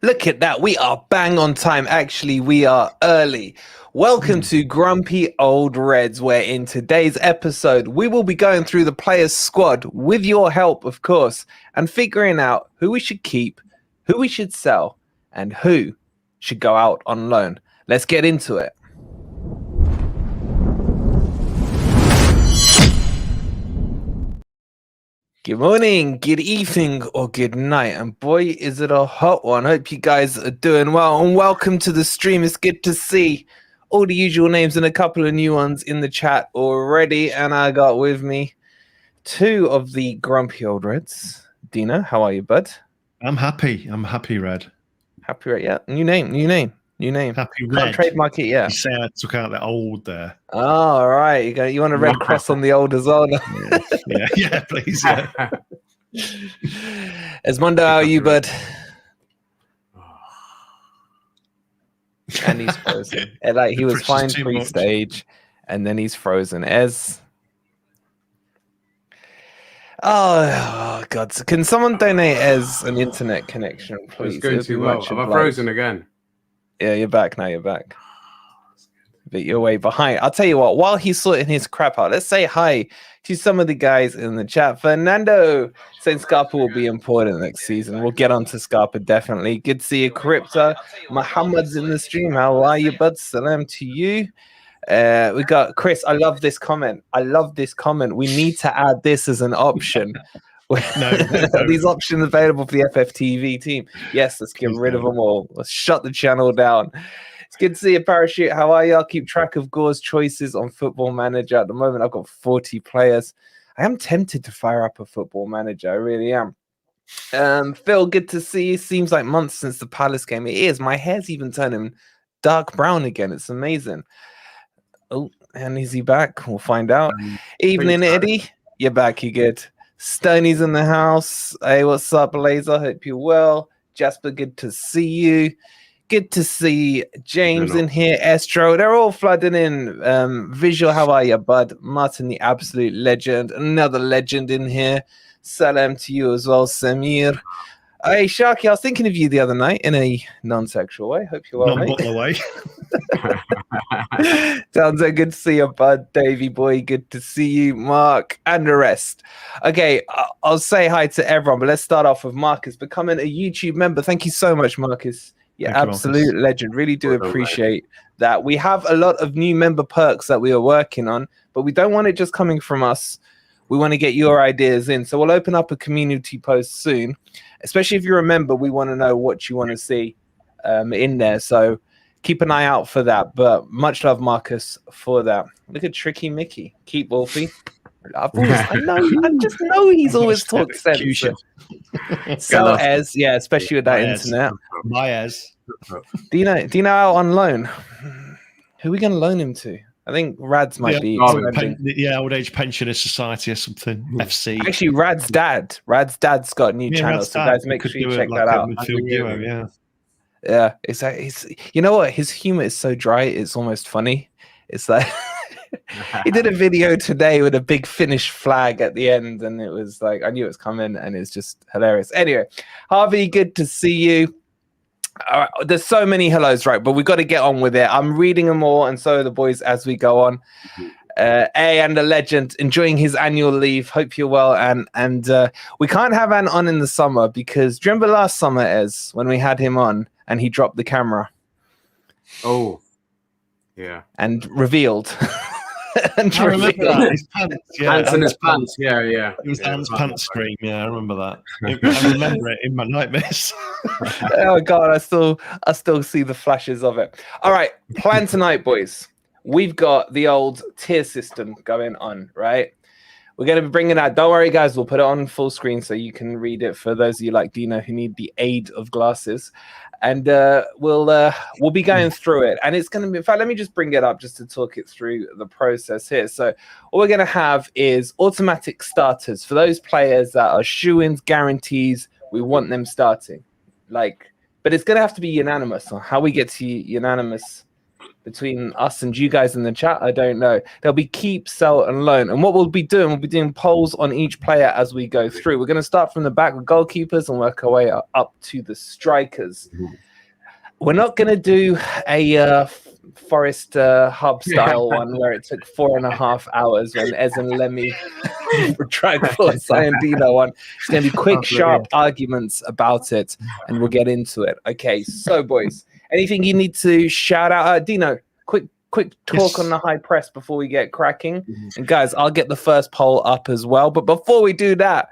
Look at that. We are bang on time. Actually, we are early. Welcome to Grumpy Old Reds, where in today's episode, we will be going through the players' squad with your help, of course, and figuring out who we should keep, who we should sell, and who should go out on loan. Let's get into it. Good morning, good evening, or good night. And boy, is it a hot one. Hope you guys are doing well. And welcome to the stream. It's good to see all the usual names and a couple of new ones in the chat already. And I got with me two of the Grumpy Old Reds. Dina, how are you, bud? I'm happy, Red. Happy, right? Yeah, new name. Happy Red. Can't trademark it, yeah. You say I took out the old there. Oh, all right. You want a red cross on the old as well? yeah, please. Yeah. Esmondo, how are you, bud? And he's frozen. He was fine pre-stage, and then he's frozen. Oh God! Can someone donate an internet connection, please? It's going too well. Am I frozen again? Yeah, you're back now. You're back. But you're way behind. I'll tell you what, while he's sorting his crap out, let's say hi to some of the guys in the chat. Fernando saying Scarpa will be important next season. We'll get on to Scarpa, definitely. Good to see you, Crypto. Muhammad's in the stream. How are you, bud? Salam to you. We got Chris. I love this comment. We need to add this as an option. No. These options available for the FFTV team. Yes, let's get rid of them all. Let's shut the channel down. It's good to see you, Parachute. How are you? I'll keep track of GOR's choices on Football Manager. At the moment, I've got 40 players. I am tempted to fire up a Football Manager. I really am. Phil, good to see you. Seems like months since the Palace game. It is. My hair's even turning dark brown again. It's amazing. Oh, and is he back? We'll find out. Evening, Eddie. You're back. You good? Stoney's in the house. Hey, what's up, Laser? Hope you're well. Jasper, good to see you. Good to see James in here. Estro, they're all flooding in. Visual, how are you, bud? Martin, the absolute legend. Another legend in here. Salam to you as well, Samir. Hey, Sharky, I was thinking of you the other night in a non-sexual way. Hope you're well, mate. Way. Sounds so good to see you, bud. Davey boy, good to see you. Mark and the rest. Okay, I'll say hi to everyone, but let's start off with Marcus becoming a YouTube member. Thank you so much, Marcus. Yeah, absolute legend. Really do appreciate that. We have a lot of new member perks that we are working on, but we don't want it just coming from us. We want to get your ideas in. So we'll open up a community post soon, especially if you're a member. We want to know what you want to see in there. So keep an eye out for that. But much love, Marcus, for that. Look at Tricky Mickey. Keep Wolfie. I just know he's always talked sense. So especially with that internet. My Ez. Do you know out on loan? Who are we going to loan him to? I think Rads might be. Old Age Pensioners Society or something. FC. Actually, Rad's dad's got a new channel. So guys, make sure you check that out. Midfield, yeah. It's like you know what? His humor is so dry, it's almost funny. It's like he did a video today with a big Finnish flag at the end, and it was like I knew it was coming, and it's just hilarious. Anyway, Harvey, good to see you. All right, there's so many hellos, right? But we got to get on with it. I'm reading them all, and so are the boys as we go on. And the legend enjoying his annual leave. Hope you're well. And we can't have Ant on in the summer because do you remember last summer, Ez, when we had him on and he dropped the camera? Oh, yeah. And revealed. I remember that. His pants, pants in his pants. Yeah. It was Ant's pants stream. Yeah, I remember that. I remember it in my nightmares. Oh God, I still see the flashes of it. All right, plan tonight, boys. We've got the old tier system going on, right? We're going to be bringing that. Don't worry, guys. We'll put it on full screen so you can read it for those of you like Dino who need the aid of glasses. And we'll be going through it. And it's going to be, in fact, let me just bring it up just to talk it through the process here. So what we're going to have is automatic starters for those players that are shoo-ins, guarantees. We want them starting. But it's going to have to be unanimous on how we get to unanimous between us and you guys in the chat. I don't know. There'll be keep, sell, and loan. And what we'll be doing polls on each player as we go through. We're going to start from the back with goalkeepers and work our way up to the strikers. We're not going to do a Forest hub style one where it took 4.5 hours when Ez and Lemmy tried for Dino one. It's going to be quick, sharp arguments about it, and we'll get into it. Okay, so boys, anything you need to shout out? Dino, quick talk on the high press before we get cracking. And guys, I'll get the first poll up as well. But before we do that,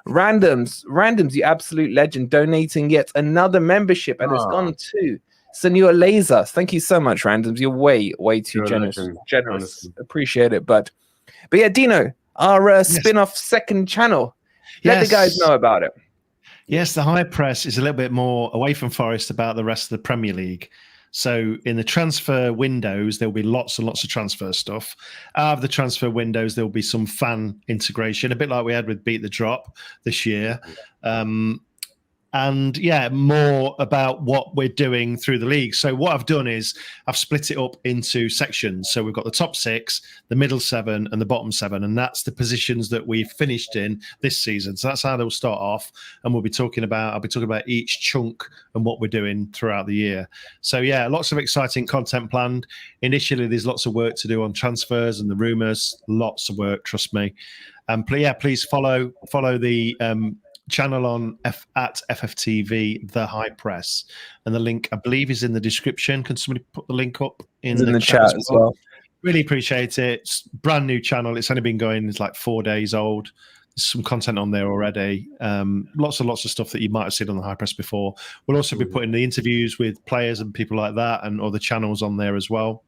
Randoms, you absolute legend, donating yet another membership, and it's gone to Senor Laser. Thank you so much, Randoms. You're way too generous. Appreciate it, bud. But yeah, Dino, our spin-off second channel. Let the guys know about it. Yes, the high press is a little bit more away from Forest about the rest of the Premier League. So in the transfer windows, there'll be lots and lots of transfer stuff. Out of the transfer windows, there'll be some fan integration, a bit like we had with Beat the Drop this year. And yeah, more about what we're doing through the league. So what I've done is I've split it up into sections. So we've got the top 6, the middle 7, and the bottom 7. And that's the positions that we've finished in this season. So that's how they'll start off. And I'll be talking about each chunk and what we're doing throughout the year. So yeah, lots of exciting content planned. Initially, there's lots of work to do on transfers and the rumours. Lots of work, trust me. Please follow the channel on at FFTV, The High Press, and the link I believe is in the description. Can somebody put the link up in the chat as well? Really appreciate it. It's a brand new channel. It's only been going. It's like 4 days old. There's some content on there already. Lots of stuff that you might have seen on the High Press before. We'll also be putting the interviews with players and people like that, and other channels on there as well.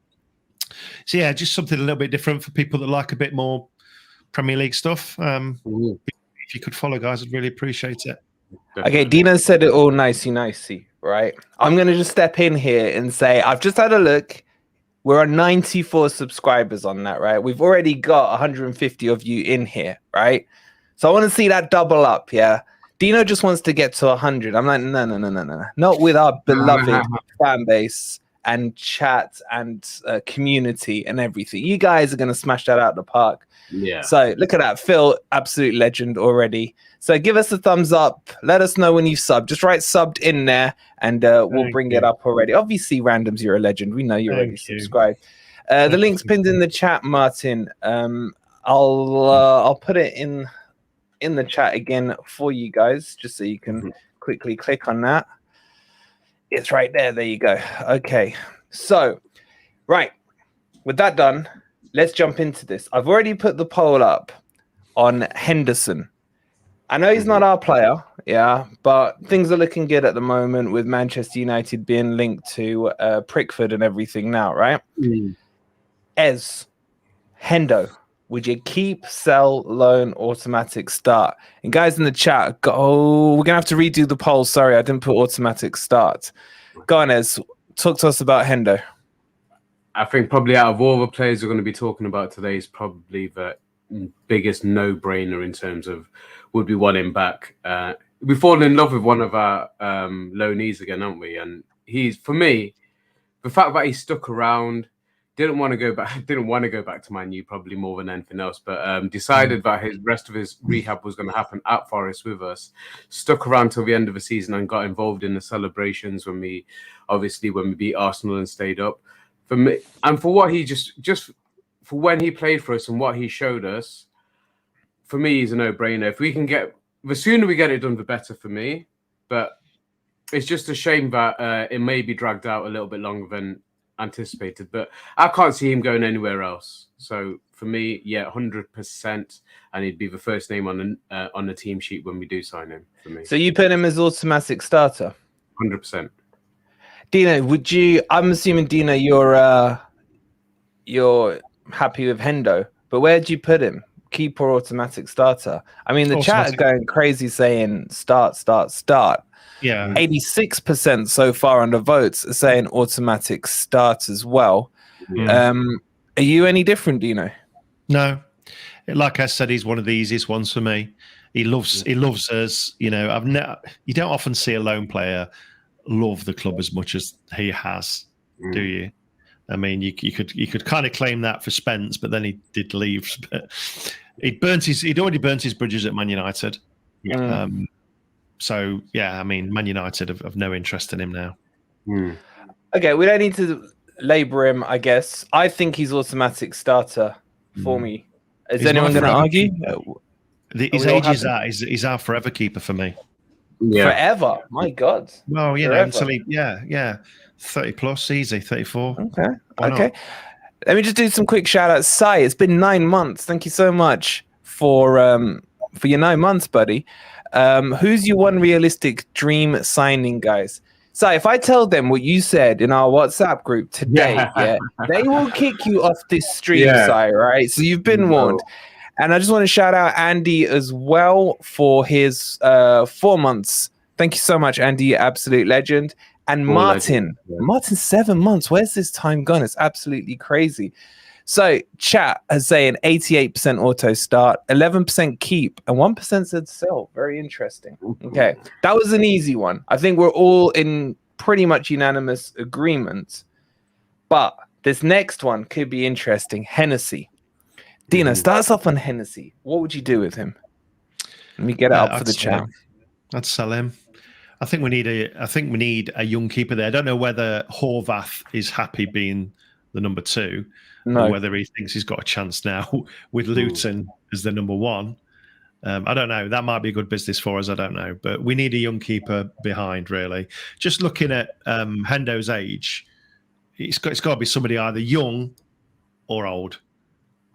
So yeah, just something a little bit different for people that like a bit more Premier League stuff. If you could follow, guys, I'd really appreciate it. Okay, Dino said it all nicey, right? I'm going to just step in here and say, I've just had a look. We're on 94 subscribers on that, right? We've already got 150 of you in here, right? So I want to see that double up, yeah? Dino just wants to get to 100. I'm like, no. Not with our beloved fan base and chat and community and everything. You guys are going to smash that out of the park. Yeah. So look at that. Phil, absolute legend already. So give us a thumbs up. Let us know when you sub. Just write subbed in there and we'll bring it up already. Obviously, Randoms, you're a legend. We know you're already subscribed. The link's pinned in the chat, Martin. I'll put it in the chat again for you guys, just so you can quickly click on that. It's right there. There you go. Okay. So, right. With that done, let's jump into this. I've already put the poll up on Henderson. I know he's not our player, but things are looking good at the moment with Manchester United being linked to Pickford and everything now, right? Ez, Hendo, would you keep, sell, loan, automatic start? And guys in the chat, we're going to have to redo the poll. Sorry, I didn't put automatic start. Go on, Ez. Talk to us about Hendo. I think probably out of all the players we're going to be talking about today is probably the biggest no-brainer in terms of would we want him back. We've fallen in love with one of our loanees again, haven't we? And he's, for me, the fact that he stuck around, didn't want to go back to Man U probably more than anything else, but decided that his rest of his rehab was going to happen at Forest with us, stuck around till the end of the season and got involved in the celebrations when we beat Arsenal and stayed up. For me, and for what he just for when he played for us and what he showed us, for me, he's a no-brainer. If we can the sooner we get it done, the better for me. But it's just a shame that it may be dragged out a little bit longer than anticipated. But I can't see him going anywhere else. So for me, 100%, and he'd be the first name on the team sheet when we do sign him. For me, so you put him as automatic starter. 100%. Dino, would you? I'm assuming, Dino, you're happy with Hendo, but where do you put him? Keep or automatic starter? I mean, the chat are going crazy saying start. Yeah, 86% so far on the votes are saying automatic start as well. Yeah. Are you any different, Dino? No, like I said, he's one of the easiest ones for me. He loves us. You know, you don't often see a lone player love the club as much as he has, do you? I mean, you could kind of claim that for Spence, but then he did leave. But he'd already burnt his bridges at Man United. Yeah. So yeah, I mean, Man United have no interest in him now. Okay, we don't need to labour him, I guess. I think he's automatic starter for me. Is anyone going to argue? His age is that. He's our forever keeper for me. Yeah. Forever? My God. Well, you Forever. know, until 30 plus, easy, 34. Okay. Okay. Let me just do some quick shout outs. Sai, it's been 9 months. Thank you so much for your 9 months, buddy. Who's your one realistic dream signing, guys? So if I tell them what you said in our WhatsApp group today, they will kick you off this stream, Sai, right? So you've been warned. And I just want to shout out Andy as well for his 4 months. Thank you so much, Andy, absolute legend. And Martin, Martin, 7 months. Where's this time gone? It's absolutely crazy. So chat has saying 88% auto start, 11% keep, and 1% said sell. Very interesting. Okay, that was an easy one. I think we're all in pretty much unanimous agreement. But this next one could be interesting. Hennessy. Dino, start us off on Hennessy. What would you do with him? Let me get it up for the chat. I'd sell him. I think we need a young keeper there. I don't know whether Horvath is happy being the number 2, or whether he thinks he's got a chance now with Luton as the number 1. I don't know. That might be good business for us. I don't know, but we need a young keeper behind. Really, just looking at Hendo's age, it's got to be somebody either young or old.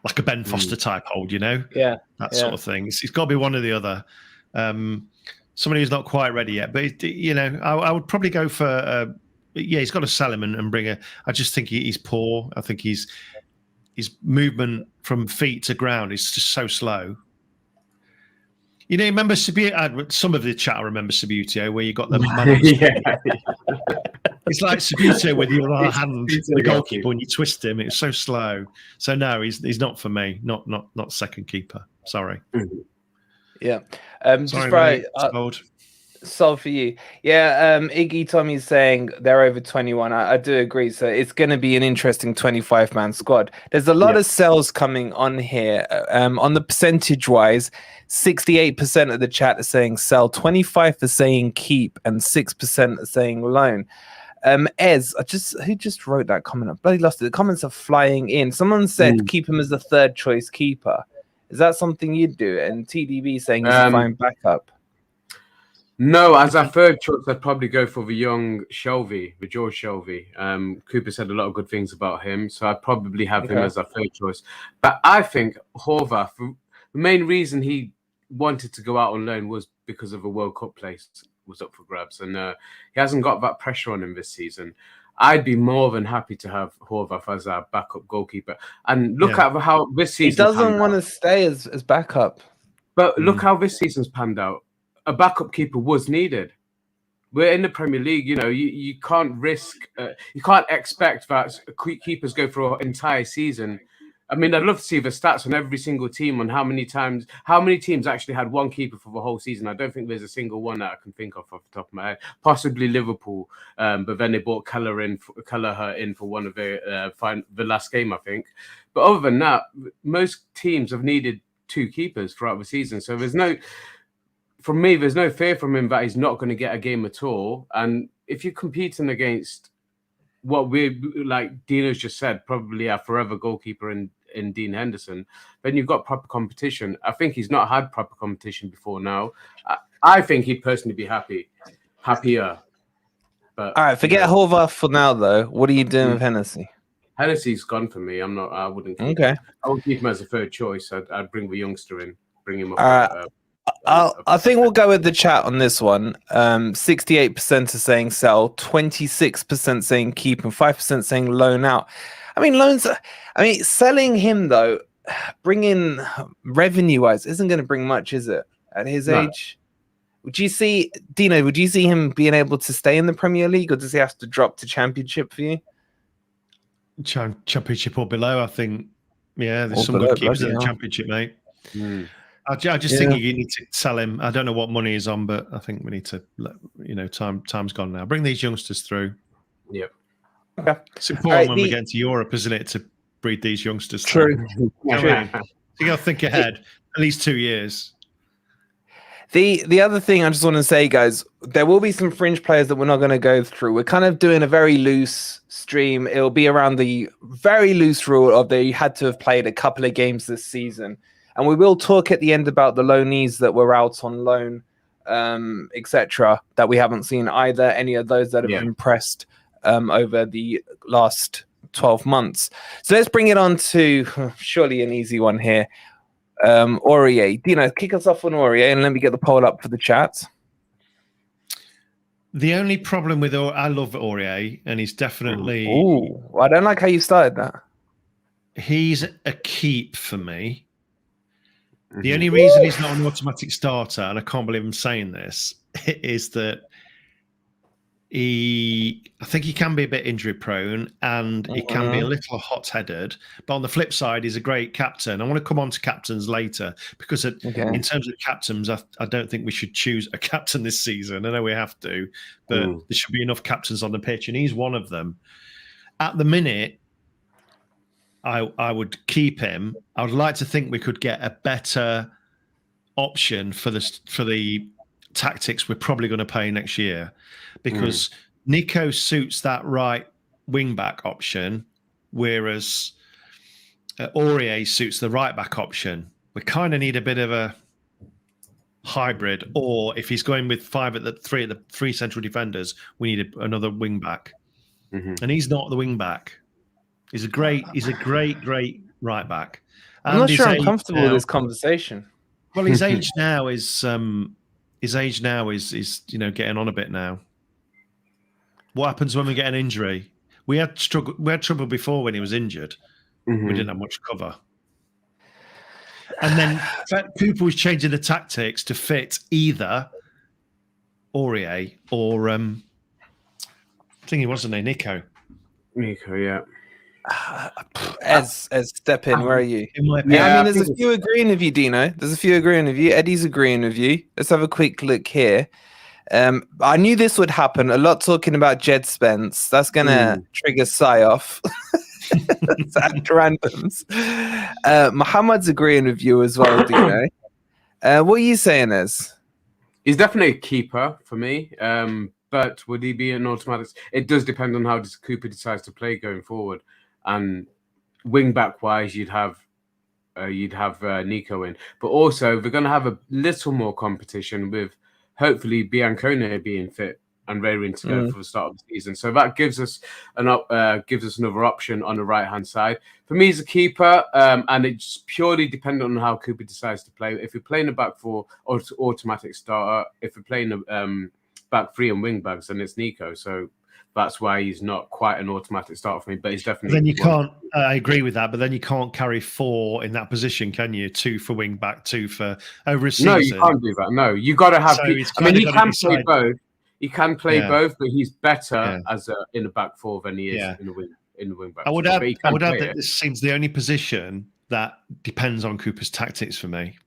Like a Ben Foster type hold, you know? Yeah. That sort of thing. It's got to be one or the other. Somebody who's not quite ready yet. But, you know, I would probably go for, he's got to sell him and bring I just think he's poor. I think his movement from feet to ground is just so slow. You know, remember Subbuteo? Some of the chat I remember Subbuteo, where you got the It's like Subbuteo with your hand, the goalkeeper, when you twist him. It's so slow. So no, he's not for me. Not second keeper. Sorry. Yeah. Sorry, just right. Solve for you. Yeah. Iggy Tommy's saying they're over 21. I do agree. So it's going to be an interesting 25-man squad. There's a lot of sells coming on here. On the percentage wise, 68% of the chat are saying sell, 25% are saying keep, and 6% are saying loan. Ez, who just wrote that comment? I bloody lost it. The comments are flying in. Someone said keep him as the third choice keeper. Is that something you'd do? And TDB saying he's a fine backup. No, as our third choice, I'd probably go for the young Shelvey, the George Shelvey. Cooper said a lot of good things about him, so I'd probably have him as our third choice. But I think Horvath, the main reason he wanted to go out on loan was because of a World Cup place was up for grabs, and he hasn't got that pressure on him this season. I'd be more than happy to have Horvath as our backup goalkeeper. And look at how this season. He doesn't want to stay as backup. But look how this season's panned out. A backup keeper was needed. We're in the Premier League, you know. You can't risk, you can't expect that keepers go for an entire season. I mean, I'd love to see the stats on every single team on how many teams actually had one keeper for the whole season. I don't think there's a single one that I can think of off the top of my head. Possibly Liverpool, but then they brought Kelleher in for one of the last game, I think. But other than that, most teams have needed 2 keepers throughout the season. So there's no fear from him that he's not going to get a game at all. And if you're competing against what like Dino's just said, probably our forever goalkeeper in Dean Henderson, then you've got proper competition. I think he's not had proper competition before now. I think he'd personally be happier. But all right, forget Horvath for now, though. What are you doing with Hennessy? Hennessy's gone for me. I wouldn't keep him. I would keep him as a third choice. I'd bring the youngster in, bring him up. I think we'll go with the chat on this one. 68% are saying sell, 26% saying keep, and 5% saying loan out. I mean, selling him, though, bringing revenue-wise, isn't going to bring much, is it? At his age? Would you see him being able to stay in the Premier League, or does he have to drop to Championship for you? Championship or below, I think. Yeah, there's some good keepers in the Championship, mate. I just think you need to sell him. I don't know what money he's on, but I think we need to, time's gone now. Bring these youngsters through. Yep. Okay. It's important when we get into Europe, isn't it, to breed these youngsters? True. True. You got to think ahead, at least 2 years. The other thing I just want to say, guys, there will be some fringe players that we're not going to go through. We're kind of doing a very loose stream. It'll be around the very loose rule of they had to have played a couple of games this season. And we will talk at the end about the loanees that were out on loan, etc., that we haven't seen either. Any of those that have impressed over the last 12 months. So let's bring it on to surely an easy one here. Aurier. Dino, kick us off on Aurier and let me get the poll up for the chat. The only problem with I love Aurier, and he's definitely... I don't like how you started that. He's a keep for me. The only reason he's not an automatic starter, and I can't believe I'm saying this, is that I think he can be a bit injury prone and he can be a little hot-headed. But on the flip side, he's a great captain. I want to come on to captains later because in terms of captains, I don't think we should choose a captain this season. I know we have to, but there should be enough captains on the pitch, and he's one of them. At the minute, I would keep him. I would like to think we could get a better option for the tactics we're probably going to pay next year, because Nico suits that right wing back option, whereas Aurier suits the right back option. We kind of need a bit of a hybrid, or if he's going with the three central defenders, we need another wing back, and he's not the wing back. He's a great right back. I'm not sure I'm comfortable with this conversation. Well, his age now is getting on a bit now. What happens when we get an injury? We had trouble before when he was injured. We didn't have much cover. And then Cooper was changing the tactics to fit either Aurier or I think he wasn't a Nico. Nico, yeah. As step in, where are you? I mean, there's a few agreeing with you, Dino. There's a few agreeing with you. Eddie's agreeing with you. Let's have a quick look here. I knew this would happen. A lot talking about Jed Spence. That's gonna trigger sigh-off. At randoms. Muhammad's agreeing with you as well, Dino. What are you saying, Ez? He's definitely a keeper for me. But would he be an automatic? It does depend on how Cooper decides to play going forward. And wing back wise, you'd have Nico in, but also we're going to have a little more competition with hopefully Biancone being fit and raring to go for the start of the season. So that gives us another option on the right hand side. For me, as a keeper, and it's purely dependent on how Cooper decides to play. If we're playing a back four or automatic starter, if we're playing a back three and wing backs, then it's Nico. So that's why he's not quite an automatic start for me, but he's definitely. Then you can't. I agree with that, but then you can't carry four in that position, can you? 2 for wing back, 2 for over a season. No, you can't do that. No, you got to have. So he can play both. He can play both, but he's better in a back four than he is in the wing back. I would add that this seems the only position that depends on Cooper's tactics for me.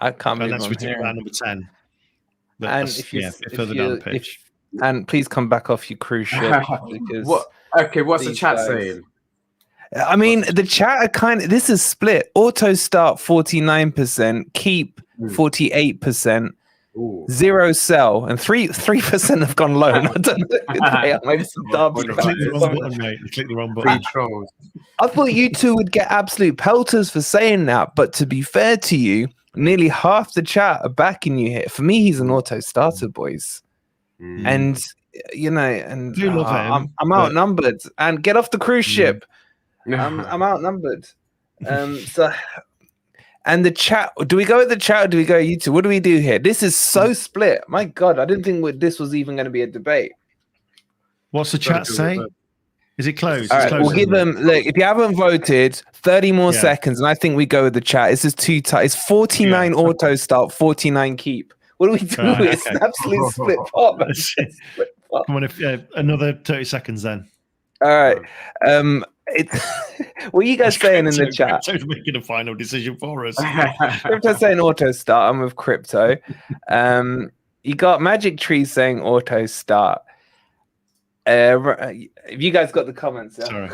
I can't believe that's I'm around number 10. But and further down the pitch. And please come back off your cruise ship. Because what's the chat saying? I mean, the chat are kind of, this is split. Auto start 49%, keep 48%, 0 sell, and 3% have gone loan. I don't know. Maybe some Derby. Click the wrong button. I thought you two would get absolute pelters for saying that, but to be fair to you, nearly half the chat are backing you here. For me, he's an auto starter, boys. And I'm outnumbered. And get off the cruise ship. I'm outnumbered. So, and the chat. Do we go with the chat or do we go you two? What do we do here? This is so split. My God, I didn't think this was even going to be a debate. What's the chat say? Is it closed? All right, we'll give them. Look, if you haven't voted, 30 more seconds, and I think we go with the chat. This is too tight. It's 49 auto start, 49 keep. What do we do? It's an absolute split pot. Come on, another 30 seconds then. All right. What are you guys saying in the chat? Crypto's making a final decision for us. Crypto's saying auto start. I'm with Crypto. You got Magic Tree saying auto start. If you guys got the comments, yeah? Sorry.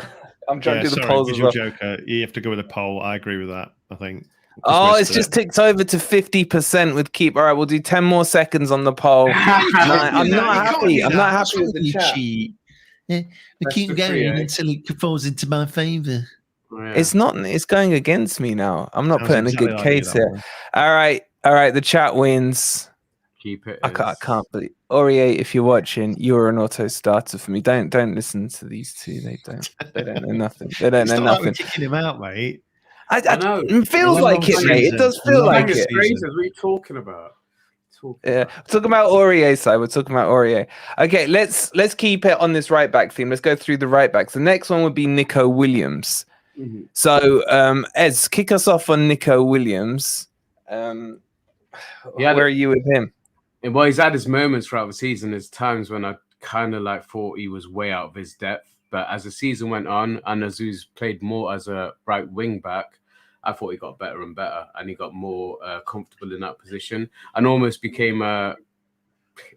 I'm trying to do the polls as visual well. Joker. You have to go with a poll. I agree with that. I think. Oh, it's just ticked over to 50% with keep. All right, we'll do 10 more seconds on the poll. I'm not happy. I'm not happy with the chat. Yeah, we keep going until it falls into my favour. Oh, yeah. It's not. It's going against me now. I'm not putting exactly a good like case you, that here. one. All right. The chat wins. Keep it. I can't believe Aurier. If you're watching, you're an auto starter for me. Don't listen to these two. They don't know nothing. They don't It's know not like nothing. we're kicking him out, mate. I know. It feels A like it, long mate. It season. does A feel long like Bangers, it. phrases, what are you talking about? Yeah, we're talking about Aurier side. We're talking about Aurier. Okay, let's keep it on this right back theme. Let's go through the right backs. The next one would be Nico Williams. Mm-hmm. So, Ez, kick us off on Nico Williams. Where are you with him? Well, he's had his moments throughout the season. There's times when I kind of like thought he was way out of his depth. But as the season went on, and as he's played more as a right wing back, I thought he got better and better, and he got more comfortable in that position, and almost became an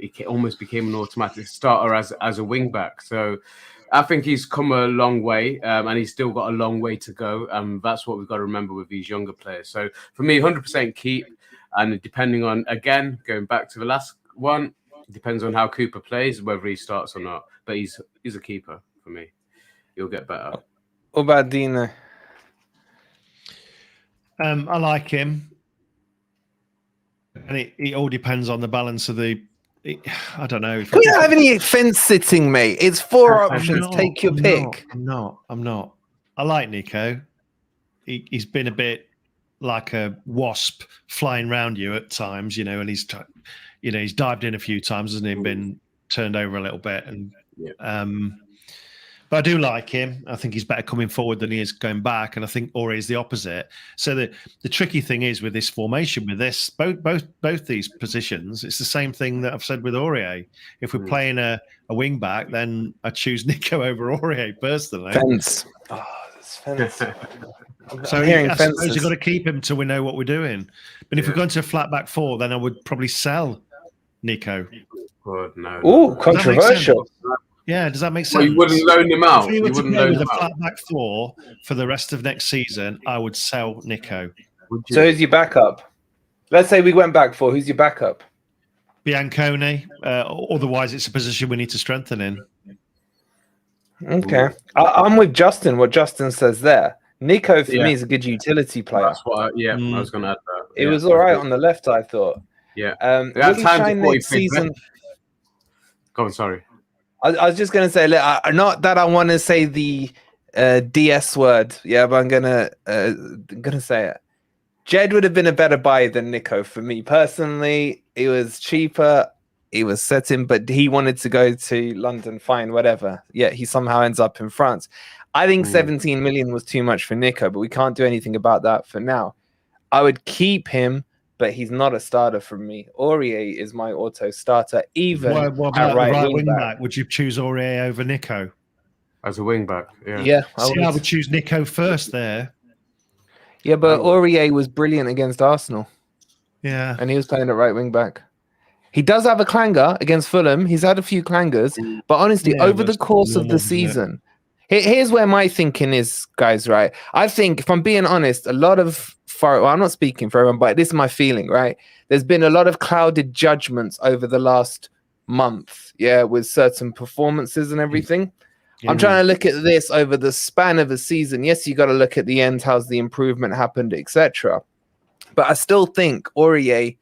automatic starter as a wing back. So I think he's come a long way, and he's still got a long way to go. That's what we've got to remember with these younger players. So for me, 100% keep. And depending on, again, going back to the last one, it depends on how Cooper plays, whether he starts or not. But he's a keeper for me. He'll get better. What about Dino? I like him. And it all depends on the balance of the... I don't know. We don't have any fence sitting, mate. It's 4 options. Take your pick. I'm not. I like Nico. He's been a bit like a wasp flying around you at times, and he's dived in a few times, hasn't he? Been turned over a little bit, and but I do like him. I think he's better coming forward than he is going back, and I think Aurier is the opposite. So the tricky thing is with this formation, with this both these positions, it's the same thing that I've said with Aurier. If we're playing a wing back, then I choose Nico over Aurier personally. Fence. Oh, that's fence. So I suppose you've got to keep him till we know what we're doing. But if we're going to a flat back 4, then I would probably sell Nico. God, no. Oh, controversial. Yeah, does that make sense? Well, you wouldn't loan him out. If we were to play with a flat back 4 for the rest of next season, I would sell Nico. So who's your backup? Let's say we went back 4. Who's your backup? Biancone. Otherwise, it's a position we need to strengthen in. Okay. I'm with Justin, what Justin says there. Nico, for me, is a good utility player. That's what I was going to add that. It was all right on the left, I thought. Yeah. Will he shine next season? Go on, sorry. I was just going to say, not that I want to say the DS word, but I'm gonna say it. Jed would have been a better buy than Nico for me personally. He was cheaper, he was setting, but he wanted to go to London, fine, whatever. Yeah, he somehow ends up in France. I think 17 million was too much for Nico, but we can't do anything about that for now. I would keep him, but he's not a starter for me. Aurier is my auto starter, even what about right wing back? Would you choose Aurier over Nico? As a wing back, yeah. I would choose Nico first there. Yeah, but Aurier was brilliant against Arsenal. Yeah. And he was playing at right wing back. He does have a clanger against Fulham. He's had a few clangers, but honestly, over the course of the season, here's where my thinking is, guys, right? I think, if I'm being honest, a lot of, I'm not speaking for everyone, but this is my feeling, right? There's been a lot of clouded judgments over the last month, with certain performances and everything. I'm trying to look at this over the span of a season. Yes, you got to look at the end, how's the improvement happened, etc. But I still think Aurier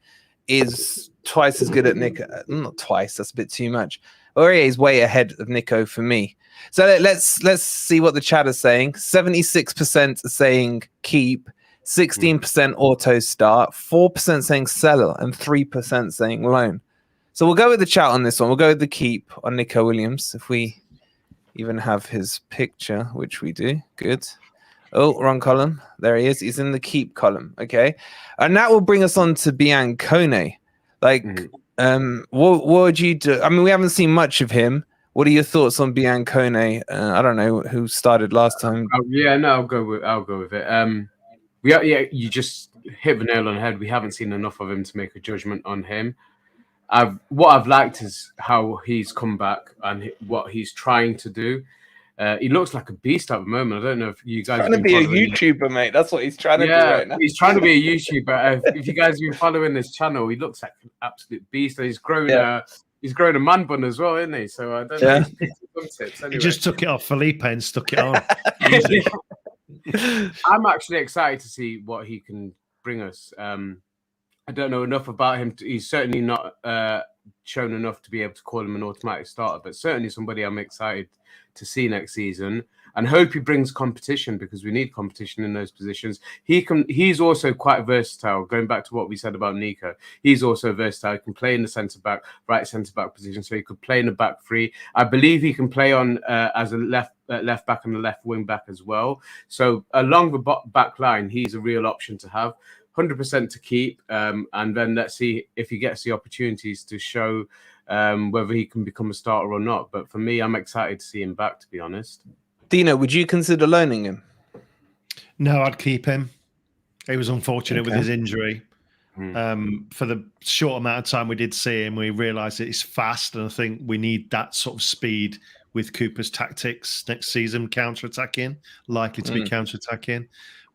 is twice as good at Nico. Not twice, that's a bit too much. Aurier is way ahead of Nico for me. So let's see what the chat is saying. 76% are saying keep, 16% auto start, 4% saying sell, and 3% saying loan. So we'll go with the chat on this one. We'll go with the keep on Nico Williams, if we even have his picture, which we do. Good. Oh, wrong column. There he is. He's in the keep column. Okay. And that will bring us on to Biancone. What would you do? I mean, we haven't seen much of him. What are your thoughts on Biancone? I don't know who started last time. I'll go with it. You just hit the nail on the head. We haven't seen enough of him to make a judgment on him. what I've liked is how he's come back and what he's trying to do. He looks like a beast at the moment. I don't know if you guys trying to be a YouTuber, mate. That's what he's trying to do right now. He's trying to be a YouTuber. If you guys have been following this channel, he looks like an absolute beast. And he's grown a man bun as well, isn't he? So I don't know. Tips, anyway. He just took it off Felipe and stuck it on. I'm actually excited to see what he can bring us. I don't know enough about him. He's certainly not shown enough to be able to call him an automatic starter, but certainly somebody I'm excited to see next season, and hope he brings competition, because we need competition in those positions. He's also quite versatile. Going back to what we said about Nico, he's also versatile. He can play in the right centre back position, so he could play in the back three. I believe he can play on as a left back and a left wing back as well. So along the back line, he's a real option to have. 100% to keep, and then let's see if he gets the opportunities to show whether he can become a starter or not. But for me, I'm excited to see him back, to be honest. Dino, would you consider loaning him? No, I'd keep him. He was unfortunate with his injury. For the short amount of time we did see him, we realised that he's fast, and I think we need that sort of speed with Cooper's tactics next season, counter-attacking, likely to be counter-attacking.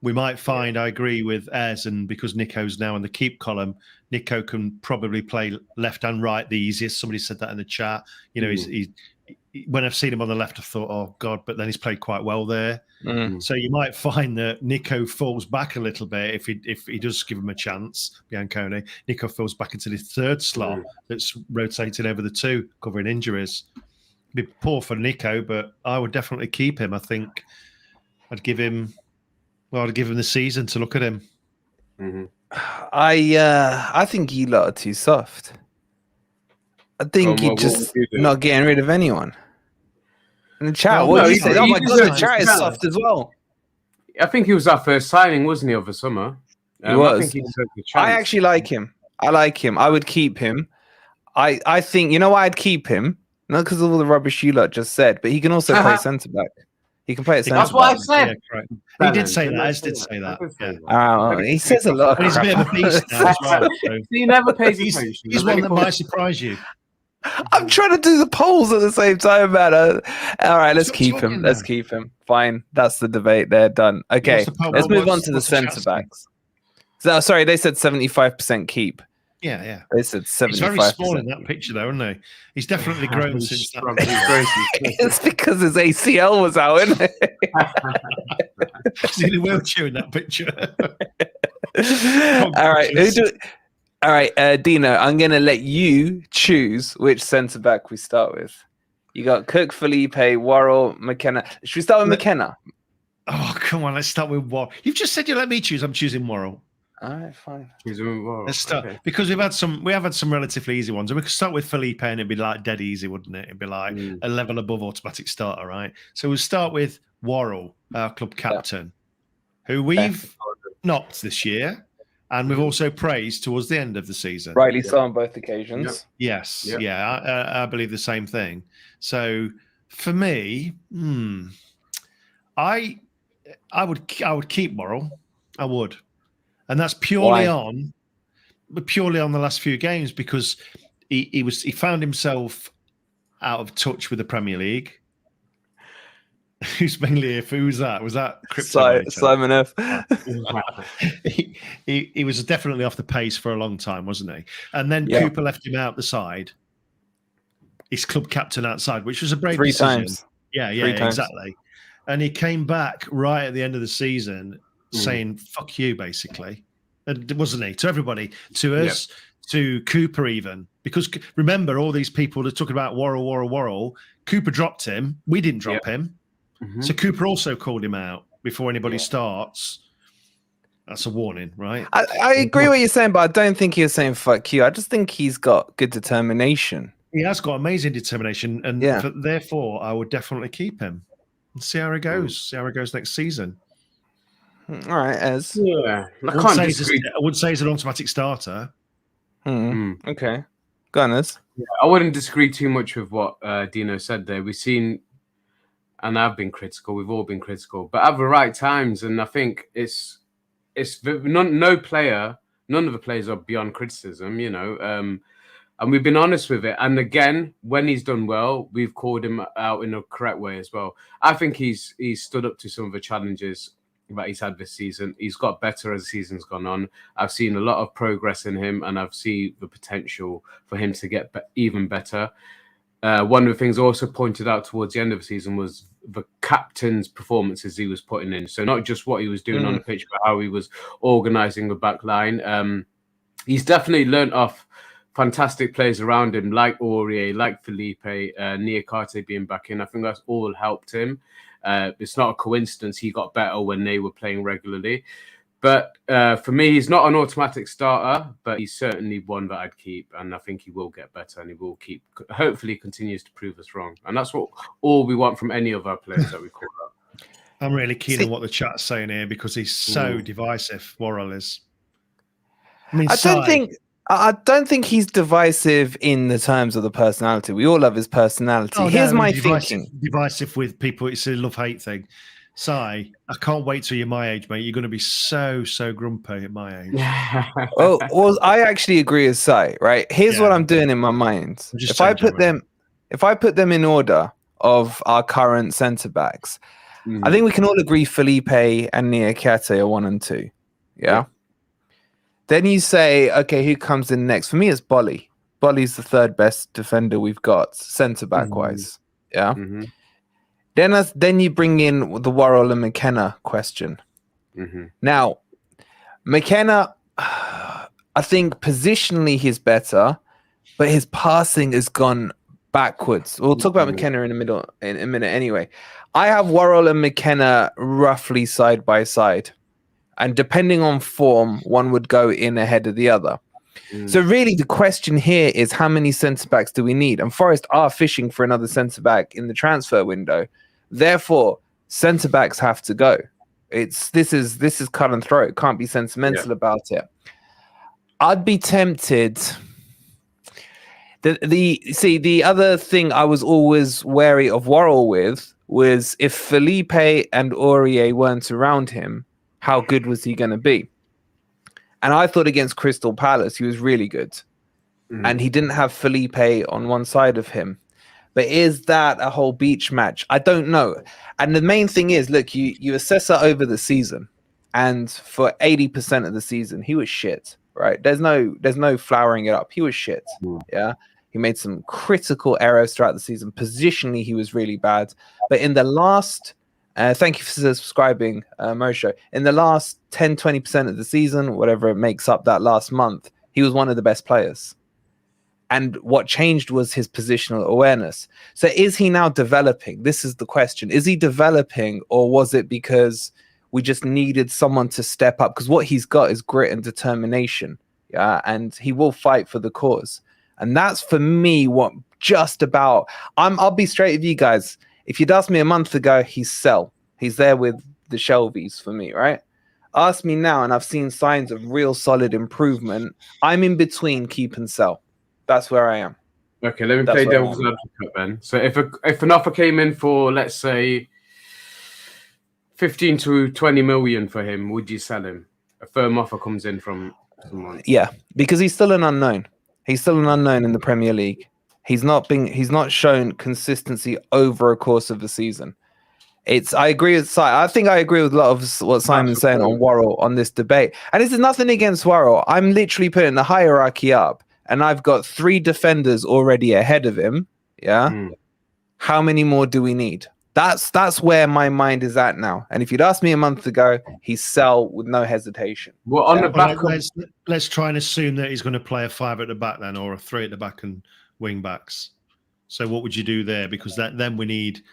We might find, I agree with Ez, and because Nico's now in the keep column, Nico can probably play left and right the easiest. Somebody said that in the chat. You know, when I've seen him on the left, I thought, oh God, but then he's played quite well there. So you might find that Nico falls back a little bit if he does give him a chance, Biancone. Nico falls back into the third slot that's rotating over the two, covering injuries. It'd be poor for Nico, but I would definitely keep him. I think I'd give him the season to look at him. I think you lot are too soft. I think you're just not getting rid of anyone. In the chat, what you said? Oh my God, the chat is soft as well. I think he was our first signing, wasn't he, over summer? He was. I think he deserved a chance. I actually like him. I would keep him. I think, you know why I'd keep him? Not because of all the rubbish you lot just said, but he can also play centre back. He can play at centre back. That's what I said. Yeah, he did say that. Ez did say that. He says a lot. He's a bit of a beast now as well. So. He never pays attention. He's one that might surprise you. I'm trying to do the polls at the same time, man. All right, let's keep him. Let's keep him. Fine. That's the debate. They're done. Okay, let's move on to the centre backs. So, sorry, they said 75% keep. Yeah. They said 75%. He's very small in that picture, though, isn't he? He's definitely grown since that. It's because his ACL was out, isn't it? He's in a wheelchair in that picture. All right, Dino, I'm going to let you choose which centre-back we start with. You got Cook, Felipe, Worrell, McKenna. Should we start with McKenna? Oh, come on. Let's start with Worrell. You've just said you let me choose. I'm choosing Worrell. All right, fine. Let's start because we have had some relatively easy ones, and we could start with Felipe, and it'd be like dead easy, wouldn't it? It'd be like a level above automatic starter, right? So we'll start with Worrell, our club captain, who we've knocked this year, and we've also praised towards the end of the season. Rightly so on both occasions. Yes, I believe the same thing. So for me, I would keep Worrell. I would. And that's purely on the last few games, because he found himself out of touch with the Premier League. Who's mainly if who's that? Was that Simon F? he was definitely off the pace for a long time, wasn't he? And then Cooper left him out the side. His club captain outside, which was a brave decision. 3 times. Yeah, exactly. And he came back right at the end of the season saying "fuck you," basically, wasn't he? To everybody, to us, to Cooper, even, because remember all these people that talking about Worrell. Cooper dropped him. We didn't drop him, so Cooper also called him out before anybody starts. That's a warning, right? I agree what you're saying, but I don't think he was saying "fuck you." I just think he's got good determination. He has got amazing determination, and therefore I would definitely keep him and see how it goes. See how it goes next season. All right, Ez. Yeah, I wouldn't say he's an automatic starter. Okay, go on, Ez. Yeah, I wouldn't disagree too much with what Dino said there. We've seen, and I've been critical. We've all been critical, but at the right times, and I think it's none of the players are beyond criticism. You know, And we've been honest with it. And again, when he's done well, we've called him out in a correct way as well. I think he's stood up to some of the challenges that he's had this season. He's got better as the season's gone on. I've seen a lot of progress in him, and I've seen the potential for him to get even better. One of the things I also pointed out towards the end of the season was the captain's performances he was putting in. So not just what he was doing on the pitch, but how he was organising the back line. He's definitely learnt off fantastic players around him, like Aurier, like Felipe, Niakate being back in. I think that's all helped him. It's not a coincidence he got better when they were playing regularly. But for me, he's not an automatic starter, but he's certainly one that I'd keep. And I think he will get better, and he will hopefully continues to prove us wrong. And that's all we want from any of our players that we call up. I'm really keen on what the chat's saying here because he's so divisive, Worrell is. I mean, I don't think he's divisive in the terms of the personality. We all love his personality. Here's my thinking. Divisive with people. It's a love-hate thing. Sai, I can't wait till you're my age, mate. You're going to be so grumpy at my age. well, I actually agree with Sai, right? Here's what I'm doing in my mind. If I put them in order of our current centre-backs, I think we can all agree Felipe and Niakate are 1 and 2. Yeah? Then you say, okay, who comes in next? For me, it's Bolly. Bolly's the 3rd best defender we've got, centre-back wise. Yeah. Then you bring in the Worrell and McKenna question. Now, McKenna, I think positionally he's better, but his passing has gone backwards. We'll talk about McKenna in a minute anyway. I have Worrell and McKenna roughly side by side. And depending on form, one would go in ahead of the other. So really the question here is how many centre-backs do we need? And Forest are fishing for another centre-back in the transfer window. Therefore, centre-backs have to go. This is cut and throat. Can't be sentimental about it. I'd be tempted. The other thing I was always wary of Worrell with was if Felipe and Aurier weren't around him, how good was he going to be? And I thought against Crystal Palace, he was really good. And he didn't have Felipe on one side of him. But is that a whole beach match? I don't know. And the main thing is, look, you assess that over the season. And for 80% of the season, he was shit, right? There's no flowering it up. He was shit, yeah? He made some critical errors throughout the season. Positionally, he was really bad. But in the last... thank you for subscribing, Mosho. In the last 10, 20% of the season, whatever it makes up that last month, he was one of the best players. And what changed was his positional awareness. So is he now developing? This is the question. Is he developing, or was it because we just needed someone to step up? Because what he's got is grit and determination. Yeah, and he will fight for the cause. And that's, for me, what just about... I'll be straight with you guys. If you'd asked me a month ago, he's sell. He's there with the Shelby's for me, right? Ask me now, and I've seen signs of real solid improvement. I'm in between keep and sell. That's where I am. Okay, let me play devil's advocate then. So if an offer came in for, let's say, 15 to 20 million for him, would you sell him? A firm offer comes in from someone. Yeah, because he's still an unknown. He's still an unknown in the Premier League. He's not shown consistency over a course of the season. I agree with I think I agree with a lot of what Simon's saying on Worrell on this debate. And this is nothing against Worrell. I'm literally putting the hierarchy up, and I've got 3 defenders already ahead of him. Yeah. How many more do we need? That's where my mind is at now. And if you'd asked me a month ago, he's sell with no hesitation. Well, on the back, let's try and assume that he's going to play a 5 at the back then, or a 3 at the back and wing backs. So what would you do there? Because then we need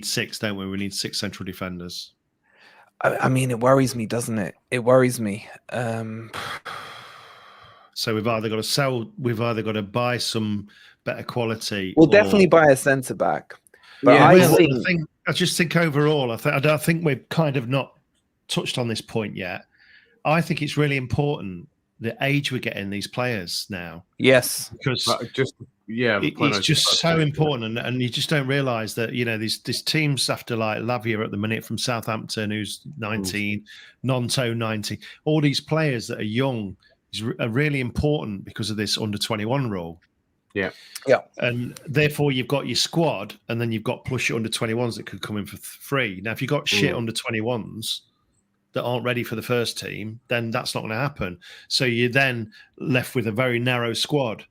6, don't we? We need 6 central defenders. I mean, it worries me, doesn't it? It worries me. So we've either got to sell, we've either got to buy some better quality. We'll definitely buy a centre back. But yeah, I just think overall, I think we've kind of not touched on this point yet. I think it's really important the age we're getting these players now. Yes, because it's just so important, and you just don't realise that these teams after like Lavia at the minute from Southampton, who's 19, Nonto 19, all these players that are young are really important because of this under 21 rule. Yeah. And therefore, you've got your squad, and then you've got plus your under-21s that could come in for free. Now, if you've got shit under-21s that aren't ready for the first team, then that's not going to happen. So you're then left with a very narrow squad.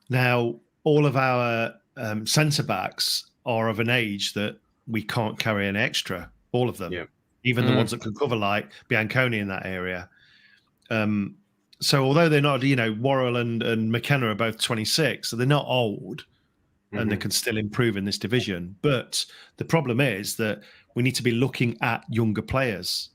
Now, all of our centre-backs are of an age that we can't carry an extra, all of them, even the ones that can cover, like Bianconi in that area. So although they're not, Worrell and McKenna are both 26, so they're not old, and they can still improve in this division. But the problem is that we need to be looking at younger players.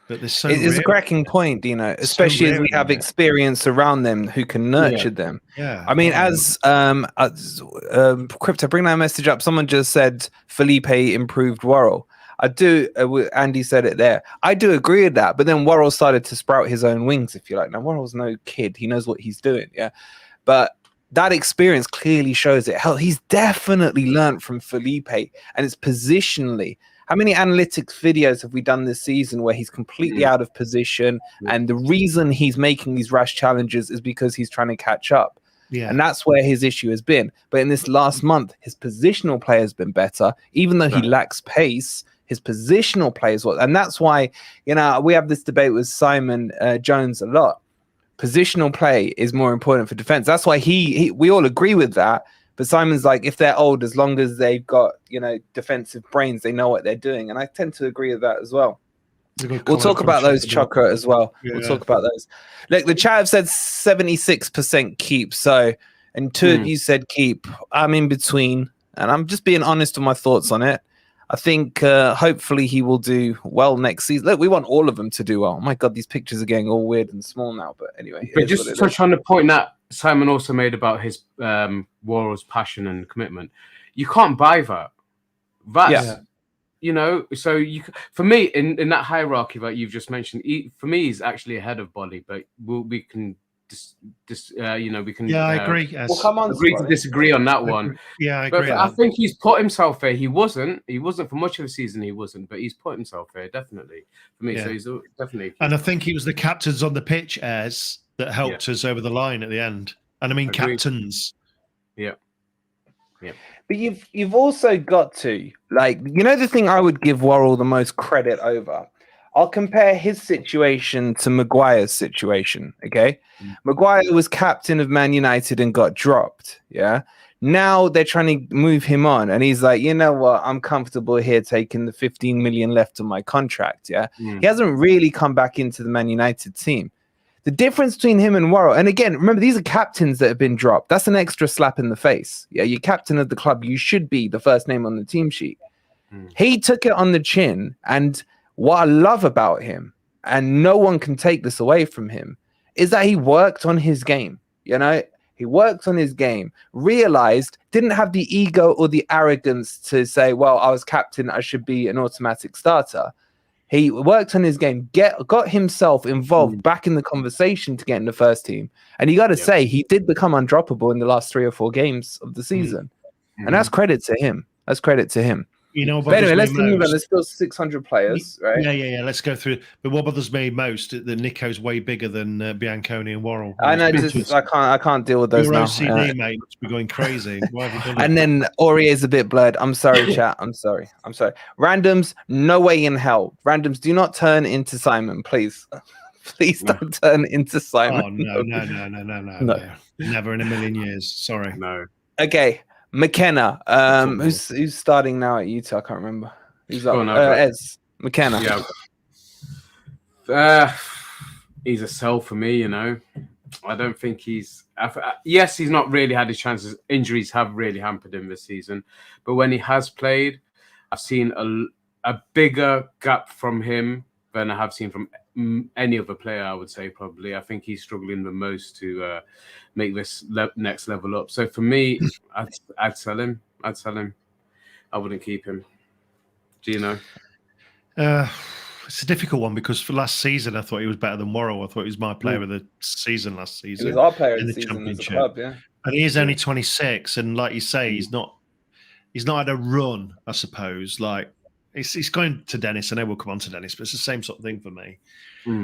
But there's so it's a cracking point, Dino, especially as we have experience around them who can nurture them. Yeah. I mean, as Crypto, bring that message up. Someone just said Felipe improved Worrell. I do. Andy said it there. I do agree with that. But then Worrell started to sprout his own wings, if you like. Now, Worrell's no kid. He knows what he's doing. Yeah. But that experience clearly shows it. Hell, he's definitely learned from Felipe, and it's positionally. How many analytics videos have we done this season where he's completely out of position, and the reason he's making these rash challenges is because he's trying to catch up? Yeah. And that's where his issue has been. But in this last month, his positional play has been better, even though he lacks pace. His positional play is what, and that's why, we have this debate with Simon Jones a lot. Positional play is more important for defense. That's why we all agree with that. But Simon's like, if they're old, as long as they've got, defensive brains, they know what they're doing. And I tend to agree with that as well. We'll talk about those, Chakra, as well. Yeah. We'll talk about those. Look, the chat have said 76% keep. So, and two of you said keep. I'm in between. And I'm just being honest with my thoughts on it. I think hopefully he will do well next season. Look, we want all of them to do well. Oh my God, these pictures are getting all weird and small now. But anyway. But just to touch on the point that Simon also made about his Worrell's passion and commitment. You can't buy that. That's, so for me, in that hierarchy that you've just mentioned, for me, he's actually ahead of Bolly, but we can we can. Yeah, I agree. We'll come on. Agree to disagree on that one. Yeah, I agree. But I think he's put himself there. He wasn't for much of the season. He wasn't, but he's put himself there definitely for me. Yeah. So he's definitely. And I think he was the captains on the pitch as that helped us over the line at the end. And I mean, captains. Yeah. But you've also got to, the thing I would give Worrell the most credit over. I'll compare his situation to Maguire's situation, okay? Maguire was captain of Man United and got dropped, yeah? Now they're trying to move him on, and he's like, you know what? I'm comfortable here taking the 15 million left on my contract, yeah? He hasn't really come back into the Man United team. The difference between him and Worrell, and again, remember, these are captains that have been dropped. That's an extra slap in the face. Yeah, you're captain of the club. You should be the first name on the team sheet. He took it on the chin, and what I love about him, and no one can take this away from him, is that he worked on his game. He worked on his game, realized, didn't have the ego or the arrogance to say, well, I was captain, I should be an automatic starter. He worked on his game, got himself involved back in the conversation to get in the first team. And you got to say, he did become undroppable in the last 3 or 4 games of the season. And that's credit to him. But anyway, let's move on. There's still 600 players, right? Yeah. Let's go through. But what bothers me most that Nico's way bigger than Bianconi and Worrell. I know. I can't deal with those now. OCD, mate, must be going crazy. Why have you done and then Aurier's a bit blurred. I'm sorry, chat. I'm sorry. Randoms, no way in hell. Randoms, do not turn into Simon, please. Please don't turn into Simon. Oh no. Never in a million years. Sorry. No. Okay. McKenna, who's starting now at Utah? I can't remember. Who's up? Ez McKenna. Yeah. He's a sell for me. I don't think he's. Yes, he's not really had his chances. Injuries have really hampered him this season, but when he has played, I've seen a bigger gap from him than I have seen from any other player, I would say, probably. I think he's struggling the most to make this next level up. So for me, I'd sell him. I wouldn't keep him. Do you know? It's a difficult one because for last season, I thought he was better than Worrell. I thought he was my player of the season last season. He was our player in the championship. Club, yeah. And he is only 26. And like you say, he's not had a run, I suppose, like It's going to Dennis. I know we'll come on to Dennis, but it's the same sort of thing for me.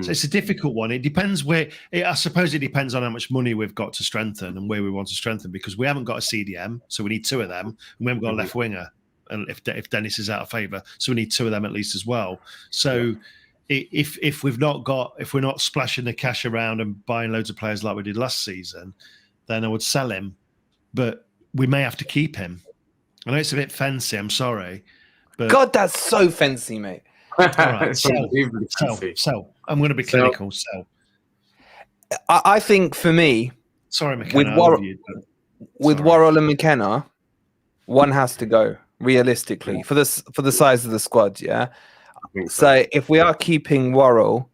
So it's a difficult one. It depends I suppose it depends on how much money we've got to strengthen and where we want to strengthen, because we haven't got a CDM, so we need 2 of them, and we haven't got a left winger. And if Dennis is out of favour, so we need 2 of them at least as well. So if we're not splashing the cash around and buying loads of players like we did last season, then I would sell him. But we may have to keep him. I know it's a bit fancy. I'm sorry, but God, that's so fancy, mate. all right, sell. I'm going to be clinical. Sell. I think for me, Sorry, McKenna. with Worrell and McKenna, one has to go realistically for the size of the squad. Yeah. So if we are keeping Worrell,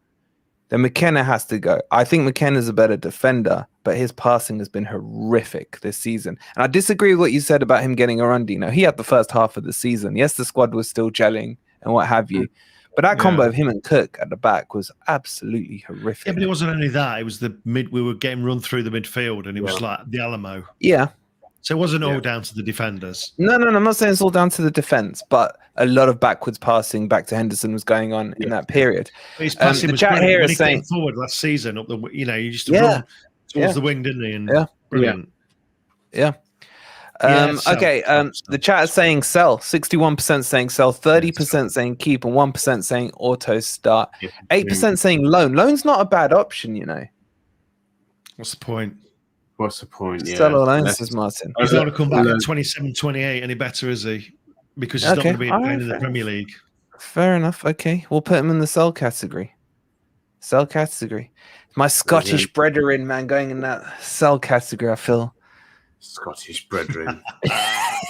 then McKenna has to go. I think McKenna's a better defender, but his passing has been horrific this season. And I disagree with what you said about him getting a run. He had the first half of the season. Yes, the squad was still gelling and what have you. But that combo of him and Cook at the back was absolutely horrific. Yeah, but it wasn't only that. It was we were getting run through the midfield, and it was like the Alamo. Yeah. So it wasn't all down to the defenders. No. I'm not saying it's all down to the defense, but a lot of backwards passing back to Henderson was going on in that period. His passing was chat here when is saying forward last season up the, you just run towards the wing, didn't he? And brilliant. Yeah. Okay. The chat is saying sell. 61% saying sell. 30% saying keep, and 1% saying auto start. 8% saying loan. Loan's not a bad option, What's the point? Yeah. Sell or loan, says Martin. He's not going to come back at 27, 28 any better, is he? Because he's not going to be playing in the Premier League. Fair enough. Okay. We'll put him in the sell category. My Scottish brethren, man, going in that sell category, I feel. Scottish brethren.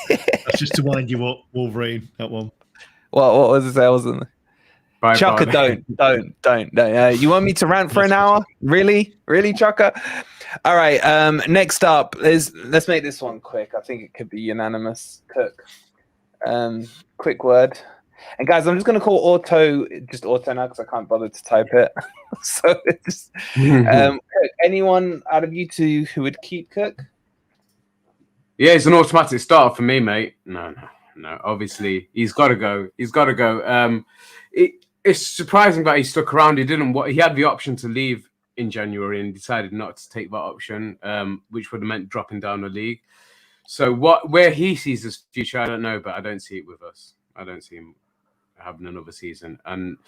That's just to wind you up, Wolverine, that one. What was it? I wasn't. Chucker, don't. You want me to rant for an hour? Really, Chucker? All right. Next up is, let's make this one quick. I think it could be unanimous. Cook. Quick word. And guys, I'm just going to call auto now because I can't bother to type it. So just Cook. Anyone out of you two who would keep Cook? Yeah, it's an automatic start for me, mate. No. Obviously, he's got to go. It's surprising that he stuck around. He had the option to leave in January and decided not to take that option, which would have meant dropping down the league. So where he sees his future, I don't know, but I don't see it with us. I don't see him having another season. And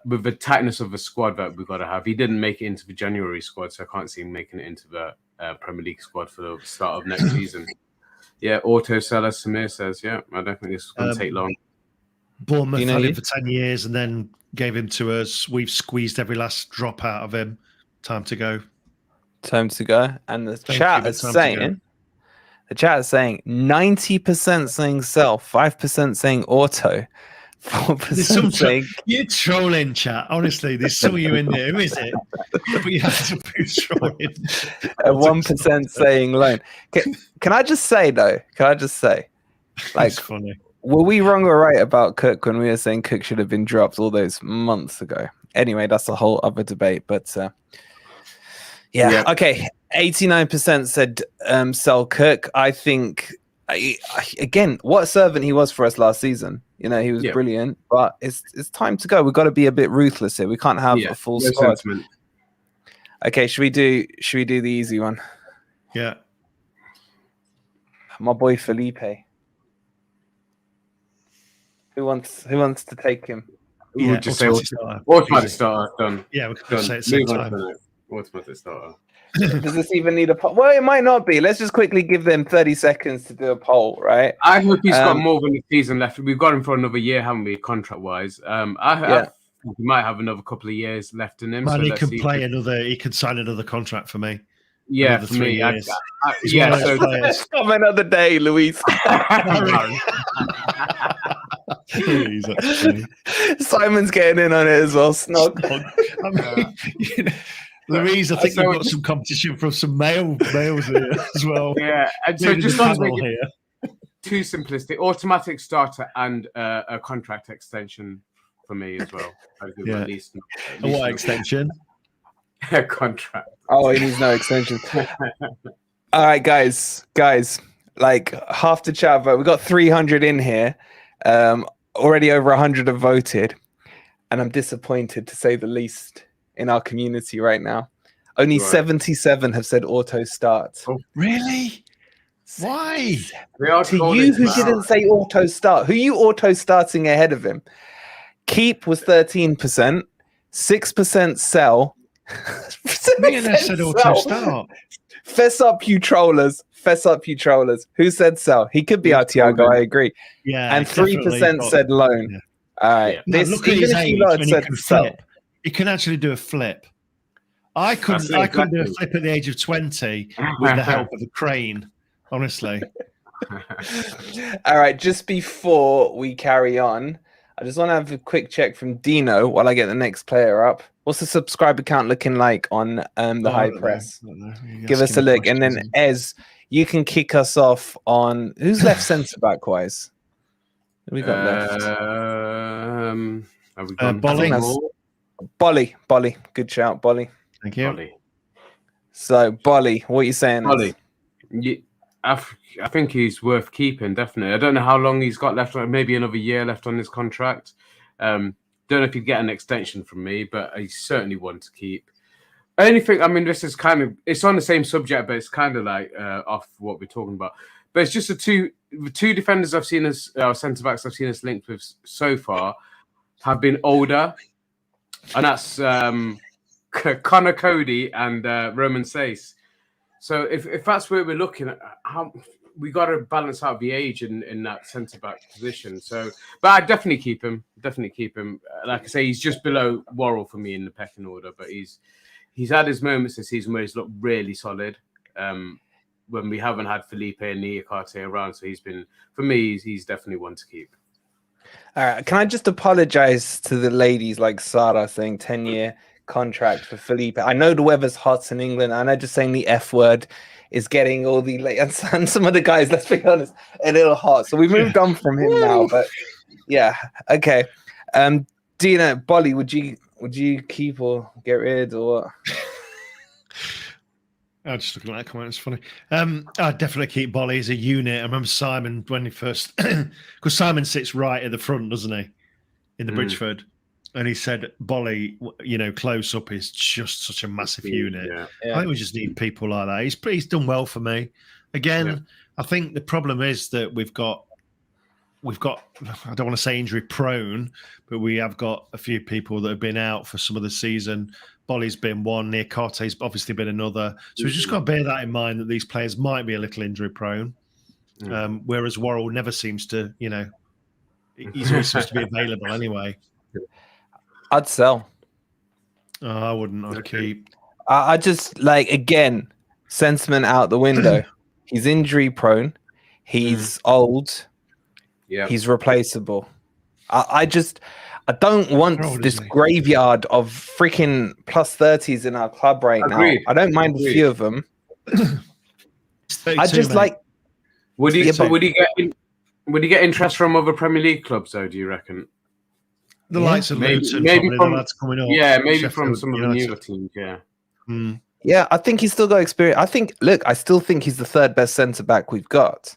with the tightness of the squad that we've got to have, he didn't make it into the January squad, so I can't see him making it into the Premier League squad for the start of next season. Yeah, auto seller, Samir says, I don't think this is going to take long. Bournemouth had him for 10 years and then gave him to us. We've squeezed every last drop out of him. Time to go. And the chat is saying 90% saying sell, 5% saying auto, 4% saying... You're trolling, chat. Honestly, there's some of you in there. Who is it? But you have to be trolling. And 1% saying loan. Can I just say, though? Like, it's funny. Were we wrong or right about Cook when we were saying Cook should have been dropped all those months ago? Anyway, that's a whole other debate. But okay. 89% said sell Cook. I think, again, what a servant he was for us last season. He was brilliant. But it's time to go. We've got to be a bit ruthless here. We can't have a full squad. Sentiment. Okay, should we do the easy one? Yeah. My boy Felipe. Who wants to take him? Yeah, we'll just say automatic starter. Done. Yeah, we can say it same time. Automatic starter. Does this even need a poll? Well, it might not be. Let's just quickly give them 30 seconds to do a poll, right? I hope he's got more than a season left. We've got him for another year, haven't we, contract-wise? I think he might have another couple of years left in him. Man, he can play another. He could sign another contract for me. Yeah, for me. Let's come another day, Luis. Simon's getting in on it as well. Snog. Louise, I think you've got some competition from some males here as well. Yeah, and so just on here, too simplistic. Automatic starter and a contract extension for me as well. At least what extension? A contract. Oh, he needs no extension. All right, guys, like half the chat vote. We got 300 in here. already over 100 have voted, and I'm disappointed to say the least in our community right now. Only 77 have said auto start. Oh. Really? Why? They are To trolling you who now. didn't say auto start, who you auto starting ahead of him? Keep was 13%, 6% sell. Me and I said auto start. Fess up, you trollers. Fess up, you trollers. Who said sell? He could be our Thiago, I agree. Yeah. And 3% said loan. Yeah. All right. Yeah. Now, look at even his if age you lot had when he said can sell. flip. He can actually do a flip. I couldn't do a flip at the age of 20 with the help of a crane, honestly. All right, just before we carry on, I just want to have a quick check from Dino while I get the next player up. What's the subscriber count looking like on the high press? Give us a look. And then Ez, you can kick us off on who's left centre back wise? Who we got left? Have we gone Bolly. Good shout, Bolly. Thank you. Bolly. So Bolly, what are you saying? Bolly. I think he's worth keeping, definitely. I don't know how long he's got left, maybe another year left on his contract. Don't know if he'd get an extension from me, but he's certainly one to keep. Only thing, I mean, this is kind of, it's on the same subject, but it's kind of like off what we're talking about. But it's just the two defenders I've seen as centre-backs I've seen us linked with so far have been older, and that's Connor Cody and Roman Sace. So if that's where we're looking at, how we got to balance out the age in that centre back position. So, but I definitely keep him. Like I say, he's just below Worrell for me in the pecking order. But he's had his moments this season where he's looked really solid. When we haven't had Felipe and Niakate around, so he's been, for me, he's definitely one to keep. All right, can I just apologize to the ladies like Sarah saying 10-year contract for Felipe? I know the weather's hot in England. I know just saying the F word is getting all the and some of the guys, let's be honest, a little hot. So we moved on from him now, but yeah, okay. Dina, Bolly, would you keep or get rid or what? I just looking at that comment. It's funny. I'd definitely keep Bolly as a unit. I remember Simon when he first, because Simon sits right at the front, doesn't he, in the Bridgeford, and he said Bolly, close up is just such a massive unit. Yeah. I think we just need people like that. He's done well for me. Again, I think the problem is that we've got. I don't want to say injury prone, but we have got a few people that have been out for some of the season. Bolly's been one, Niakate's obviously been another. So we've just got to bear that in mind that these players might be a little injury prone. Whereas Worrell never seems to, he's always supposed to be available anyway. I'd sell. Oh, I wouldn't. I'd keep. I just again, sentiment out the window. He's injury prone. He's old. Yeah, he's replaceable. I don't want this graveyard of freaking +30s in our club right now. I don't mind a few of them. I just Would he get interest from other Premier League clubs though? Do you reckon? The likes of Luton, maybe from that's coming up. Yeah, maybe Sheffield, from some of the newer teams. Yeah. Yeah, I think he's still got experience. I still think he's the third best centre back we've got,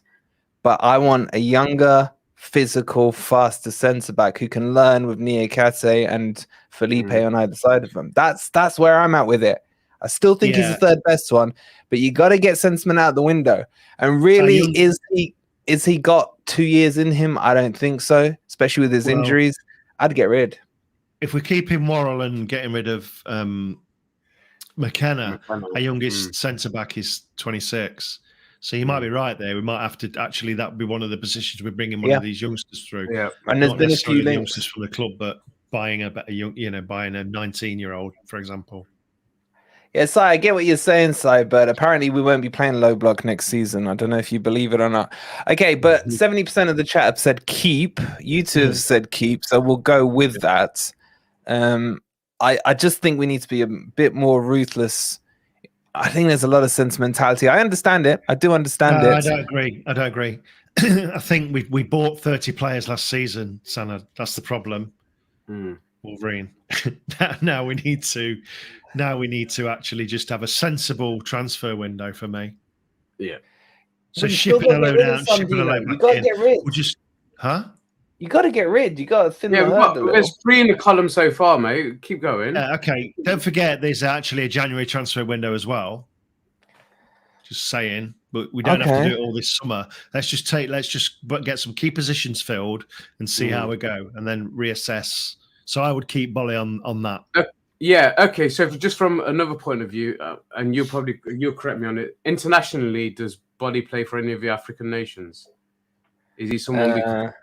but I want a younger, physical, faster centre back who can learn with Niakate and Felipe on either side of them. That's where I'm at with it. I still think he's the third best one, but you got to get sentiment out the window. And really, is he got 2 years in him? I don't think so, especially with his injuries. I'd get rid. If we're keeping Worrell and getting rid of McKenna, our youngest centre back is 26. So you might be right there. We might have to actually, that would be one of the positions we're bringing one of these youngsters through. Yeah, and there's been a few youngsters from the club, but buying a 19-year-old, for example. Yeah, Si, I get what you're saying, Si, but apparently we won't be playing low block next season. I don't know if you believe it or not. Okay, but 70% of the chat have said keep. You two have said keep, so we'll go with that. I just think we need to be a bit more ruthless. I think there's a lot of sentimentality. I understand it. I do understand it. I don't agree. I think we bought 30 players last season, Sana. That's the problem. Wolverine. Now we need to actually just have a sensible transfer window for me. Yeah. So shipping a load out, shipping a load back in. You got to get rid. We'll just, huh? You got to get rid. You got to thin the herd a little. There's 3 in the column so far, mate. Keep going. Okay, don't forget there's actually a January transfer window as well. Just saying, but we don't have to do it all this summer. Let's just get some key positions filled and see how we go, and then reassess. So I would keep Bolly on that. Yeah. Okay. So just from another point of view, and you'll correct me on it. Internationally, does Bolly play for any of the African nations? Is he someone we can...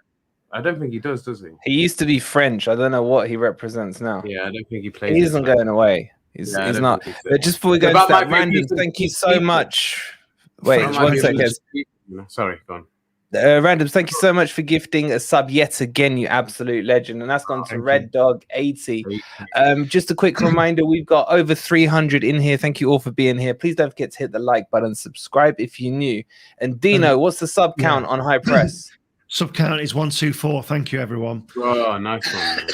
I don't think he does he? He used to be French. I don't know what he represents now. Yeah, I don't think he plays. He isn't going away. He's not. But just before we go into that, Random, thank you so much. Wait, 1 second. Sorry, go on. Random, thank you so much for gifting a sub yet again, you absolute legend. And that's gone to Red Dog 80. Just a quick reminder, we've got over 300 in here. Thank you all for being here. Please don't forget to hit the like button, subscribe if you're new. And Dino, what's the sub count on High Press? Sub count is 124. Thank you, everyone. Oh, nice one.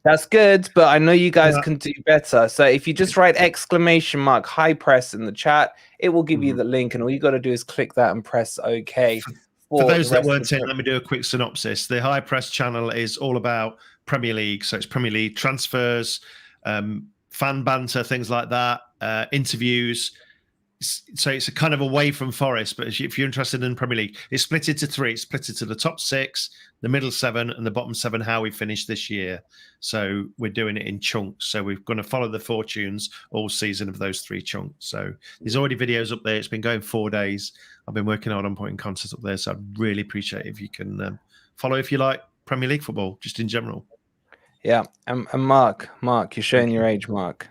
That's good, but I know you guys can do better. So if you just write ! High Press in the chat, it will give you the link, and all you got to do is click that and press OK. For those that weren't in, let me do a quick synopsis. The High Press channel is all about Premier League. So it's Premier League transfers, fan banter, things like that, interviews. So it's a kind of away from Forest, but if you're interested in Premier League, it's split into 3. It's split into the top 6, the middle 7, and the bottom 7, how we finished this year. So we're doing it in chunks. So we're going to follow the fortunes all season of those 3 chunks. So there's already videos up there. It's been going 4 days. I've been working hard on putting content up there. So I'd really appreciate it if you can follow if you like Premier League football, just in general. Yeah. And Mark, you're showing your age, Mark.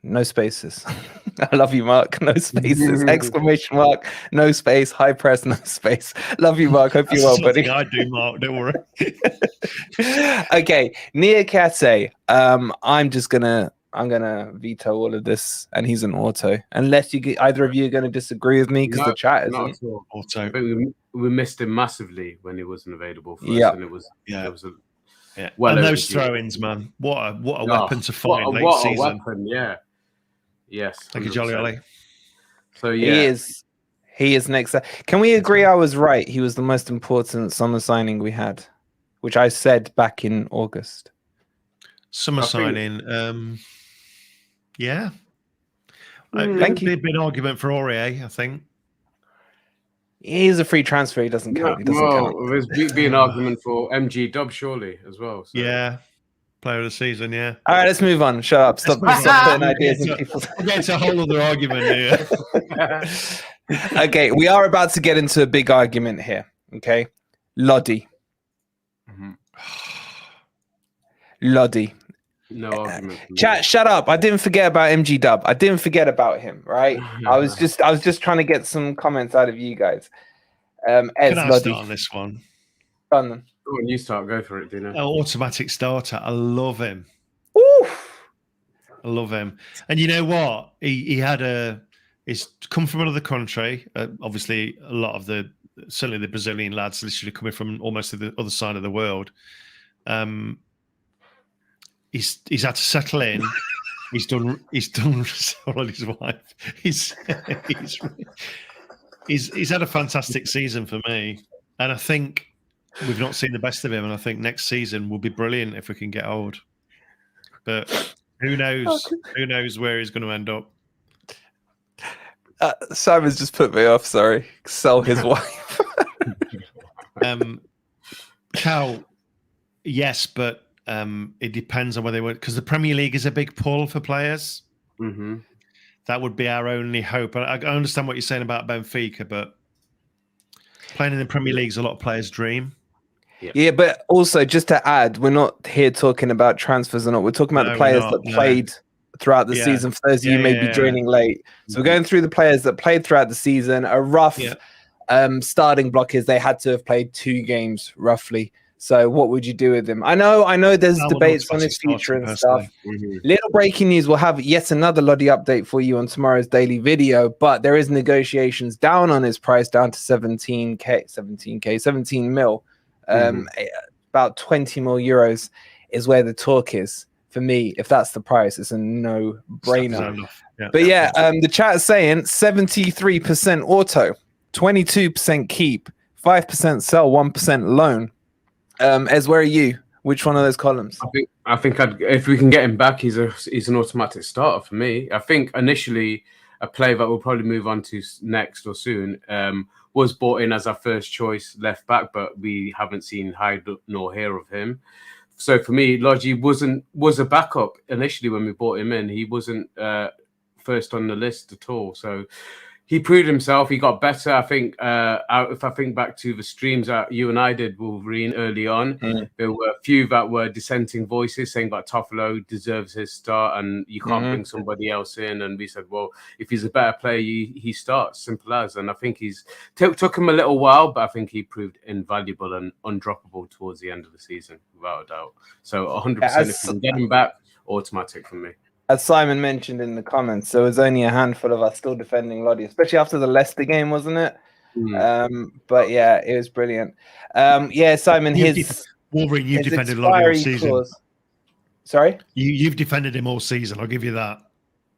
No spaces. I love you, Mark. No spaces. ! No space. High Press. No space. Love you, Mark. Hope you're well, buddy. I do, Mark. Don't worry. Okay, Niakate. I'm gonna veto all of this, and he's an auto. Unless either of you are going to disagree with me, because the chat isn't. Auto. But we missed him massively when he wasn't available for us, and it was well, and those throw-ins, man. What a weapon to find late season. What a weapon, yeah. Yes. Thank you, Jolly Ollie. So yeah. He is next. Can we agree I was right? He was the most important summer signing we had, which I said back in August. Summer signing. Yeah. Thank you. There'd be an argument for Aurier, I think. He's a free transfer. He doesn't count. He doesn't count. There's be an argument for MG Dub surely as well. So. Yeah. Player of the season, yeah. All right, let's move on. Shut up. Stop putting ideas in people's... We're getting to a whole other argument here. Okay, we are about to get into a big argument here. Okay, Lodi. Lodi. No argument. Chat, shut up. I didn't forget about MG Dub. I didn't forget about him, right? I was just trying to get some comments out of you guys. Can I start on this one? Done then. When you start, go for it, Dino. Automatic starter. I love him. Oof. I love him. And you know what? He's come from another country. Obviously, a lot of certainly the Brazilian lads literally coming from almost the other side of the world. He's had to settle in. He's done all his wife. He's had a fantastic season for me. And I think we've not seen the best of him, and I think next season will be brilliant if we can get hold. But who knows? Who knows where he's going to end up? Simon's just put me off. Sorry, sell his wife. Cal, yes, but it depends on whether they would, because the Premier League is a big pull for players. Mm-hmm. That would be our only hope. I understand what you're saying about Benfica, but playing in the Premier League is a lot of players' dream. Yeah, but also just to add, we're not here talking about transfers or not. We're talking about the players that played throughout the season. For those of you may be joining late, so we're going through the players that played throughout the season. A rough starting block is they had to have played 2 games roughly. So what would you do with him? I know there's debates on his future and stuff. Little breaking news, we'll have yet another Lodi update for you on tomorrow's daily video, but there is negotiations down on his price, down to 17 mil. About 20 mil euros is where the talk is. For me, if that's the price, it's a no-brainer. But the chat is saying 73% auto, 22% keep, 5% sell, 1% loan. Ez, where are you? Which one of those columns? I think if we can get him back, he's an automatic starter for me. I think initially a player that we'll probably move on to next or soon was brought in as our first choice left back, but we haven't seen hide nor hear of him. So for me, Lodgy was a backup initially when we brought him in. He wasn't first on the list at all. So he proved himself. He got better. I think if I think back to the streams that you and I did, Wolverine, early on, there were a few that were dissenting voices saying that Toffolo deserves his start and you can't bring somebody else in. And we said, well, if he's a better player, he starts. Simple as. And I think he's took him a little while, but I think he proved invaluable and undroppable towards the end of the season, without a doubt. So 100%, if we can get him back, automatic for me. As Simon mentioned in the comments, there was only a handful of us still defending Lodi, especially after the Leicester game, wasn't it? But yeah, it was brilliant. Yeah, Simon, Wolverine, you've defended Lodi all season. Clause. Sorry? You've defended him all season. I'll give you that.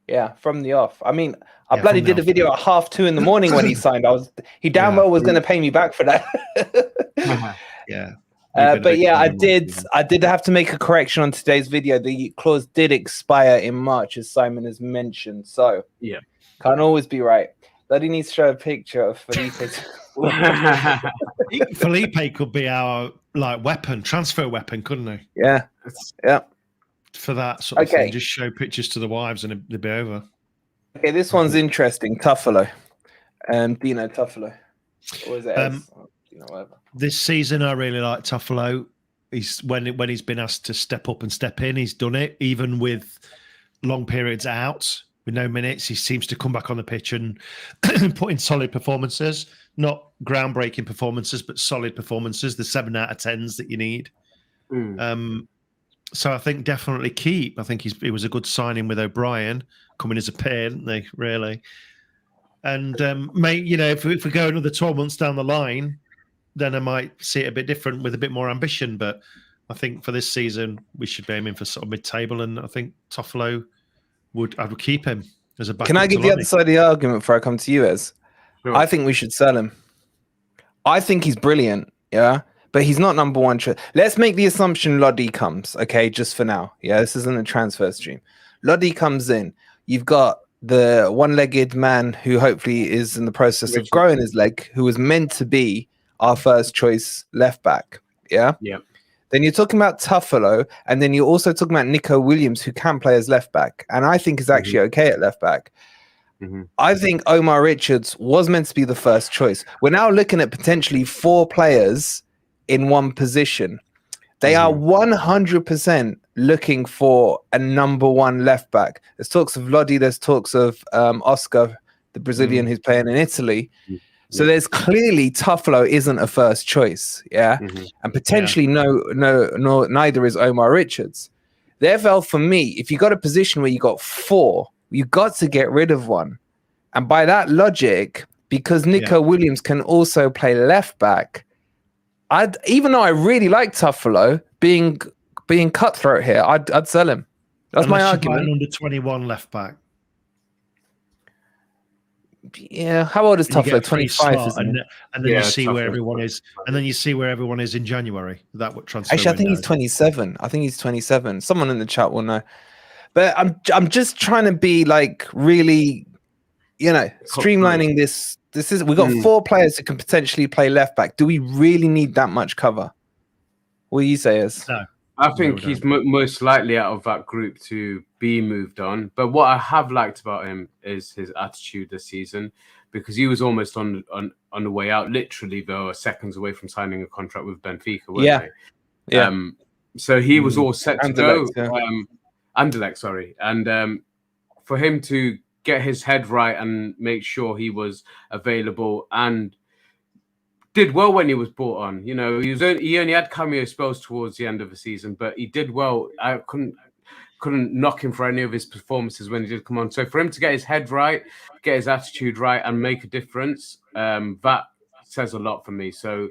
Yeah, from the off. I mean, I bloody did a video at 2:30 in the morning when he signed. He damn well was going to pay me back for that. Yeah. But yeah, I did have to make a correction on today's video. The clause did expire in March, as Simon has mentioned. So yeah, can't always be right. But he needs to show a picture of Felipe. Felipe could be our transfer weapon, couldn't he? Yeah. For that sort of thing, just show pictures to the wives and they'll be over. Okay, this one's interesting. Tuffalo, Dino Tuffalo, or is it? Whatever. This season, I really like Tuffalo. He's when he's been asked to step up and step in, he's done it. Even with long periods out, with no minutes, he seems to come back on the pitch and put in solid performances. Not groundbreaking performances, but solid performances. The 7 out of 10s that you need. So I think definitely keep. I think it was a good signing with O'Brien coming as a pair, didn't they? Really. And if we go another 12 months down the line, then I might see it a bit different with a bit more ambition. But I think for this season, we should be aiming for sort of mid-table. And I think Toffolo I would keep him as a backup. Can I give the other side of the argument before I come to you, Ez? Sure. I think we should sell him. I think he's brilliant, yeah, but he's not number one. Let's make the assumption Lodi comes, okay, just for now. Yeah, this isn't a transfer stream. Lodi comes in. You've got the one-legged man who hopefully is in the process of growing his leg, who was meant to be our first choice left back. Yeah. Then you're talking about Tuffalo, and then you're also talking about Nico Williams, who can play as left back, and I think is actually okay at left back. I think Omar Richards was meant to be the first choice. We're now looking at potentially 4 players in one position. They are 100% looking for a number one left back. There's talks of Lodi, there's talks of Oscar, the Brazilian who's playing in Italy. So there's clearly Tuffalo isn't a first choice, and potentially neither is Omar Richards. Therefore, for me, if you got a position where you got 4, you got to get rid of one. And by that logic, because Nico Williams can also play left back, even though I really like Tuffalo being cutthroat here, I'd sell him. That's my argument. Under 21 left back. Yeah, how old is Tuffalo? 25, isn't it? And then you see where everyone is, and then you see where everyone is in January. That would transfer. Actually, I think he's 27. Someone in the chat will know. But I'm just trying to be really, streamlining this. We've got 4 players who can potentially play left back. Do we really need that much cover? What do you say, is? No. I think he's most likely out of that group to be moved on. But what I have liked about him is his attitude this season, because he was almost on the way out. Literally, they were seconds away from signing a contract with Benfica, weren't they? Yeah. So he was all set to go. Anderlecht, sorry. And for him to get his head right and make sure he was available and did well when he was brought on. He only had cameo spells towards the end of the season, but he did well. I couldn't knock him for any of his performances when he did come on. So for him to get his head right, get his attitude right, and make a difference, that says a lot for me. So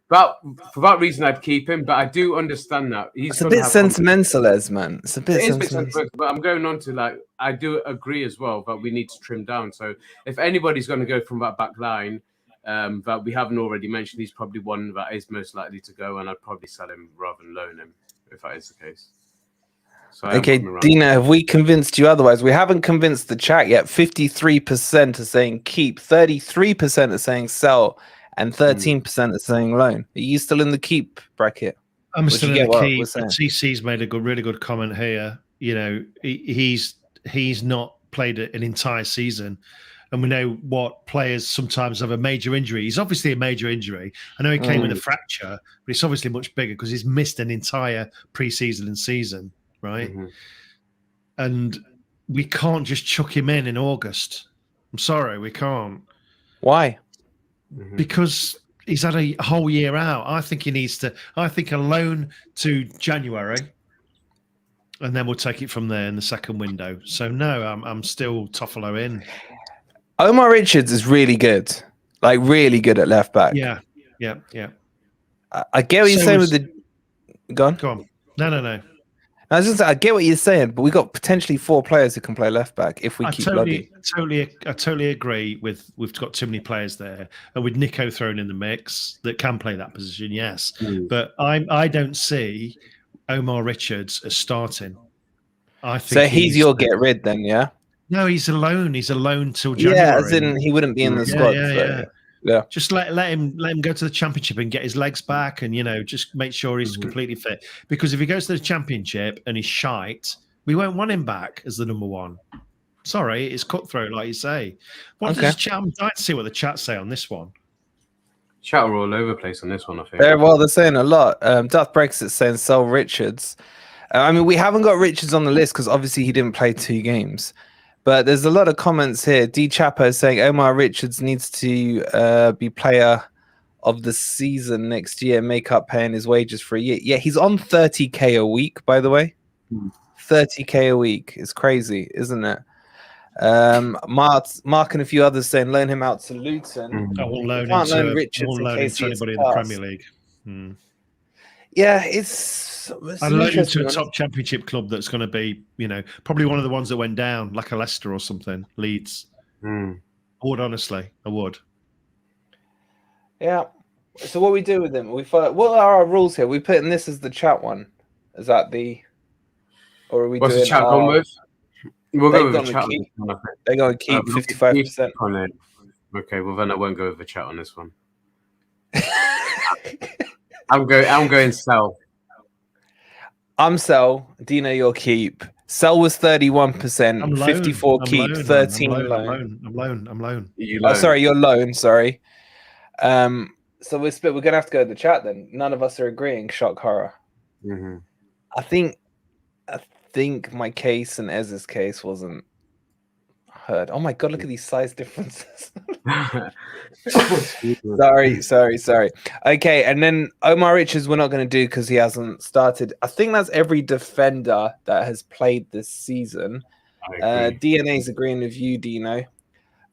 for that reason, I'd keep him. But I do understand that it's a bit sentimental, Ez, man. It's a bit sentimental. But I'm going on to I do agree as well that we need to trim down. So if anybody's going to go from that back line, that we haven't already mentioned. He's probably one that is most likely to go, and I'd probably sell him rather than loan him if that is the case. So Okay, Dina, have we convinced you otherwise? We haven't convinced the chat yet. 53% are saying keep, 33% are saying sell, and 13% are saying loan. Are you still in the keep bracket? I'm still in the keep. TC's made a really good comment here. You know, he's not played an entire season. And we know what players sometimes have a major injury. He's obviously a major injury. I know he came with a fracture, but it's obviously much bigger because he's missed an entire preseason and season, right? And we can't just chuck him in August. I'm sorry, we can't. Why? Because he's had a whole year out. I think he needs to. I think a loan to January, and then we'll take it from there in the second window. So no, I'm still Toffolo in. Omar Richards is really good, like really good at left back. Yeah. I get what you're saying with the. Go on. No. I was just saying, I get what you're saying, but we got potentially 4 players who can play left back if we keep Bloody. I totally agree with. We've got too many players there, and with Nico thrown in the mix that can play that position, yes. But I don't see Omar Richards as starting. I think so. He's your get rid then, yeah. No, he's a loan. He's a loan till January. Yeah, as in he wouldn't be in the squad. Yeah. Just let him go to the championship and get his legs back, and just make sure he's completely fit. Because if he goes to the championship and he's shite, we won't want him back as the number 1. Sorry, it's cutthroat, like you say. What does chat? I'm dying to see what the chat say on this one. Chat are all over the place on this one, I think. They're saying a lot. Duff Brexit saying sell Richards. I mean, we haven't got Richards on the list because obviously he didn't play 2 games. But there's a lot of comments here. D Chapo is saying Omar Richards needs to be player of the season next year, make up paying his wages for a year. Yeah, he's on 30k a week, by the way. 30k a week is crazy, isn't it? Mark and a few others saying loan him out to Luton. I won't loan him to anybody in the Premier League. Yeah, it's I loan him to a top championship club that's going to be, probably one of the ones that went down, like a Leicester or something, Leeds. I would, honestly. I would. Yeah. So what we do with him? What are our rules here? We putting this as the chat one. Is that the... Or are we What's doing... the chat gone with? We'll go with the chat. They're going to keep 55%. On it. Okay, well then I won't go with the chat on this one. I'm going sell. I'm sell. Dino, you'll keep. Sell was 31%. 54 keep. 13 loan. I'm loan. Oh, sorry, you're loan. Sorry. So we're split. We're gonna have to go to the chat then. None of us are agreeing. Shock horror. I think my case and Ez's case wasn't heard. Oh my god! Look at these size differences. Sorry. Okay, and then Omar Richards we're not going to do because he hasn't started. I think that's every defender that has played this season. DNA's agreeing with you, Dino.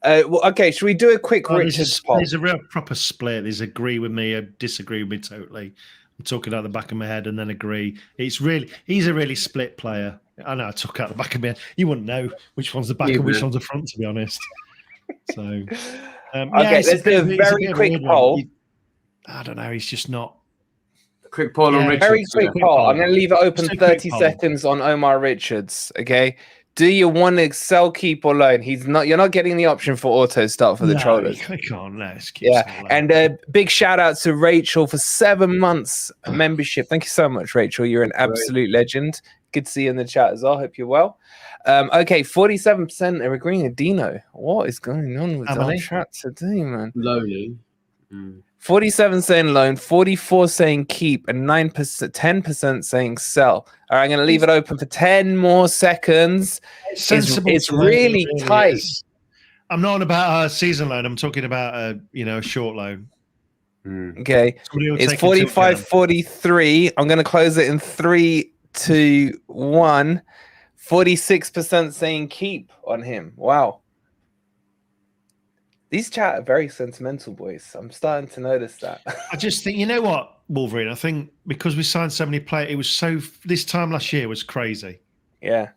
Okay, should we do a quick Richards poll? There's a real proper split. There's agree with me, disagree with me totally. I'm talking out the back of my head and then agree. He's a really split player. I know I took out the back of my head. You wouldn't know which one's the back and which one's the front, to be honest. So, okay, let's do a very quick poll. I don't know. He's just not. Quick poll on Richards. Very quick poll. I'm going to leave it open 30 seconds on Omar Richards. Okay. Do you want to sell, keep, or loan? You're not getting the option for auto start for the trollers. I can't. And a big shout out to Rachel for 7 months membership. Thank you so much, Rachel. You're an absolute legend. Good to see you in the chat as well. Hope you're well. Okay, 47% are agreeing with Dino. What is going on with our chat today, man? Loaning. 47 saying loan, 44 saying keep, and 10% saying sell. All right, I'm going to leave it open for 10 more seconds. It's really tight. I'm not on about a season loan. I'm talking about a short loan. Okay, it's 45-43. I'm going to close it in 3, 2, 1. 46% saying keep on him. Wow. These chat are very sentimental, boys. I'm starting to notice that. I just think, you know what, Wolverine? I think because we signed so many players, it was this time last year was crazy. Yeah.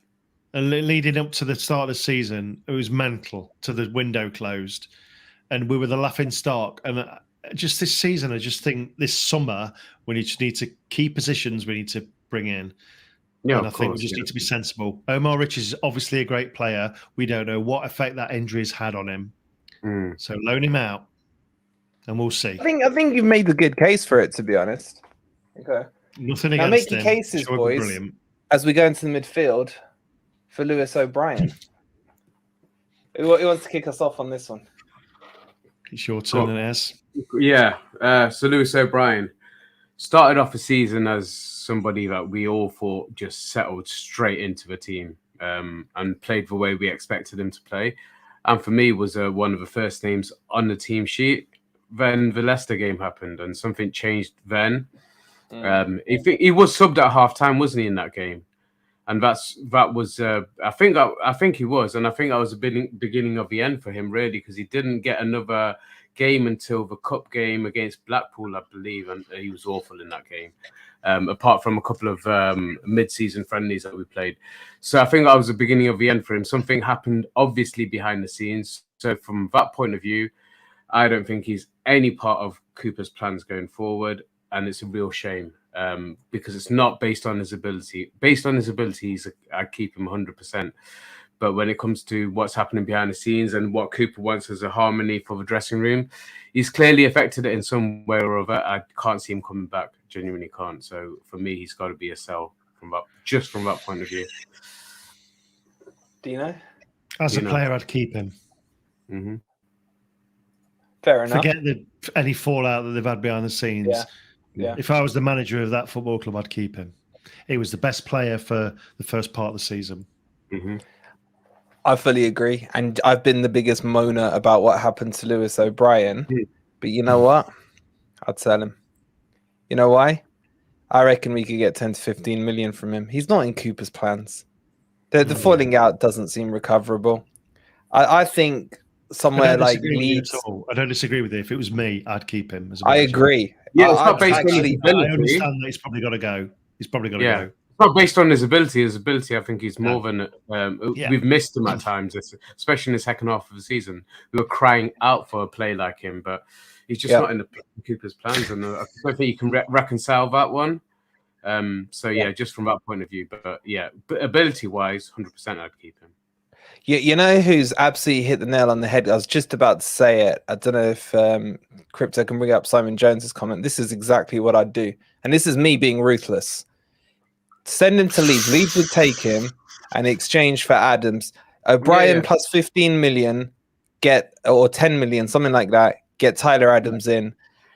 And leading up to the start of the season, it was mental till the window closed. and we were the laughing stock. And just this season, I just think this summer we just need to key positions we need to bring in. Yeah, and I think we just need to be sensible. Omar Rich is obviously a great player. We don't know what effect that injury's had on him. So loan him out, and we'll see. I think you've made the good case for it, to be honest. Okay. Nothing Now against make your him. cases, Sure, boys, brilliant. as we go into the midfield for Lewis O'Brien. Who wants to kick us off on this one? It's your turn, Ez. Yeah. So Lewis O'Brien started off the season as somebody that we all thought just settled straight into the team and played the way we expected him to play. And for me, was one of the first names on the team sheet. Then the Leicester game happened, and something changed then. He was subbed at halftime, wasn't he, in that game? And that was I think he was, and I think that was the beginning of the end for him, really, because he didn't get another game until the cup game against Blackpool, I believe, and he was awful in that game. Apart from a couple of mid-season friendlies that we played. So I think that was the beginning of the end for him. Something happened, obviously, behind the scenes. So from that point of view, I don't think he's any part of Cooper's plans going forward. And it's a real shame because it's not based on his ability. Based on his abilities, I'd keep him 100%. But when it comes to what's happening behind the scenes and what Cooper wants as a harmony for the dressing room, he's clearly affected it in some way or other. I can't see him coming back. Genuinely can't. So for me, he's got to be a sell from that point of view. Dino? As a player, I'd keep him. Mm-hmm. Fair enough. Forget any fallout that they've had behind the scenes. Yeah. If I was the manager of that football club, I'd keep him. He was the best player for the first part of the season. Mm-hmm. I fully agree. And I've been the biggest moaner about what happened to Lewis O'Brien. But you know what? I'd sell him. You know why? I reckon we could get 10 to 15 million from him. He's not in Cooper's plans. The falling out doesn't seem recoverable. I think somewhere like Leeds. I don't disagree with you. If it was me, I'd keep him. As a I manager. agree. Yeah, it's not based on his ability. I understand that he's probably got to go. He's probably got to go. It's not based on his ability. His ability, I think he's more than... We've missed him at times, especially in the second half of the season. We were crying out for a play like him, but he's just not in the Cooper's plans, and I don't think you can reconcile that one. Just from that point of view. But ability-wise, 100% I'd keep him. You know who's absolutely hit the nail on the head? I was just about to say it. I don't know if Crypto can bring up Simon Jones's comment. This is exactly what I'd do. And this is me being ruthless. Send him to Leeds. Leeds would take him and exchange for Adams. O'Brien plus 15 million, or 10 million, something like that. Get Tyler Adams in.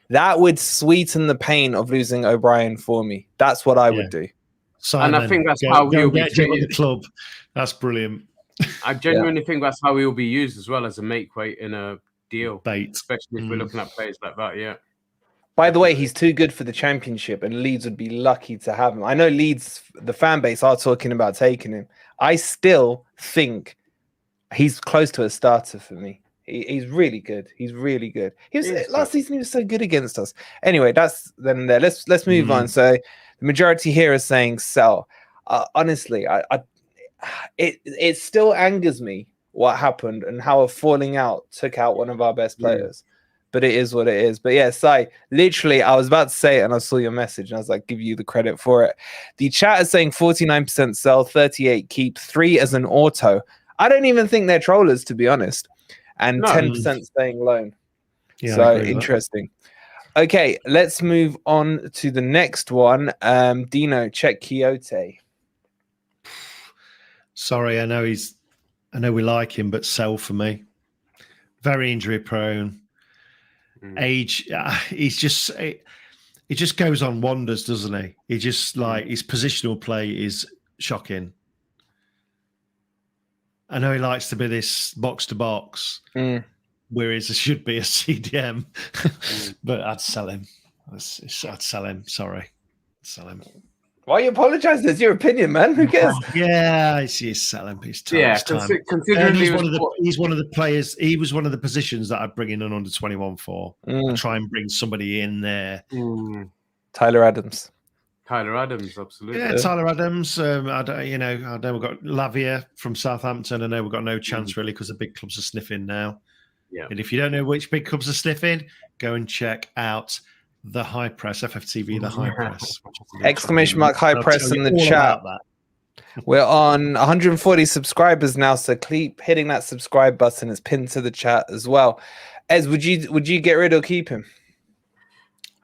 That would sweeten the pain of losing O'Brien for me. That's what I would do. Simon, and I think that's how he'll be treated. The club. That's brilliant. I genuinely think that's how he'll be used as well, as a make weight in a deal. Bait. Especially if we're looking at players like that, yeah. By the way, he's too good for the Championship, and Leeds would be lucky to have him. I know Leeds, the fan base, are talking about taking him. I still think he's close to a starter for me. He's really good. He's really good. Last season he was so good against us. Anyway, that's then there. Let's move on. So the majority here is saying sell. Honestly, it still angers me what happened and how a falling out took out one of our best players. But it is what it is. But yeah, Sai, literally, I was about to say it and I saw your message and I was like, give you the credit for it. The chat is saying 49% sell, 38 keep, 3 as an auto. I don't even think they're trollers, to be honest. And 10% staying loan. Yeah, so interesting. Okay, let's move on to the next one. Dino, check Quixote. Sorry, I know we like him, but sell for me. Very injury prone. Age, he just goes on wonders, doesn't he? He just his positional play is shocking. I know he likes to be this box to box, whereas it should be a CDM, but I'd sell him. I'd sell him. Sorry, sell him. Why are you apologizing? It's your opinion, man. Who cares? Yeah, he's selling. He's time. Yeah, considering he's one of the players. He was one of the positions that I'd bring in an under 21 for. Try and bring somebody in there. Tyler Adams. Absolutely. Yeah, Tyler Adams. I know we've got Lavia from Southampton. I know we've got no chance really because the big clubs are sniffing now. Yeah. And if you don't know which big clubs are sniffing, go and check out the High Press, FFTV, the High Press. Exclamation mark High I'll Press tell in you the all chat. about that. We're on 140 subscribers now, so keep hitting that subscribe button. It's pinned to the chat as well. Ez, would you get rid or keep him?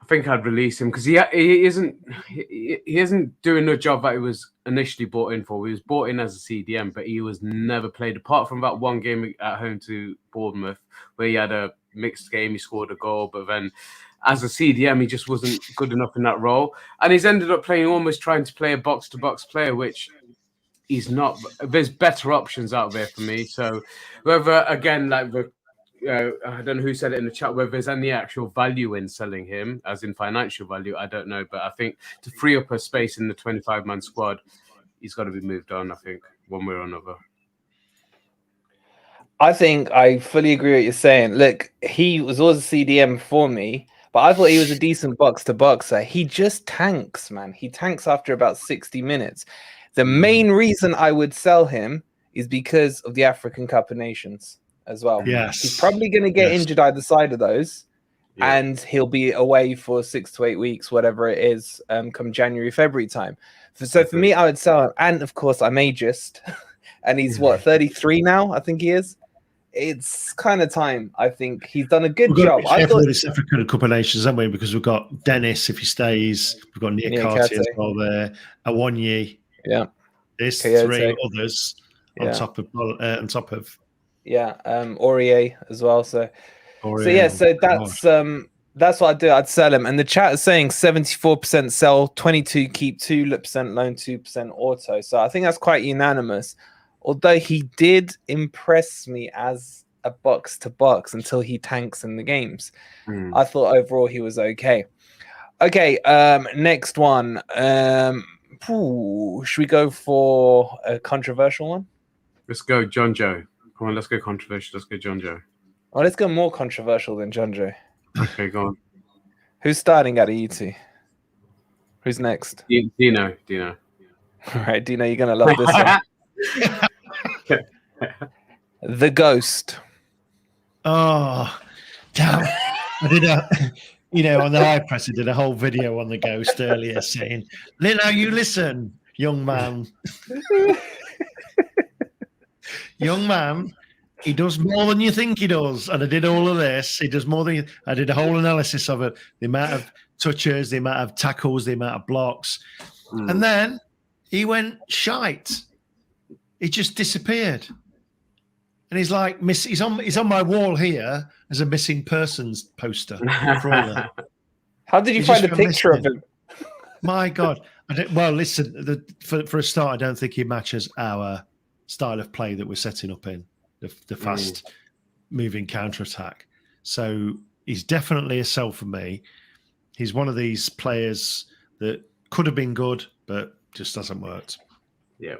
I think I'd release him because he isn't doing the job that he was initially brought in for. He was brought in as a CDM, but he was never played apart from that one game at home to Bournemouth where he had a mixed game. He scored a goal, but then as a CDM, he just wasn't good enough in that role, and he's ended up playing almost trying to play a box-to-box player, which he's not. There's better options out there for me. So whether again like the. I don't know who said it in the chat, whether there's any actual value in selling him, as in financial value, I don't know. But I think to free up a space in the 25-man squad, he's got to be moved on, I think, one way or another. I think I fully agree with what you're saying. Look, he was always a CDM for me, but I thought he was a decent box-to-boxer. He just tanks, man. He tanks after about 60 minutes. The main reason I would sell him is because of the African Cup of Nations as well. Yes. He's probably going to get injured either side of those, and he'll be away for 6 to 8 weeks, whatever it is, come January, February time. So for me, I would sell him. And of course, I'm ageist, and he's 33 now, I think he is. It's kind of time. I think he's done a good job. I thought this African Cup of Nations, haven't we? Because we've got Dennis if he stays, we've got Niakate as well there, Awoniyi. Yeah, there's Coyote. 3 others on top of Aurier as well. So that's what I'd do. I'd sell him. And the chat is saying 74% sell, 22 keep, 2% loan, 2% auto. So I think that's quite unanimous. Although he did impress me as a box-to-box until he tanks in the games. I thought overall he was okay. Okay, next one. Should we go for a controversial one? Let's go John Joe. Come on, let's go controversial. Let's go John Joe. Oh, let's go more controversial than John Joe. Okay, go on. Who's starting out of you two? Who's next? Dino. All right, Dino, you're going to love this one. The Ghost. Oh, damn. I did on the High Press, I did a whole video on the Ghost earlier saying, now you listen, young man. Young man, he does more than you think he does. And I did all of this. He does more than I did a whole analysis of it. The amount of touches, the amount of tackles, the amount of blocks. And then he went shite. He just disappeared. And he's like, he's on my wall here as a missing persons poster. How did you find a picture of him? My God. Well, listen, for a start, I don't think he matches our style of play that we're setting up in, the fast moving counter-attack. So he's definitely a sell for me. He's one of these players that could have been good, but just hasn't worked. Yeah.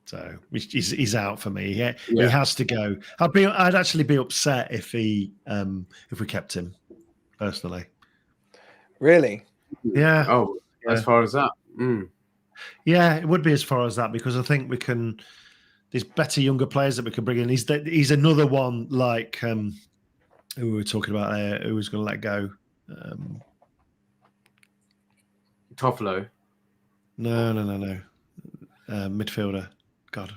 So he's out for me. He has to go. I'd actually be upset if we kept him, personally. Really? Yeah. Oh, as far as that. Yeah, it would be as far as that, because I think we can. There's better younger players that we can bring in. He's another one like who we were talking about there, who was going to let go. Toffolo. No. Midfielder. God.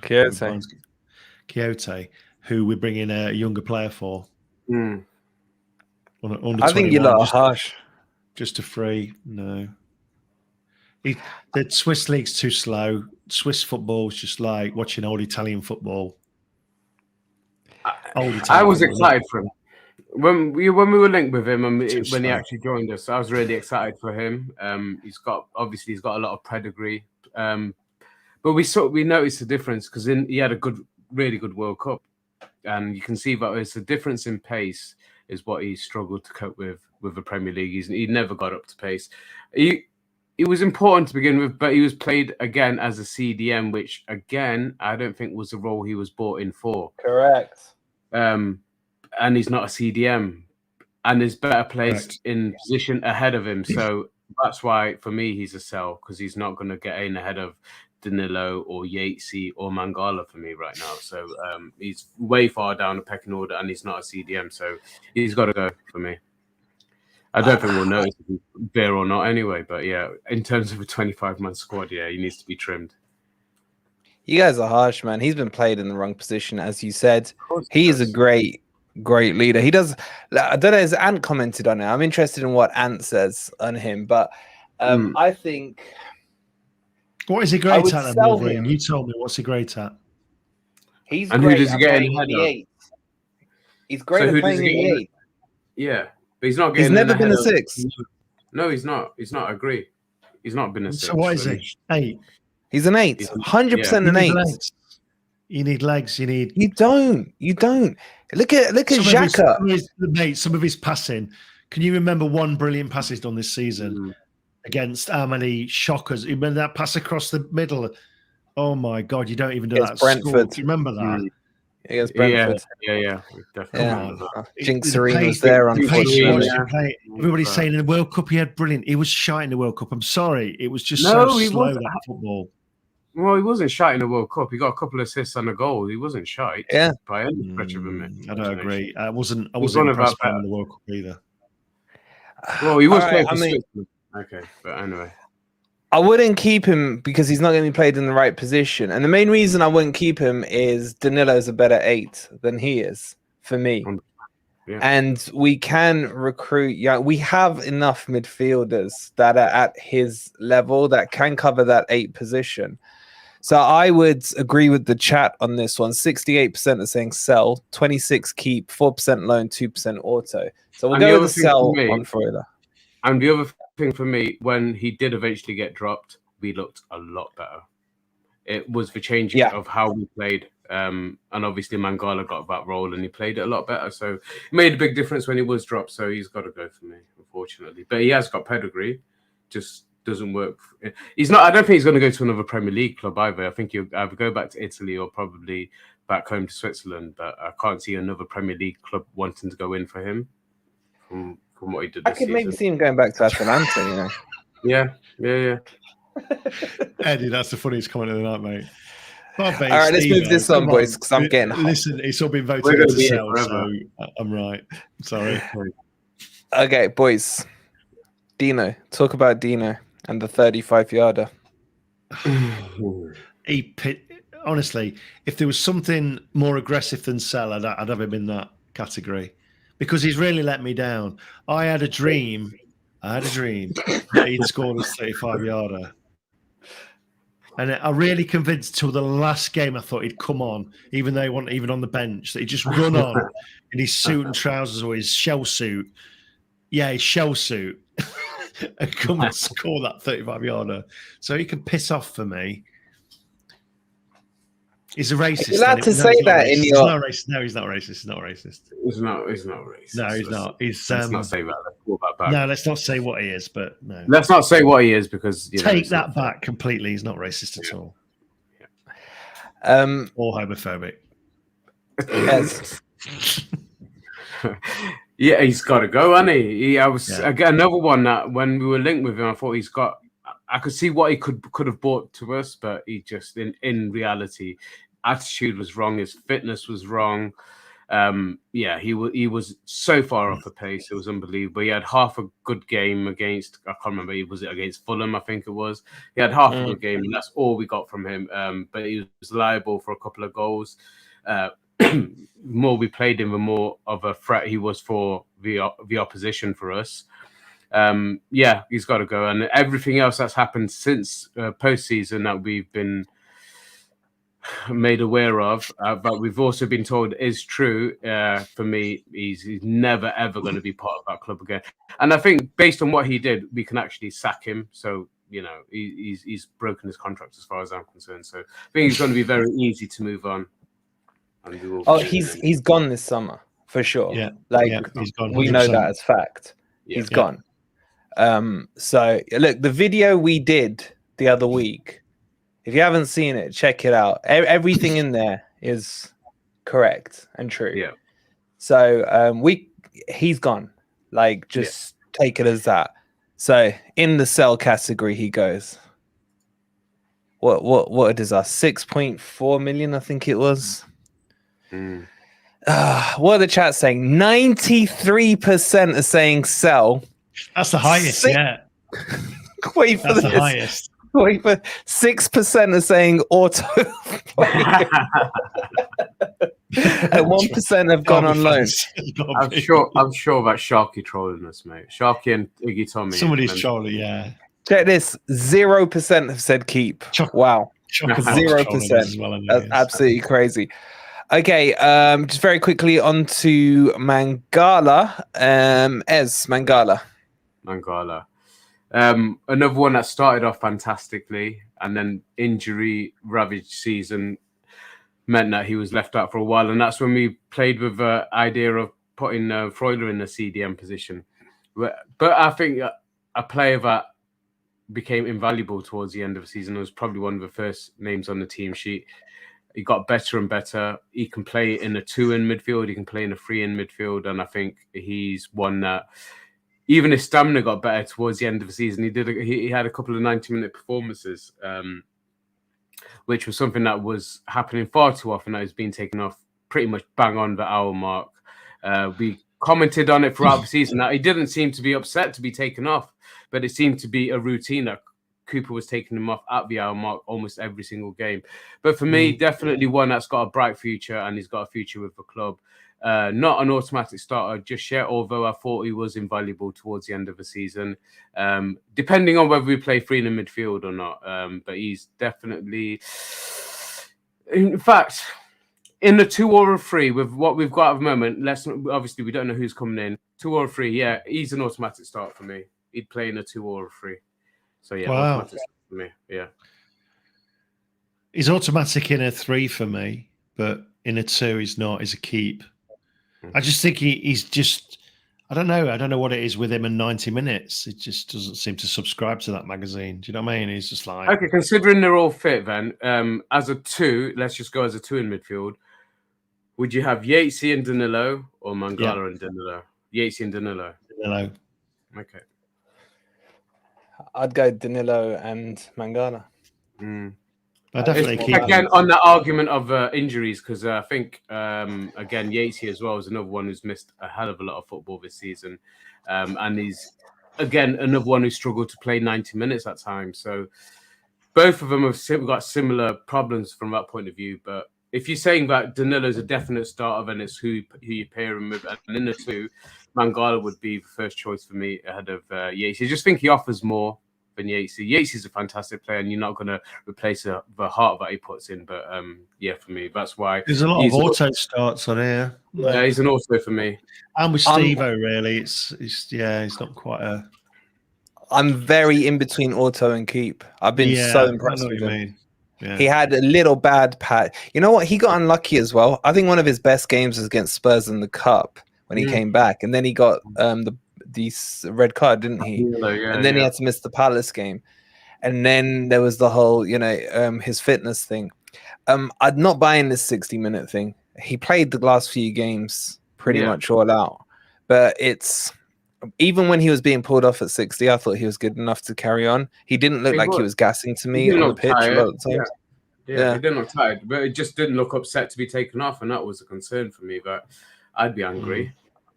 Quixote, who we bring in a younger player for. I think you lot are harsh. Just a free. No. The Swiss league's too slow. Swiss football is just like watching old Italian football. I was excited for him. When we were linked with him and when he actually joined us, I was really excited for him. He's got a lot of pedigree. But we noticed the difference because he had a really good World Cup, and you can see that it's the difference in pace is what he struggled to cope with the Premier League. He never got up to pace. He was important to begin with, but he was played again as a CDM, which again I don't think was the role he was brought in for. Correct. And he's not a CDM, and there's better players in position ahead of him. So that's why for me he's a sell, because he's not going to get in ahead of Danilo or Yatesy or Mangala for me right now. So he's way far down the pecking order, and he's not a CDM, so he's got to go for me. I don't think we'll notice if he's there or not anyway, but yeah, in terms of a 25-man squad, yeah, he needs to be trimmed. You guys are harsh, man. He's been played in the wrong position, as you said. He is a great leader. He does. I don't know. Has Ant commented on it? I'm interested in what Ant says on him, but I think. What is he great at, Wolverine? You told me. What's he great at? He's and great who does he at get playing in the 8. He's great at playing in the 8. Yeah, but he's not getting. He's never been a 6. No, he's not. He's not. I agree. He's not been a 6. So what is he? 8. He's an 8. 100% an 8. You need legs. You need. You don't. Look at Xhaka. Some of his passing. Can you remember one brilliant pass he's done this season against how many shockers? You remember that pass across the middle? Oh my God! You don't even do that. Brentford. Do you remember that? Against Brentford. Yeah. Definitely. Jinx Serena was there on Everybody's saying in the World Cup he had brilliant. He was shy in the World Cup. I'm sorry, it was just so slow that football. Well, he wasn't shy in the World Cup. He got a couple of assists and a goal. He wasn't shy. Yeah, by any stretch of it. I don't agree. I wasn't impressed by him in the World Cup either. Well, he was playing for Switzerland. Okay, but anyway. I wouldn't keep him because he's not going to be played in the right position. And the main reason I wouldn't keep him is Danilo's a better 8 than he is for me. Yeah. And we can recruit we have enough midfielders that are at his level that can cover that 8 position. So I would agree with the chat on this one. 68% are saying sell, 26 keep, 4% loan, 2% auto. So we'll go with the sell on Freuler. And the other thing for me, when he did eventually get dropped, we looked a lot better. It was the change of how we played. And obviously Mangala got that role and he played it a lot better. So it made a big difference when he was dropped. So he's got to go for me, unfortunately. But he has got pedigree. Just doesn't work. He's not. I don't think he's going to go to another Premier League club either. I think he'll either go back to Italy or probably back home to Switzerland. But I can't see another Premier League club wanting to go in for him from what he did. I could maybe see him going back to Atalanta. Yeah. Eddie, that's the funniest comment of the night, mate. All right, let's move this on, boys, because I'm getting hot. Listen, it's all been voted to sell, so I'm right. Sorry. Okay, boys. Dino, talk about Dino and the 35-yarder. Honestly, if there was something more aggressive than sell, I'd have him in that category because he's really let me down. I had a dream that he'd scored a 35-yarder. And I really convinced till the last game I thought he'd come on, even though he wasn't even on the bench, that he'd just run on in his suit and trousers or his shell suit. Yeah, his shell suit. And come and score that 35-yarder. So he can piss off for me. He's a racist. You're allowed to say that in your... No, he's not racist. He's not racist. He's not racist. No, he's not. Let's not say that. No, let's not say what he is, but no. Let's not say what he is because... Take that back completely. He's not racist at all. Yeah. Or homophobic. Yes. Yeah, he's got to go, hasn't he? Again, another one that when we were linked with him, I thought I could see what he could have brought to us, but he just, in reality, attitude was wrong. His fitness was wrong. He was so far off the pace. It was unbelievable. He had half a good game against, I can't remember, was it against Fulham? I think it was. He had half a good game, and that's all we got from him. But he was liable for a couple of goals. The more we played him, the more of a threat he was for the opposition for us. He's got to go. And everything else that's happened since postseason that we've been made aware of, but we've also been told is true. For me, he's never, ever going to be part of that club again. And I think based on what he did, we can actually sack him. So, he's broken his contract as far as I'm concerned. So I think it's going to be very easy to move on. He's gone this summer for sure. Yeah, he's gone. We know that as fact. Yeah. He's gone. So look, the video we did the other week, if you haven't seen it, check it out. Everything in there is correct and true. Yeah. So he's gone. Just take it as that. So in the sell category he goes. what is our 6.4 million? I think it was. What are the chat saying? 93% are saying sell. That's the highest, yeah. Wait for That's this. the highest. Wait for 6% are saying auto play. And 1% have gone on loan. I'm sure about Sharky trolling us, mate. Sharky and Iggy Tommy. Somebody's trolling, yeah. Check this. 0% have said keep. Wow. 0%. Well, That's absolutely crazy. Okay, just very quickly on to Mangala. Mangala. Another one that started off fantastically, and then injury ravaged season meant that he was left out for a while, and that's when we played with the idea of putting Freuler in the CDM position. But I think a player that became invaluable towards the end of the season was probably one of the first names on the team sheet. He got better and better. He can play in a 2 in midfield. He can play in a 3 in midfield, and I think he's one that even his stamina got better towards the end of the season. He had a couple of 90-minute performances, which was something that was happening far too often. That was being taken off pretty much bang on the hour mark. We commented on it throughout the season that he didn't seem to be upset to be taken off, but it seemed to be a routine that Cooper was taking him off at the hour mark almost every single game. But for me, definitely one that's got a bright future, and he's got a future with the club. Not an automatic starter just yet, although I thought he was invaluable towards the end of the season, depending on whether we play 3 in the midfield or not. But he's definitely, in fact, in the 2 or a 3 with what we've got at the moment. Obviously, we don't know who's coming in. 2 or a 3, yeah, he's an automatic start for me. He'd play in a 2 or a 3. So yeah, automatic for me. Yeah, he's automatic in a 3 for me, but in a 2, he's not. He's a keep. I just think he's just. I don't know what it is with him in 90 minutes. It just doesn't seem to subscribe to that magazine. Do you know what I mean? He's just like, okay. Considering they're all fit, then as a 2, let's just go as a 2 in midfield. Would you have Yatesy and Danilo or Mangala and Danilo? Yatesy and Danilo. Danilo. Okay. I'd go Danilo and Mangala. I definitely keep again on the argument of injuries, because I think again Yatesy as well is another one who's missed a hell of a lot of football this season, and he's again another one who struggled to play 90 minutes at times. So both of them have got similar problems from that point of view. But if you're saying that Danilo's a definite starter, then it's who you pair him with, and in the 2, Mangala would be the first choice for me ahead of Yatesy. I just think he offers more than Yatesy. Yatesy's a fantastic player, and you're not going to replace the heart that he puts in. But yeah, for me, that's why there's a lot of auto starts on here. Yeah, he's an auto for me. And with Steve-O, really, it's not quite a. I'm very in between auto and keep. I've been so impressed with him. Yeah. He had a little bad patch. You know what? He got unlucky as well. I think one of his best games was against Spurs in the Cup when he came back, and then he got the red card, didn't he? And then he had to miss the Palace game, and then there was the whole, his fitness thing. I'm not buying this 60-minute thing. He played the last few games pretty much all out, but it's even when he was being pulled off at 60, I thought he was good enough to carry on. He didn't look like he was gassing to me on the pitch a lot of times. Yeah, he didn't look tired, but it just didn't look upset to be taken off, and that was a concern for me. But I'd be angry.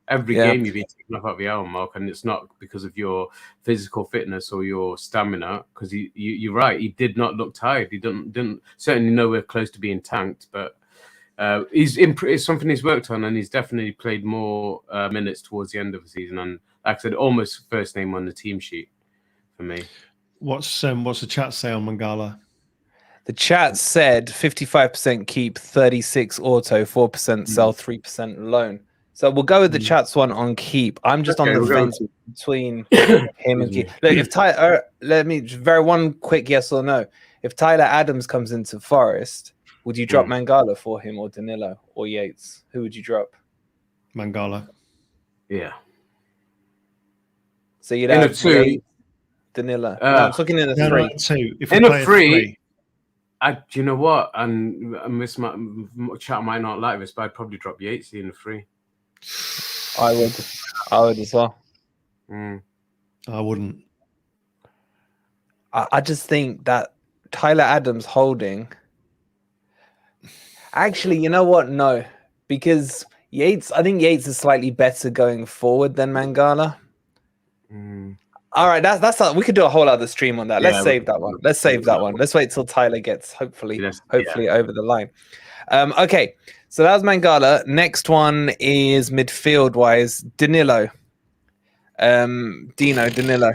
Every game you've been taken off at the hour mark, and it's not because of your physical fitness or your stamina. Because you're right, he did not look tired. He didn't certainly nowhere close to being tanked. But it's something he's worked on, and he's definitely played more minutes towards the end of the season. And like I said, almost first name on the team sheet for me. What's the chat say on Mangala? The chat said 55% keep, 36 auto, 4% sell, 3% loan. So we'll go with the chat's one on keep. I'm just on the fence between him and keep. Look, if Tyler, let me very one quick yes or no. If Tyler Adams comes into Forest, would you drop Mangala for him, or Danilo, or Yates? Who would you drop? Mangala. Yeah. So you'd in have a 2, Yates, Danilo. No, I'm talking in a 3. 2. If in a 3. Do you know what? And this chat might not like this, but I'd probably drop Yates in a 3. I would as well. I wouldn't. I just think that Tyler Adams holding. Actually, you know what? No, because Yates. I think Yates is slightly better going forward than Mangala. All right, that's we could do a whole other stream on that. Let's save that one. Let's save that one. Let's wait till Tyler gets hopefully over the line. Okay, so that was Mangala. Next one is midfield wise, Danilo. Danilo.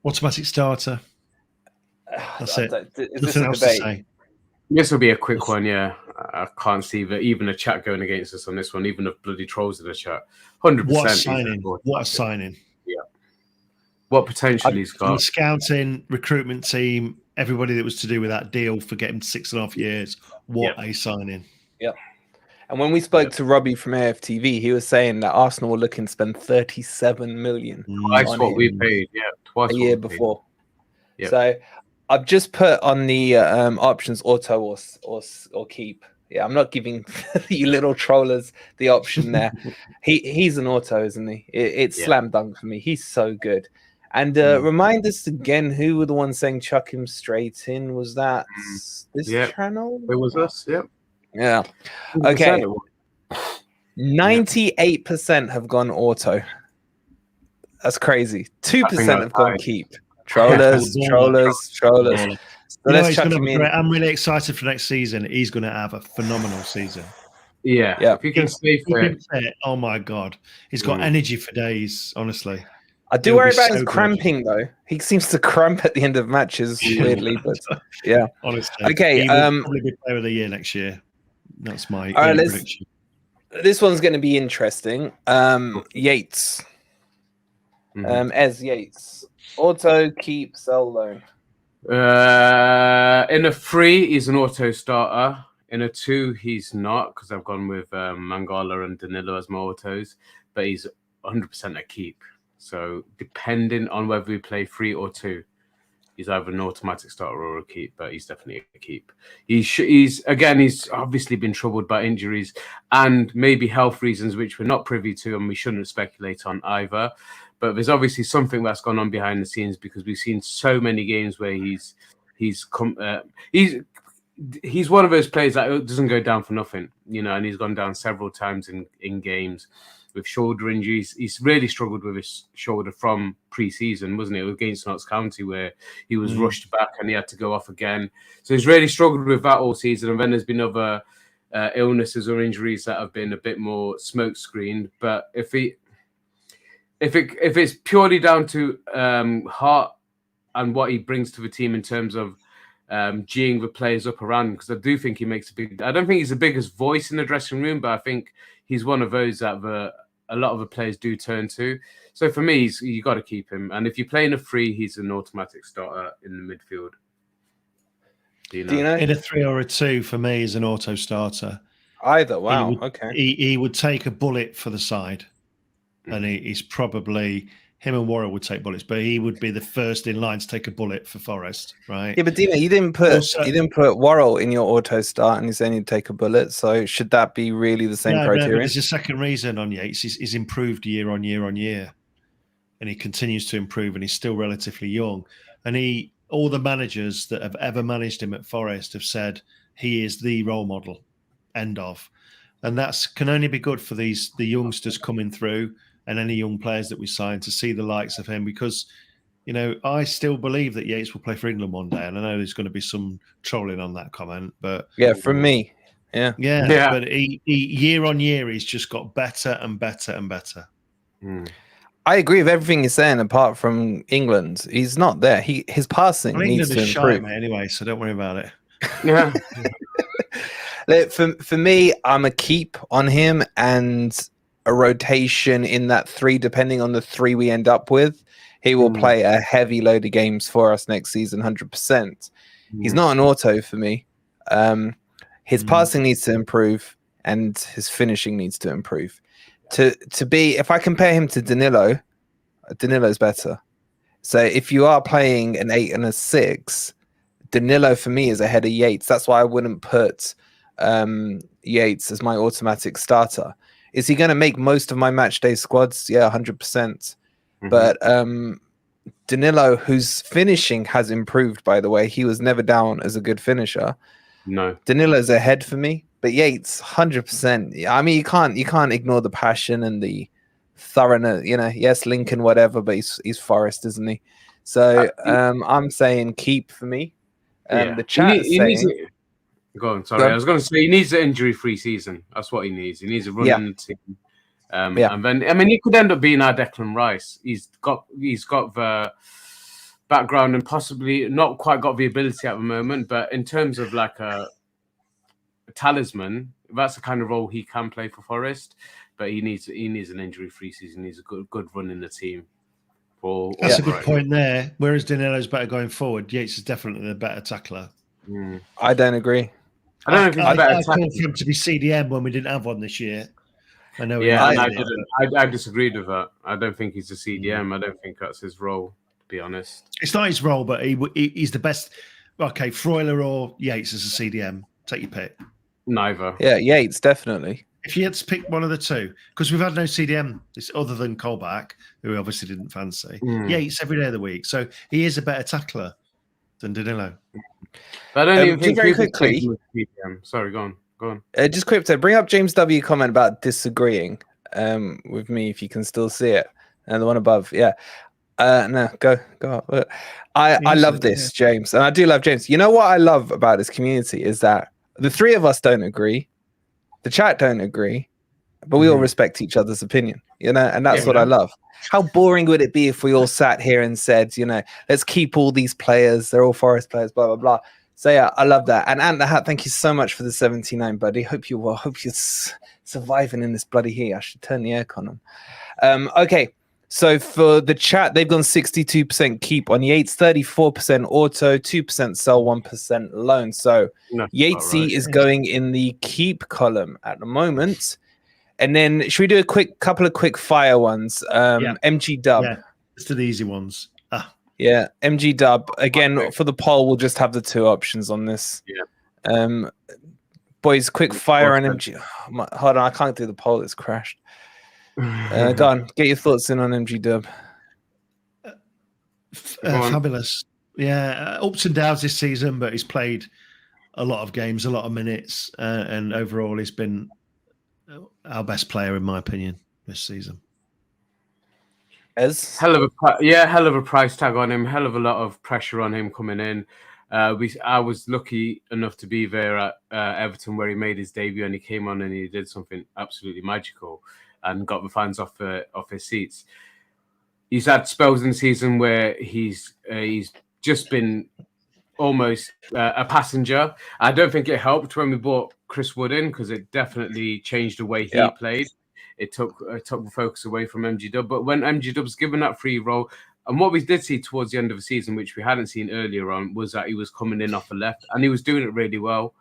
Automatic starter. That's it. Is this Nothing a else to debate? say. This will be a quick one, yeah. I can't see that even a chat going against us on this one, even if bloody trolls in the chat. 100%. What a signing. What a signing. Yeah. What potential he's got. The scouting, recruitment team, everybody that was to do with that deal for getting 6.5 years. What a signing. Yeah. And when we spoke to Robbie from AFTV, he was saying that Arsenal were looking to spend 37 million. Twice what we paid, twice a year before. Yep. So I've just put on the options auto or keep. Yeah, I'm not giving you little trollers the option there. He's an auto, isn't he? It's slam dunk for me. He's so good. And remind us again, who were the ones saying chuck him straight in? Was that this channel? It was us, Yeah. Okay. 98% have gone auto. That's crazy. 2% have gone keep. Trollers. So let's chuck him in. I'm really excited for next season. He's going to have a phenomenal season. Yeah. If you can stay fit. Oh my God. He's got energy for days, honestly. I do worry about his cramping though. He seems to cramp at the end of matches, weirdly, but yeah. Honestly. Okay. He will probably be player of the year next year. That's my prediction. This one's going to be interesting. Yates. Yates. Auto, keep, sell, loan. In a 3, he's an auto starter. In a 2, he's not, because I've gone with Mangala and Danilo as my autos, but he's 100% a keep. So depending on whether we play 3 or 2, he's either an automatic starter or a keep, but he's definitely a keep. He's obviously been troubled by injuries and maybe health reasons, which we're not privy to and we shouldn't speculate on either. But there's obviously something that's gone on behind the scenes because we've seen so many games where he's one of those players that doesn't go down for nothing, and he's gone down several times in games with shoulder injuries. He's really struggled with his shoulder from pre-season, wasn't it? Against Notts County where he was rushed back and he had to go off again. So he's really struggled with that all season. And then there's been other illnesses or injuries that have been a bit more smoke screened. But if it's purely down to heart and what he brings to the team in terms of geeing the players up around him, because I do think he makes I don't think he's the biggest voice in the dressing room, but I think he's one of those that a lot of the players do turn to. So for me, you got to keep him. And if you're playing a 3, he's an automatic starter in the midfield. Do you know? In a 3 or a 2, for me, is an auto starter. Either. Wow. Okay. He would take a bullet for the side. And he's probably... Him and Worrell would take bullets, but he would be the first in line to take a bullet for Forest, right? Yeah, but Dino, you didn't put Worrell in your auto start, and he's saying he'd take a bullet. So should that be really the same criteria? No, there's a second reason on Yates. He's improved year on year on year, and he continues to improve, and he's still relatively young. And all the managers that have ever managed him at Forest have said he is the role model. End of, and that's can only be good for the youngsters coming through. And any young players that we sign to see the likes of him, because, I still believe that Yates will play for England one day. And I know there's going to be some trolling on that comment, but from me. Yeah. But he year on year, he's just got better and better and better. I agree with everything you're saying, apart from England. He's not there. His passing needs to improve. Anyway, so don't worry about it. Yeah. For me, I'm a keep on him and a rotation in that 3, depending on the 3 we end up with. He will play a heavy load of games for us next season, 100%. He's not an auto for me. His passing needs to improve and his finishing needs to improve. If I compare him to Danilo, Danilo's better. So if you are playing an 8 and a 6, Danilo for me is ahead of Yates. That's why I wouldn't put Yates as my automatic starter. Is he going to make most of my match day squads? Yeah, 100%. But Danilo, whose finishing has improved, by the way. He was never down as a good finisher. No. Danilo's ahead for me, but Yates, 100%. I mean, you can't ignore the passion and the thoroughness. You know, yes, Lincoln, whatever, but he's Forest, isn't he? So I'm saying keep for me. Yeah. The chat is saying. Go on. Sorry, I was going to say he needs an injury-free season. That's what he needs. He needs a run in the team. And then, I mean, he could end up being our Declan Rice. He's got the background and possibly not quite got the ability at the moment, but in terms of like a talisman, that's the kind of role he can play for Forest. But he needs an injury-free season. He needs a good run in the team. That's a good point there. Whereas Danilo's better going forward, Yates is definitely the better tackler. I don't agree. I don't know if he's better called for him to be CDM when we didn't have one this year. I know. Yeah, I disagreed with that. I don't think he's a CDM. I don't think that's his role, to be honest. It's not his role, but he's the best. Okay, Freuler or Yates as a CDM. Take your pick. Neither. Yeah, Yates, definitely. If you had to pick one of the two, because we've had no CDM other than Colback, who we obviously didn't fancy. Yates every day of the week. So he is a better tackler than Danilo. I don't even think very quickly. Sorry, go on. Just Crypto, bring up James W. comment about disagreeing with me if you can still see it. And the one above, yeah. No, go up. I love this, James. And I do love James. You know what I love about this community is that the three of us don't agree. The chat don't agree. But we all respect each other's opinion, you know? And that's what I love. How boring would it be if we all sat here and said, you know, let's keep all these players. They're all Forest players, blah, blah, blah. So, yeah, I love that. And Ant the Hat, thank you so much for the 79, buddy. Hope you're surviving in this bloody heat. I should turn the aircon on. Okay, so for the chat, they've gone 62% keep on Yates, 34% auto, 2% sell, 1% loan. So Yatesy is going in the keep column at the moment. And then should we do a couple of quick fire ones? MG Dub. Yeah, let's do the easy ones. Yeah, MG Dub. Again, for the poll, we'll just have the two options on this. Yeah. Boys, quick fire on MG. Hold on, I can't do the poll. It's crashed. Go on, get your thoughts in on MG Dub. Fabulous. Yeah, ups and downs this season, but he's played a lot of games, a lot of minutes, and overall he's been our best player, in my opinion, this season. Hell of a price tag on him. Hell of a lot of pressure on him coming in. I was lucky enough to be there at Everton where he made his debut, and he came on and he did something absolutely magical and got the fans off his seats. He's had spells in the season where he's just been almost a passenger. I don't think it helped when we bought Chris Wood in because it definitely changed the way he played. It took the focus away from MG Dub. But when MG Dub's given that free role, and what we did see towards the end of the season, which we hadn't seen earlier on, was that he was coming in off the left and he was doing it really well.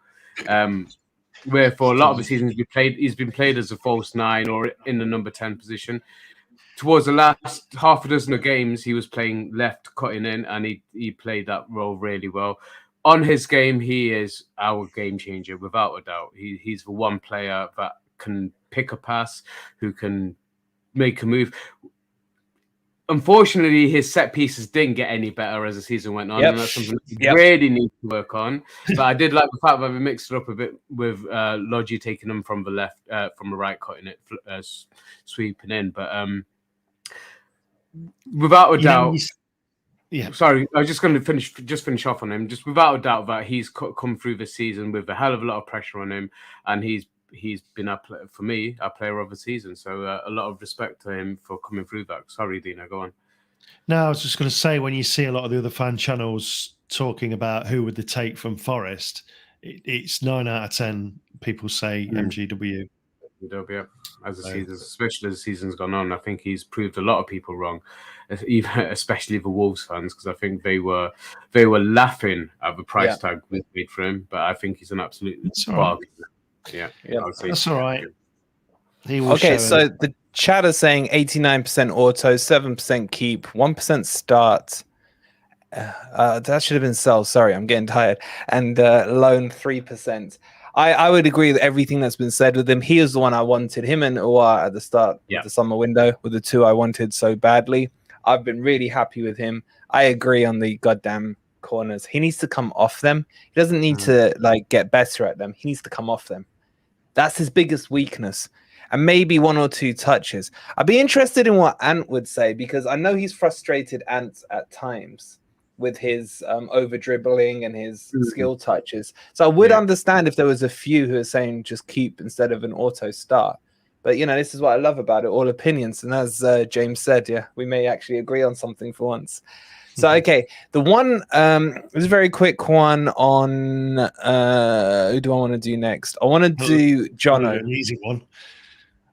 Where for a lot of the seasons he's been played as a false 9 or in the number 10 position. Towards the last half a dozen of games, he was playing left, cutting in, and he played that role really well. On his game, he is our game changer, without a doubt. He's the one player that can pick a pass, who can make a move. Unfortunately, his set pieces didn't get any better as the season went on, and that's something that he really needs to work on. But I did like the fact that we mixed it up a bit with Logi taking them from the left, from the right, cutting it, sweeping in. But without a doubt, sorry, I was just going to finish off on him. Just without a doubt that he's come through this season with a hell of a lot of pressure on him, and he's been our player of the season. So a lot of respect to him for coming through that. Sorry, Dino, go on. No, I was just going to say, when you see a lot of the other fan channels talking about who would they take from Forest, it's 9 out of 10 people say MGW. Yeah, especially as the season's gone on, I think he's proved a lot of people wrong, especially the Wolves fans, because I think they were laughing at the price tag we paid for him. But I think he's an absolute bargain. Yeah, that's all right. Okay, so the chat is saying 89% auto, 7% keep, 1% start. That should have been sell. Sorry, I'm getting tired. And loan 3%. I would agree with everything that's been said with him. He is the one I wanted. Him and Uwa at the start of the summer window were the two I wanted so badly. I've been really happy with him. I agree on the goddamn corners. He needs to come off them. He doesn't need to like get better at them. He needs to come off them. That's his biggest weakness. And maybe 1 or 2 touches. I'd be interested in what Ant would say, because I know he's frustrated Ant at times with his over dribbling and his skill touches. So I would understand if there was a few who are saying just keep instead of an auto start. But, you know, this is what I love about it, all opinions. And as James said, yeah, we may actually agree on something for once. So, okay, the one, is a very quick one on, who do I want to do next? I want to do Jono. An easy one.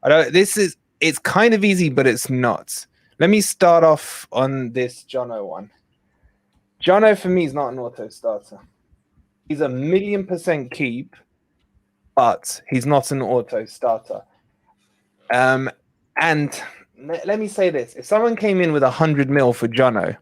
I don't, it's kind of easy, but it's not. Let me start off on this Jono one. Jono, for me, is not an auto starter. He's 1,000,000% keep, but he's not an auto starter. And let me say this. If someone came in with 100 mil for Jono,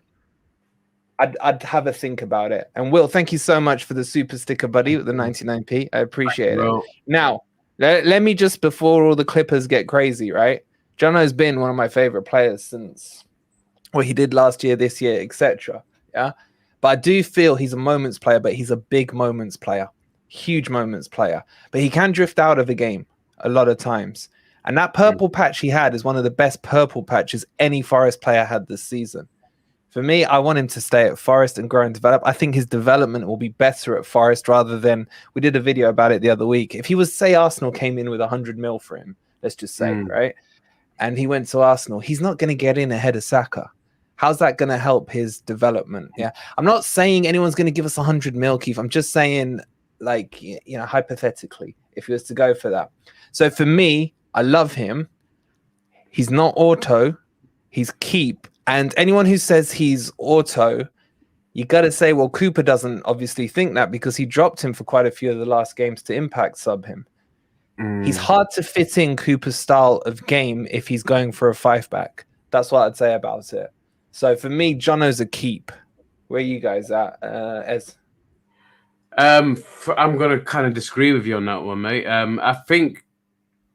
I'd have a think about it. And Will, thank you so much for the super sticker, buddy, with the 99p. I appreciate it. Now, let me just, before all the Clippers get crazy, right? Jono's been one of my favorite players since what he did last year, this year, etc. Yeah. But I do feel he's a moments player, but he's a big moments player, huge moments player. But he can drift out of a game a lot of times. And that purple patch he had is one of the best purple patches any Forest player had this season. For me, I want him to stay at Forest and grow and develop. I think his development will be better at Forest rather than, we did a video about it the other week. If he was, say, Arsenal came in with 100 mil for him, let's just say, right? And he went to Arsenal, he's not going to get in ahead of Saka. How's that going to help his development? Yeah. I'm not saying anyone's going to give us 100 mil, Keith. I'm just saying, like, you know, hypothetically, if he was to go for that. So for me, I love him. He's not auto. He's keep. And anyone who says he's auto, you got to say, well, Cooper doesn't obviously think that because he dropped him for quite a few of the last games to impact sub him. He's hard to fit in Cooper's style of game if he's going for a 5-back. That's what I'd say about it. So for me, Jono's a keep. Where are you guys at, Ez? I'm going to kind of disagree with you on that one, mate. I think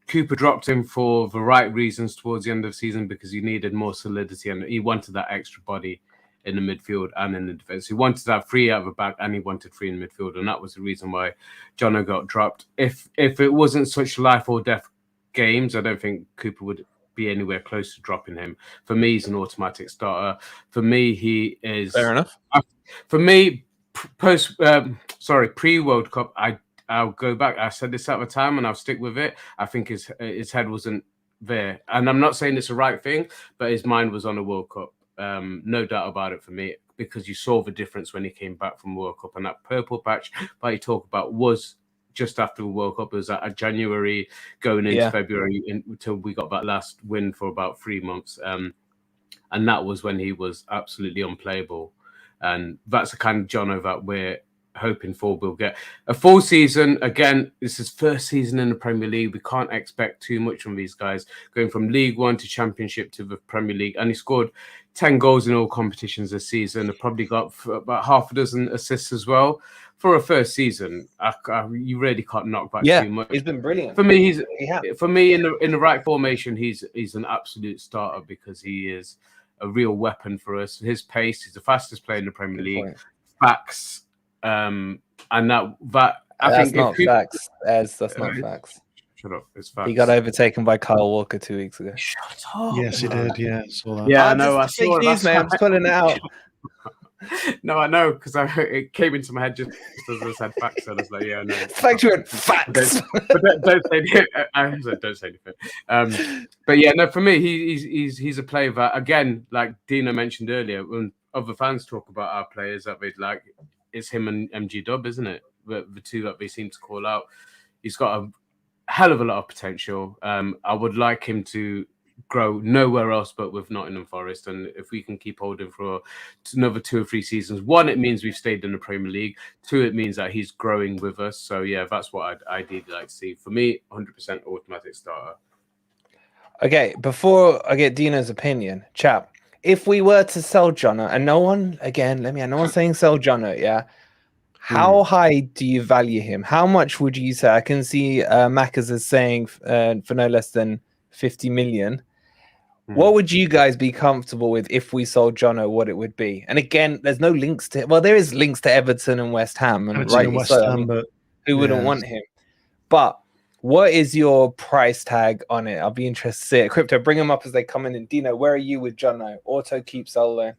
Cooper dropped him for the right reasons towards the end of the season because he needed more solidity and he wanted that extra body in the midfield and in the defense. He wanted to have 3 out of the back and he wanted 3 in the midfield, and that was the reason why Jono got dropped. If it wasn't such life or death games, I don't think Cooper would be anywhere close to dropping him. For me, he's an automatic starter. For me, he is fair enough. For me, pre-World Cup, I'll go back. I said this at the time and I'll stick with it. I think his head wasn't there. And I'm not saying it's the right thing, but his mind was on the World Cup. No doubt about it for me, because you saw the difference when he came back from World Cup. And that purple patch that you talk about was just after the World Cup. It was at January going into February until we got that last win for about 3 months. And that was when he was absolutely unplayable. And that's the kind of Jono that we're hoping for. We'll get a full season. Again, this is first season in the Premier League. We can't expect too much from these guys. Going from League One to Championship to the Premier League. And he scored 10 goals in all competitions this season. He probably got about half a dozen assists as well. For a first season, you really can't knock back too much. He's been brilliant. For me, for me in the right formation, he's an absolute starter because he is a real weapon for us. His pace, he's the fastest player in the Premier League. Facts. And that I that's think not facts. That's not facts. Shut up. It's facts. He got overtaken by Kyle Walker 2 weeks ago. Shut up. Yes, he did. Yeah, I saw that. Yeah, I know. I saw it. I'm just pulling it out. No, I know, because it came into my head just as I said facts. And I was like, yeah, I know. Factual facts. Don't say anything. Don't say anything. But yeah, no, for me, he's a player that, again, like Dino mentioned earlier, when other fans talk about our players that they'd like, it's him and MG Dub, isn't it? The two that they seem to call out. He's got a hell of a lot of potential. I would like him to grow nowhere else but with Nottingham Forest. And if we can keep holding for another 2 or 3 seasons, 1, it means we've stayed in the Premier League. 2, it means that he's growing with us. So yeah, that's what I'd ideally like to see. For me, 100% automatic starter. Okay, before I get Dino's opinion, chap, if we were to sell Jono, and no one, again, no one's saying sell Jono, yeah? How high do you value him? How much would you say? I can see Macas is saying for no less than 50 million. What would you guys be comfortable with if we sold Jono? What it would be? And again, there's no links to. Well, there is links to Everton and West Ham, and Everton and West Ham, but who wouldn't want him? But what is your price tag on it? I'll be interested to see it. Crypto, bring them up as they come in. And Dino, where are you with Jono? Auto, keep, sell loan.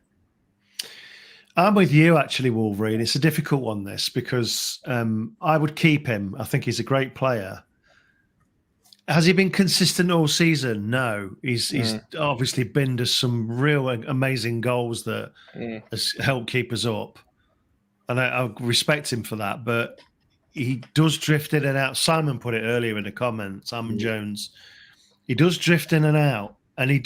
I'm with you, actually, Wolverine. It's a difficult one, this, because I would keep him. I think he's a great player. Has he been consistent all season? No. He's obviously binned us some real amazing goals that has helped keep us up. And I respect him for that. But he does drift in and out. Simon put it earlier in the comments, Simon Jones. He does drift in and out. And he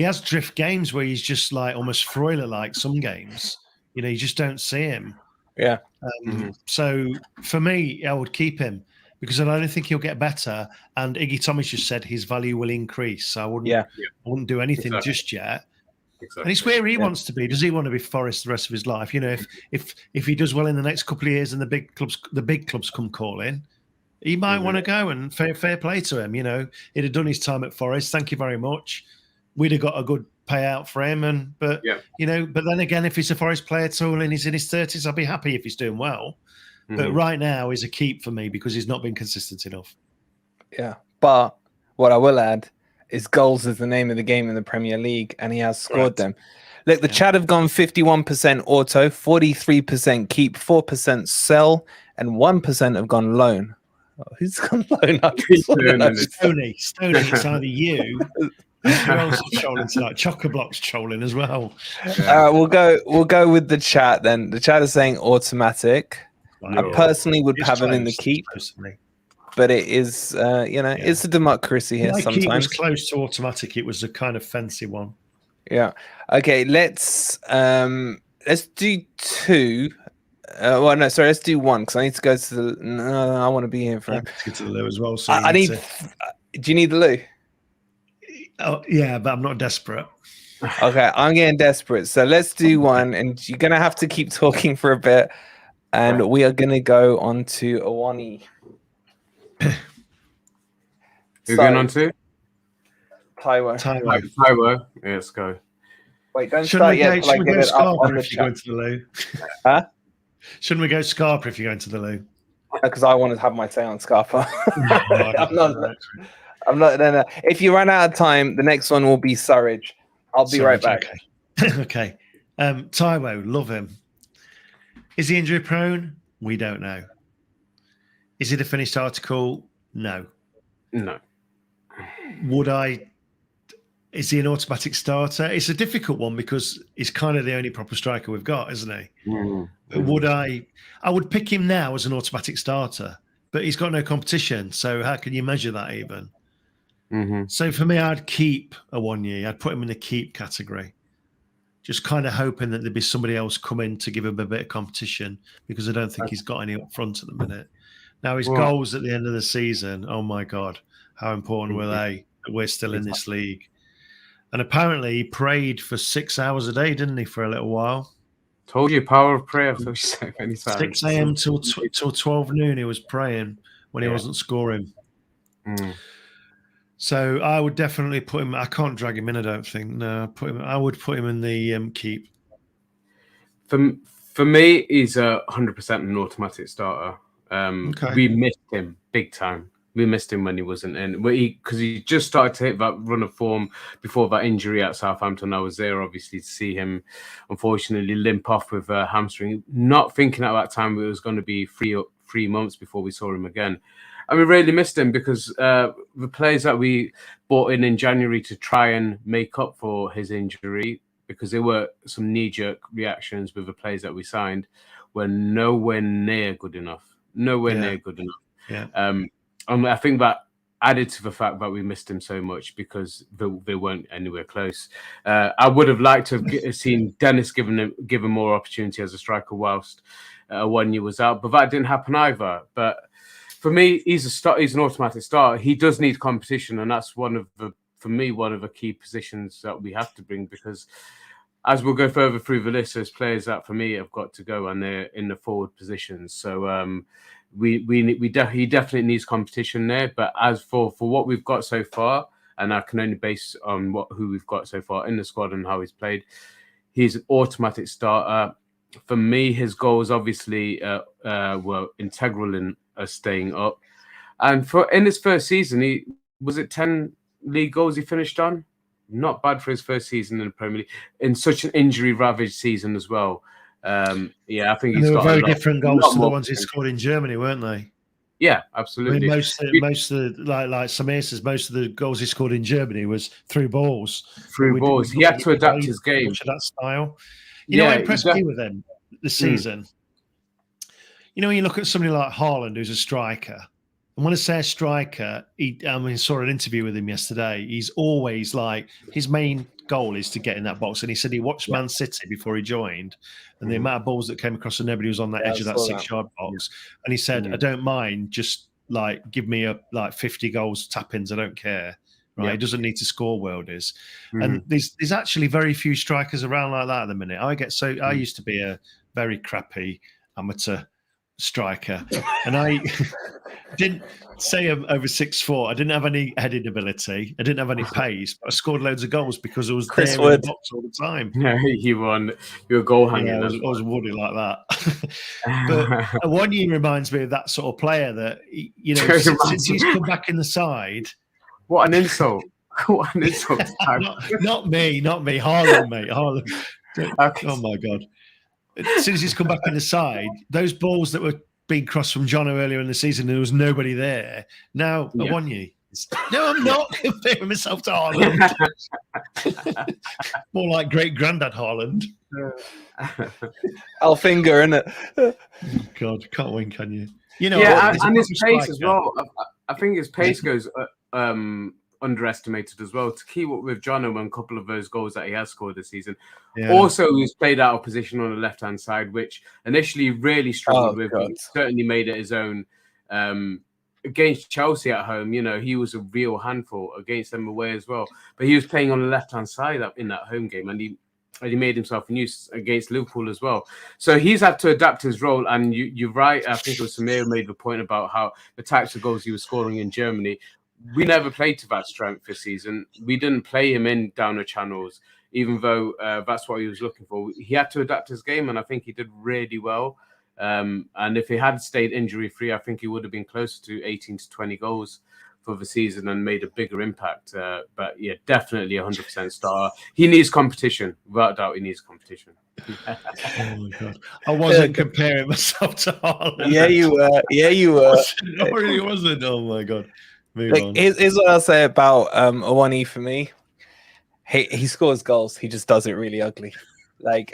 has drift games where he's just like almost Freuler-like some games. You know, you just don't see him. Yeah. So for me, I would keep him because I don't think he'll get better. And Iggy Thomas just said his value will increase. So I wouldn't do anything just yet. Exactly. And it's where he wants to be. Does he want to be Forest the rest of his life? You know, if he does well in the next couple of years and the big clubs come calling, he might want to go, and fair play to him. You know, he'd have done his time at Forest. Thank you very much. We'd have got a good payout for him. But then again, if he's a Forest player at all and he's in his 30s, I'll be happy if he's doing well. But right now he's a keep for me because he's not been consistent enough. Yeah. But what I will add is goals is the name of the game in the Premier League, and he has scored them. Look, the chat have gone 51% auto, 43% keep, 4% sell, and 1% have gone loan. Oh, who's gone loan? Stoney, it's either you. Who else is trolling tonight? Chock-a-Block's trolling as well. We'll go with the chat then. The chat is saying automatic. I personally would have him in the keep, but it is, it's a democracy here. Sometimes keep was close to automatic. It was a kind of fancy one. Yeah. Okay. Let's do two. Let's do one because I need to go to the. No, I want to be here for him. Get to the loo as well. So I need. Do you need the loo? Oh yeah, but I'm not desperate. Okay, I'm getting desperate. So let's do one, and you're gonna have to keep talking for a bit, and we are gonna go on to Awoniyi. You're going on to Taiwo. Yeah, let's go. Wait, don't start yet. Like, get it up on the chat. Going to the loo. Huh? Shouldn't we go Scarpa if you're going to the loo? Because I want to have my say on Scarpa. I'm not. No. If you run out of time, the next one will be Surridge. I'll be right back. Okay. Taiwo, love him. Is he injury prone? We don't know. Is it a finished article? No. Would I? Is he an automatic starter? It's a difficult one because he's kind of the only proper striker we've got, isn't he? Would I? I would pick him now as an automatic starter, but he's got no competition. So how can you measure that even? So for me, I'd keep Awoniyi. I'd put him in the keep category. Just kind of hoping that there'd be somebody else come in to give him a bit of competition because I don't think he's got any up front at the minute. Now, his goals at the end of the season, oh my God, how important were they that we're still in this league? And apparently he prayed for 6 hours a day, didn't he, for a little while? Told you, power of prayer. I've told you so many times. 6 a.m. till 12 noon he was praying when he wasn't scoring. So I would definitely put him. I can't drag him in, I don't think. No, I would put him in the keep. For me, he's 100% an automatic starter. We missed him big time. We missed him when he wasn't in, because he just started to hit that run of form before that injury at Southampton. I was there, obviously, to see him, unfortunately, limp off with a hamstring. Not thinking at that time it was going to be 3 months before we saw him again. And we really missed him because the players that we bought in January to try and make up for his injury, because there were some knee-jerk reactions with the players that we signed, were nowhere near good enough. Near good enough. I think that added to the fact that we missed him so much because they weren't anywhere close. I would have liked to have seen Dennis given more opportunity as a striker whilst Awoniyi was out, but that didn't happen either. But for me, he's an automatic starter. He does need competition, and that's one of the key positions that we have to bring, because as we'll go further through the list, there's players that for me have got to go and they're in the forward positions. So he definitely needs competition there. But as for what we've got so far, and I can only base on who we've got so far in the squad and how he's played. He's an automatic starter. For me, his goals obviously were integral in us staying up. And in his first season, he was it 10 league goals he finished on? Not bad for his first season in the Premier League, in such an injury-ravaged season as well. I think he's got very different goals to the ones he scored in Germany, weren't they? Yeah, absolutely. I mean, most of the like Samir says, most of the goals he scored in Germany was through balls. Through balls, he had to adapt his game to that style. You know, what impressed me with him this season. You know, when you look at somebody like Haaland, who's a striker. And when I say a striker, I saw an interview with him yesterday. He's always like, his main goal is to get in that box. And he said he watched Man City before he joined, and the amount of balls that came across and nobody was on that edge of that 6-yard box. And he said, I don't mind, just like give me 50 goals, tap-ins, I don't care. Right? He doesn't need to score worldies. And there's actually very few strikers around like that at the minute. I used to be a very crappy amateur striker, and I didn't say I'm over 6'4". I didn't have any heading ability. I didn't have any pace, but I scored loads of goals because I was there in the box all the time. Yeah, you were goal hanging. Yeah, I was woody like that. But Awoniyi reminds me of that sort of player that, you know, since he's come back in the side. What an insult! What an insult! not me, Haaland, mate. Haaland. Okay. Oh my God. Since he's come back in the side, those balls that were being crossed from Jono earlier in the season, there was nobody there. Now, Awoniyi. No, I'm not comparing myself to Haaland. More like great granddad Haaland. Alfinger, innit? God, can't win, can you? You know, and his pace as well. I think his pace goes underestimated as well. To keep up with Jono and a couple of those goals that he has scored this season. Yeah. Also, he's played out of position on the left-hand side, which initially really struggled with. He certainly made it his own. Against Chelsea at home, you know, he was a real handful. Against them away as well. But he was playing on the left-hand side in that home game, and he made himself a use against Liverpool as well. So he's had to adapt his role. And you're right. I think it was Samir who made the point about how the types of goals he was scoring in Germany. We never played to that strength this season. We didn't play him in downer channels, even though that's what he was looking for. He had to adapt his game, and I think he did really well. And if he had stayed injury-free, I think he would have been closer to 18 to 20 goals for the season and made a bigger impact. But yeah, definitely 100% star. He needs competition. Without doubt, he needs competition. Oh my God. I wasn't comparing myself to Haaland. Yeah, you were. Yeah, you were. I really wasn't. Oh my God. Here's what I'll say about Awoniyi for me. He scores goals. He just does it really ugly.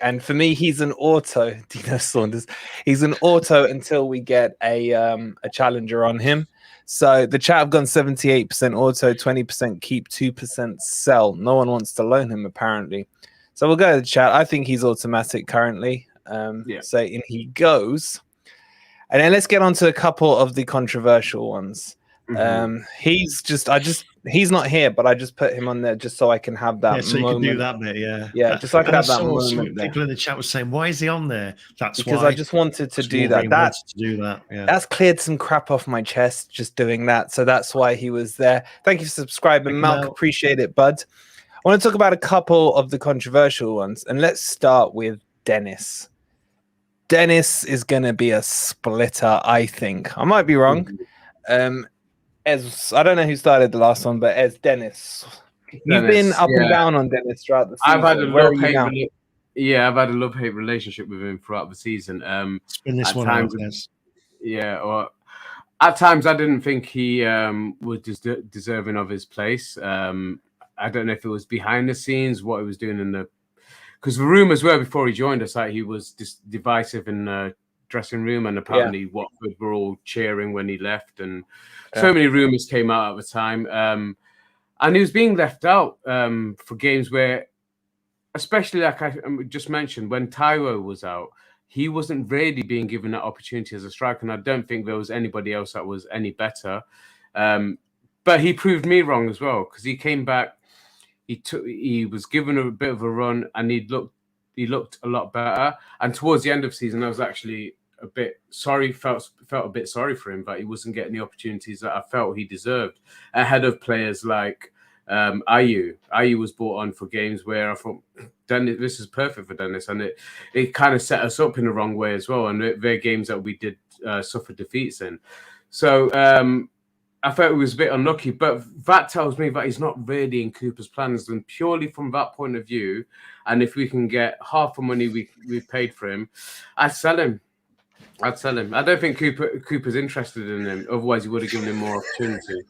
And for me, he's an auto. Dino Saunders. He's an auto until we get a challenger on him. So the chat have gone 78% auto, 20% keep, 2% sell. No one wants to loan him apparently. So we'll go to the chat. I think he's automatic currently. So in he goes. And then let's get on to a couple of the controversial ones. He's not here, but I just put him on there just so I can have that. Yeah, so moment. You can do that bit, yeah. Just so I can have that moment. People in the chat were saying, "Why is he on there?" That's because why. I just wanted to do that. That's cleared some crap off my chest just doing that. So that's why he was there. Thank you for subscribing, Malk. Appreciate it, bud. I want to talk about a couple of the controversial ones, and let's start with Dennis. Dennis is going to be a splitter, I think. I might be wrong. I don't know who started the last one, but as Dennis. You've been up and down on Dennis throughout the season. I've had a love-hate relationship with him throughout the season. It's been this one out, or at times I didn't think he was deserving of his place. I don't know if it was behind the scenes, what he was doing because the rumours were before he joined us that he was divisive in the dressing room, and apparently Watford were all cheering when he left, and so many rumours came out at the time. And he was being left out for games where, especially like I just mentioned, when Taiwo was out, he wasn't really being given that opportunity as a striker, and I don't think there was anybody else that was any better. But he proved me wrong as well, because he came back, he was given a bit of a run, and he looked a lot better. And towards the end of the season, I was actually a bit sorry, felt a bit sorry for him, but he wasn't getting the opportunities that I felt he deserved ahead of players like Ayew was brought on for games where I thought, Dennis, this is perfect for Dennis, and it kind of set us up in the wrong way as well. And they're games that we did suffer defeats in. So I thought it was a bit unlucky, but that tells me that he's not really in Cooper's plans. And purely from that point of view, and if we can get half the money we've paid for him, I'd sell him. I don't think Cooper's interested in him. Otherwise, he would have given him more opportunity.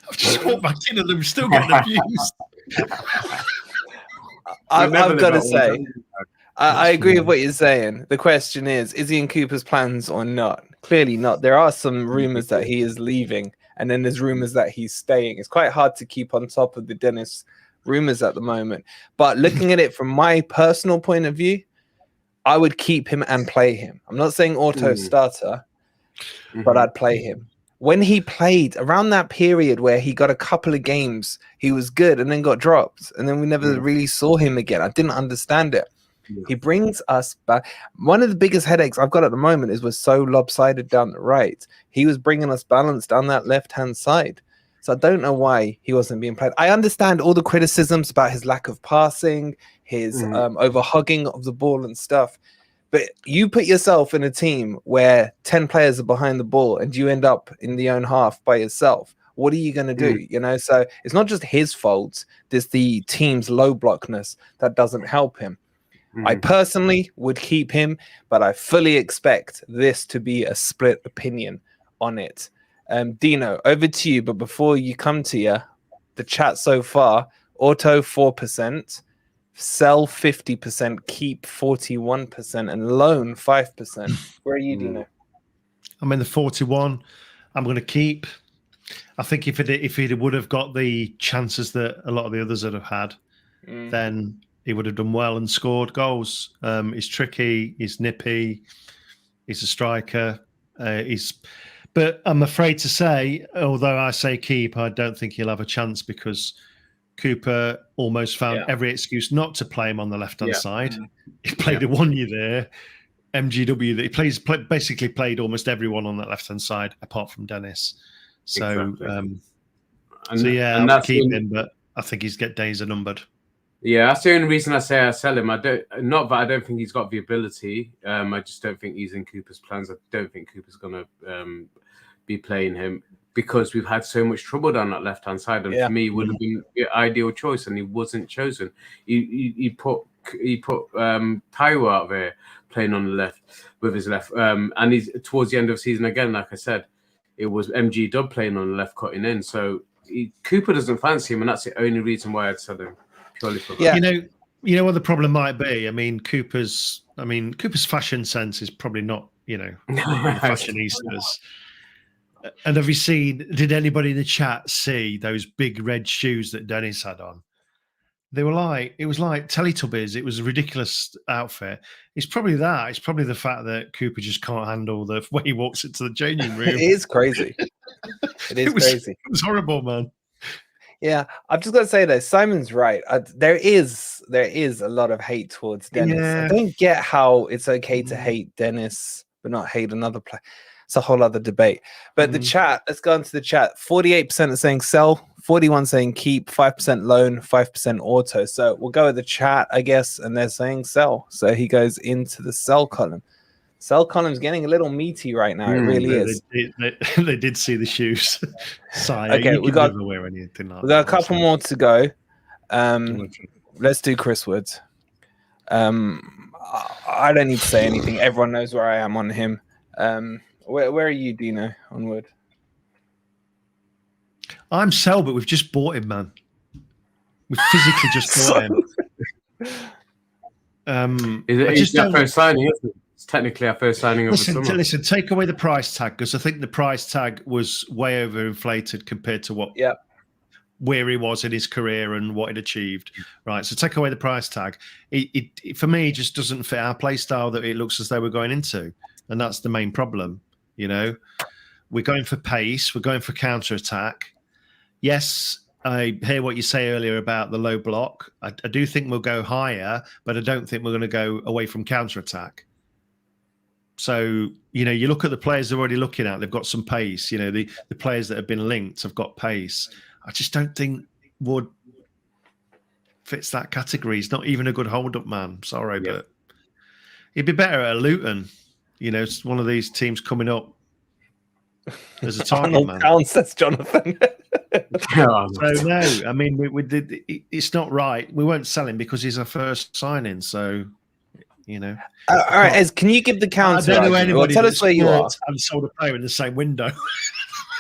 I've just walked back in and they're still getting abused. I've got to say, I agree with what you're saying. The question is he in Cooper's plans or not? Clearly not. There are some rumors that he is leaving, and then there's rumors that he's staying. It's quite hard to keep on top of the Dennis rumors at the moment. But looking at it from my personal point of view, I would keep him and play him. I'm not saying auto starter, but I'd play him. When he played around that period where he got a couple of games, he was good and then got dropped. And then we never really saw him again. I didn't understand it. He brings us back. One of the biggest headaches I've got at the moment is we're so lopsided down the right. He was bringing us balance down that left-hand side. So I don't know why he wasn't being played. I understand all the criticisms about his lack of passing, his over-hugging of the ball and stuff. But you put yourself in a team where 10 players are behind the ball and you end up in the own half by yourself. What are you going to do? You know, so it's not just his fault. There's the team's low blockness that doesn't help him. I personally would keep him, but I fully expect this to be a split opinion on it. Dino, over to you. But before you come to you, the chat so far, auto 4%, sell 50%, keep 41%, and loan 5%. Where are you, Dino? I'm in the 41. I'm going to keep. I think if he would have got the chances that a lot of the others would have had, then he would have done well and scored goals. He's tricky. He's nippy. He's a striker. But I'm afraid to say, although I say keep, I don't think he'll have a chance because Cooper almost found every excuse not to play him on the left-hand side. He played a 1 year there. MGW, that he basically played almost everyone on that left-hand side apart from Dennis. So, I'll keep him, but I think his days are numbered. Yeah, that's the only reason I say I sell him. I don't think he's got the ability. I just don't think he's in Cooper's plans. I don't think Cooper's going to be playing him because we've had so much trouble down that left-hand side. And for me, it would have been the ideal choice, and he wasn't chosen. He put Taiwo out there playing on the left with his left. And he's towards the end of the season again, like I said, it was MG Dub playing on the left, cutting in. So Cooper doesn't fancy him, and that's the only reason why I'd sell him. Yeah, you know what the problem might be. I mean, Cooper's fashion sense is probably not, fashionistas. And have you seen? Did anybody in the chat see those big red shoes that Dennis had on? It was like Teletubbies. It was a ridiculous outfit. It's probably that. It's probably the fact that Cooper just can't handle the way he walks into the changing room. It is crazy. Crazy. It was horrible, man. Yeah, I've just got to say this. Simon's right. There is a lot of hate towards Dennis. Yeah. I don't get how it's okay to hate Dennis but not hate another player. It's a whole other debate. But the chat, let's go into the chat. 48% are saying sell, 41% saying keep, 5% loan, 5% auto. So we'll go with the chat, I guess, and they're saying sell. So he goes into the sell column. Sell column's getting a little meaty right now. It really is. They did see the shoes. Okay, we got a couple more to go. Let's do Chris Woods. I don't need to say anything. Everyone knows where I am on him. Where are you, Dino, on Wood? I'm sell, but we've just bought him, man. We physically just bought him. It's our first signing, isn't it? It's technically our first signing of the summer. Listen, take away the price tag, because I think the price tag was way overinflated compared to where he was in his career and what he'd achieved. Right, so take away the price tag. It for me, just doesn't fit our play style that it looks as though we're going into. And that's the main problem. We're going for pace. We're going for counter-attack. Yes, I hear what you say earlier about the low block. I do think we'll go higher, but I don't think we're going to go away from counter-attack. So, you look at the players they're already looking at. They've got some pace. The players that have been linked have got pace. I just don't think Wood fits that category. He's not even a good hold-up man. Sorry, but he'd be better at Luton. You know, it's one of these teams coming up as a target man. Counts, that's Jonathan. So no, I mean, it's not right. We won't sell him because he's our first signing. So, you know. All right, Ez, can you give the counter? I don't know anybody. Tell us where you are. And sold a player in the same window.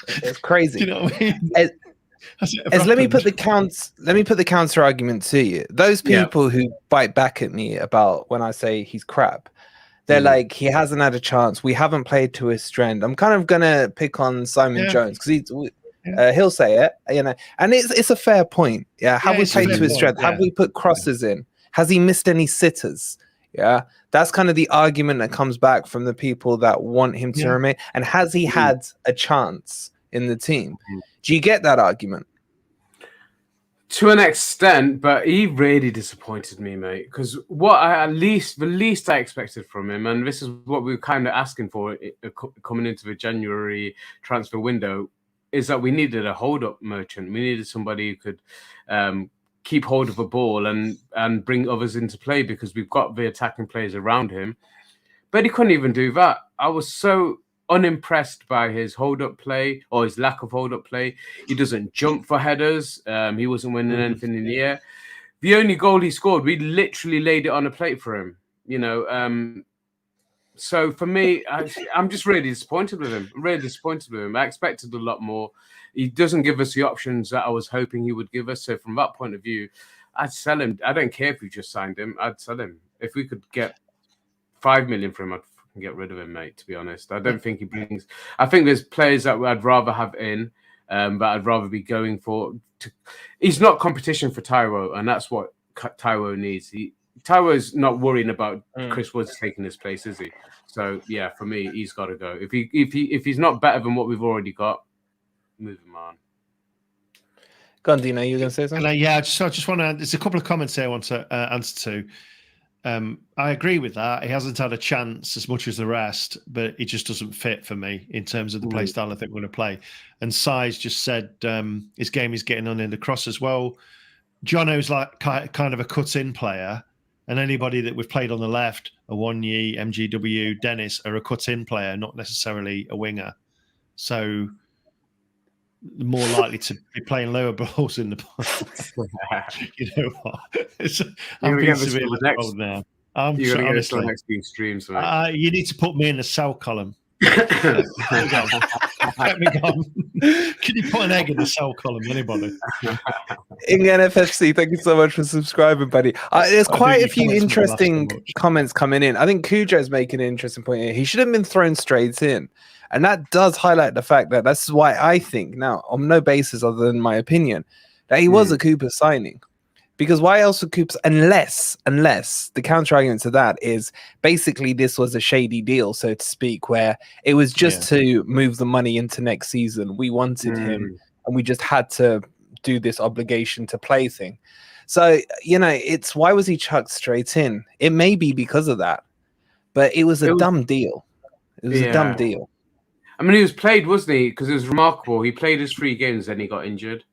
It's crazy. Do you know what I mean? As let me put the counter argument to you. Those people who bite back at me about when I say he's crap, they're like, he hasn't had a chance. We haven't played to his strength. I'm kind of gonna pick on Simon Jones because he'll say it, you know, and it's a fair point. Yeah, have we played to his strength? Have we put crosses in? Has he missed any sitters? Yeah, that's kind of the argument that comes back from the people that want him to remain. And has he had a chance in the team? Do you get that argument? To an extent, but he really disappointed me, mate. Because the least I expected from him, and this is what we were kind of asking for coming into the January transfer window, is that we needed a hold-up merchant. We needed somebody who could keep hold of a ball and bring others into play because we've got the attacking players around him. But he couldn't even do that. I was so unimpressed by his hold-up play or his lack of hold-up play. He doesn't jump for headers. He wasn't winning anything in the air. The only goal he scored, we literally laid it on a plate for him. You know, so for me, I'm just really disappointed with him. I expected a lot more. He doesn't give us the options that I was hoping he would give us. So from that point of view, I'd sell him. I don't care if we just signed him. I'd sell him. If we could get 5 million for him, I'd get rid of him, mate, to be honest. I don't think he brings... I think there's players that I'd rather have in, but I'd rather be going for... He's not competition for Taiwo, and that's what Taiwo needs. Taiwo's not worrying about Chris Woods taking his place, is he? So, yeah, for me, he's got to go. If he's not better than what we've already got, move him on. Go on, Dino, you were going to say something? I just want to... There's a couple of comments here I want to answer to. I agree with that. He hasn't had a chance as much as the rest, but it just doesn't fit for me in terms of the play style I think we're going to play. And Size just said his game is getting on in the cross as well. Jono's like kind of a cut-in player, and anybody that we've played on the left, Awoniyi, MGW, Dennis, are a cut-in player, not necessarily a winger. So more likely to be playing lower balls in the box. You know what? I'm being severely told now. You're going to get to the next few streams. You need to put me in the sell column. Let me go. Can you put an egg in the sell column? Anybody? Ingen FFC, thank you so much for subscribing, buddy. There's quite a few interesting comments coming in. I think Cujo's making an interesting point here. He should have been thrown straight in. And that does highlight the fact that that's why I think, now, on no basis other than my opinion, that he was a Cooper signing. Because why else would Cooper, unless the counter argument to that is basically this was a shady deal, so to speak, where it was just to move the money into next season. We wanted him and we just had to do this obligation to play thing. So, you know, it's why was he chucked straight in? It may be because of that, but it was a dumb deal. It was a dumb deal. I mean, he was played, wasn't he? Because it was remarkable. He played his 3 games, then he got injured.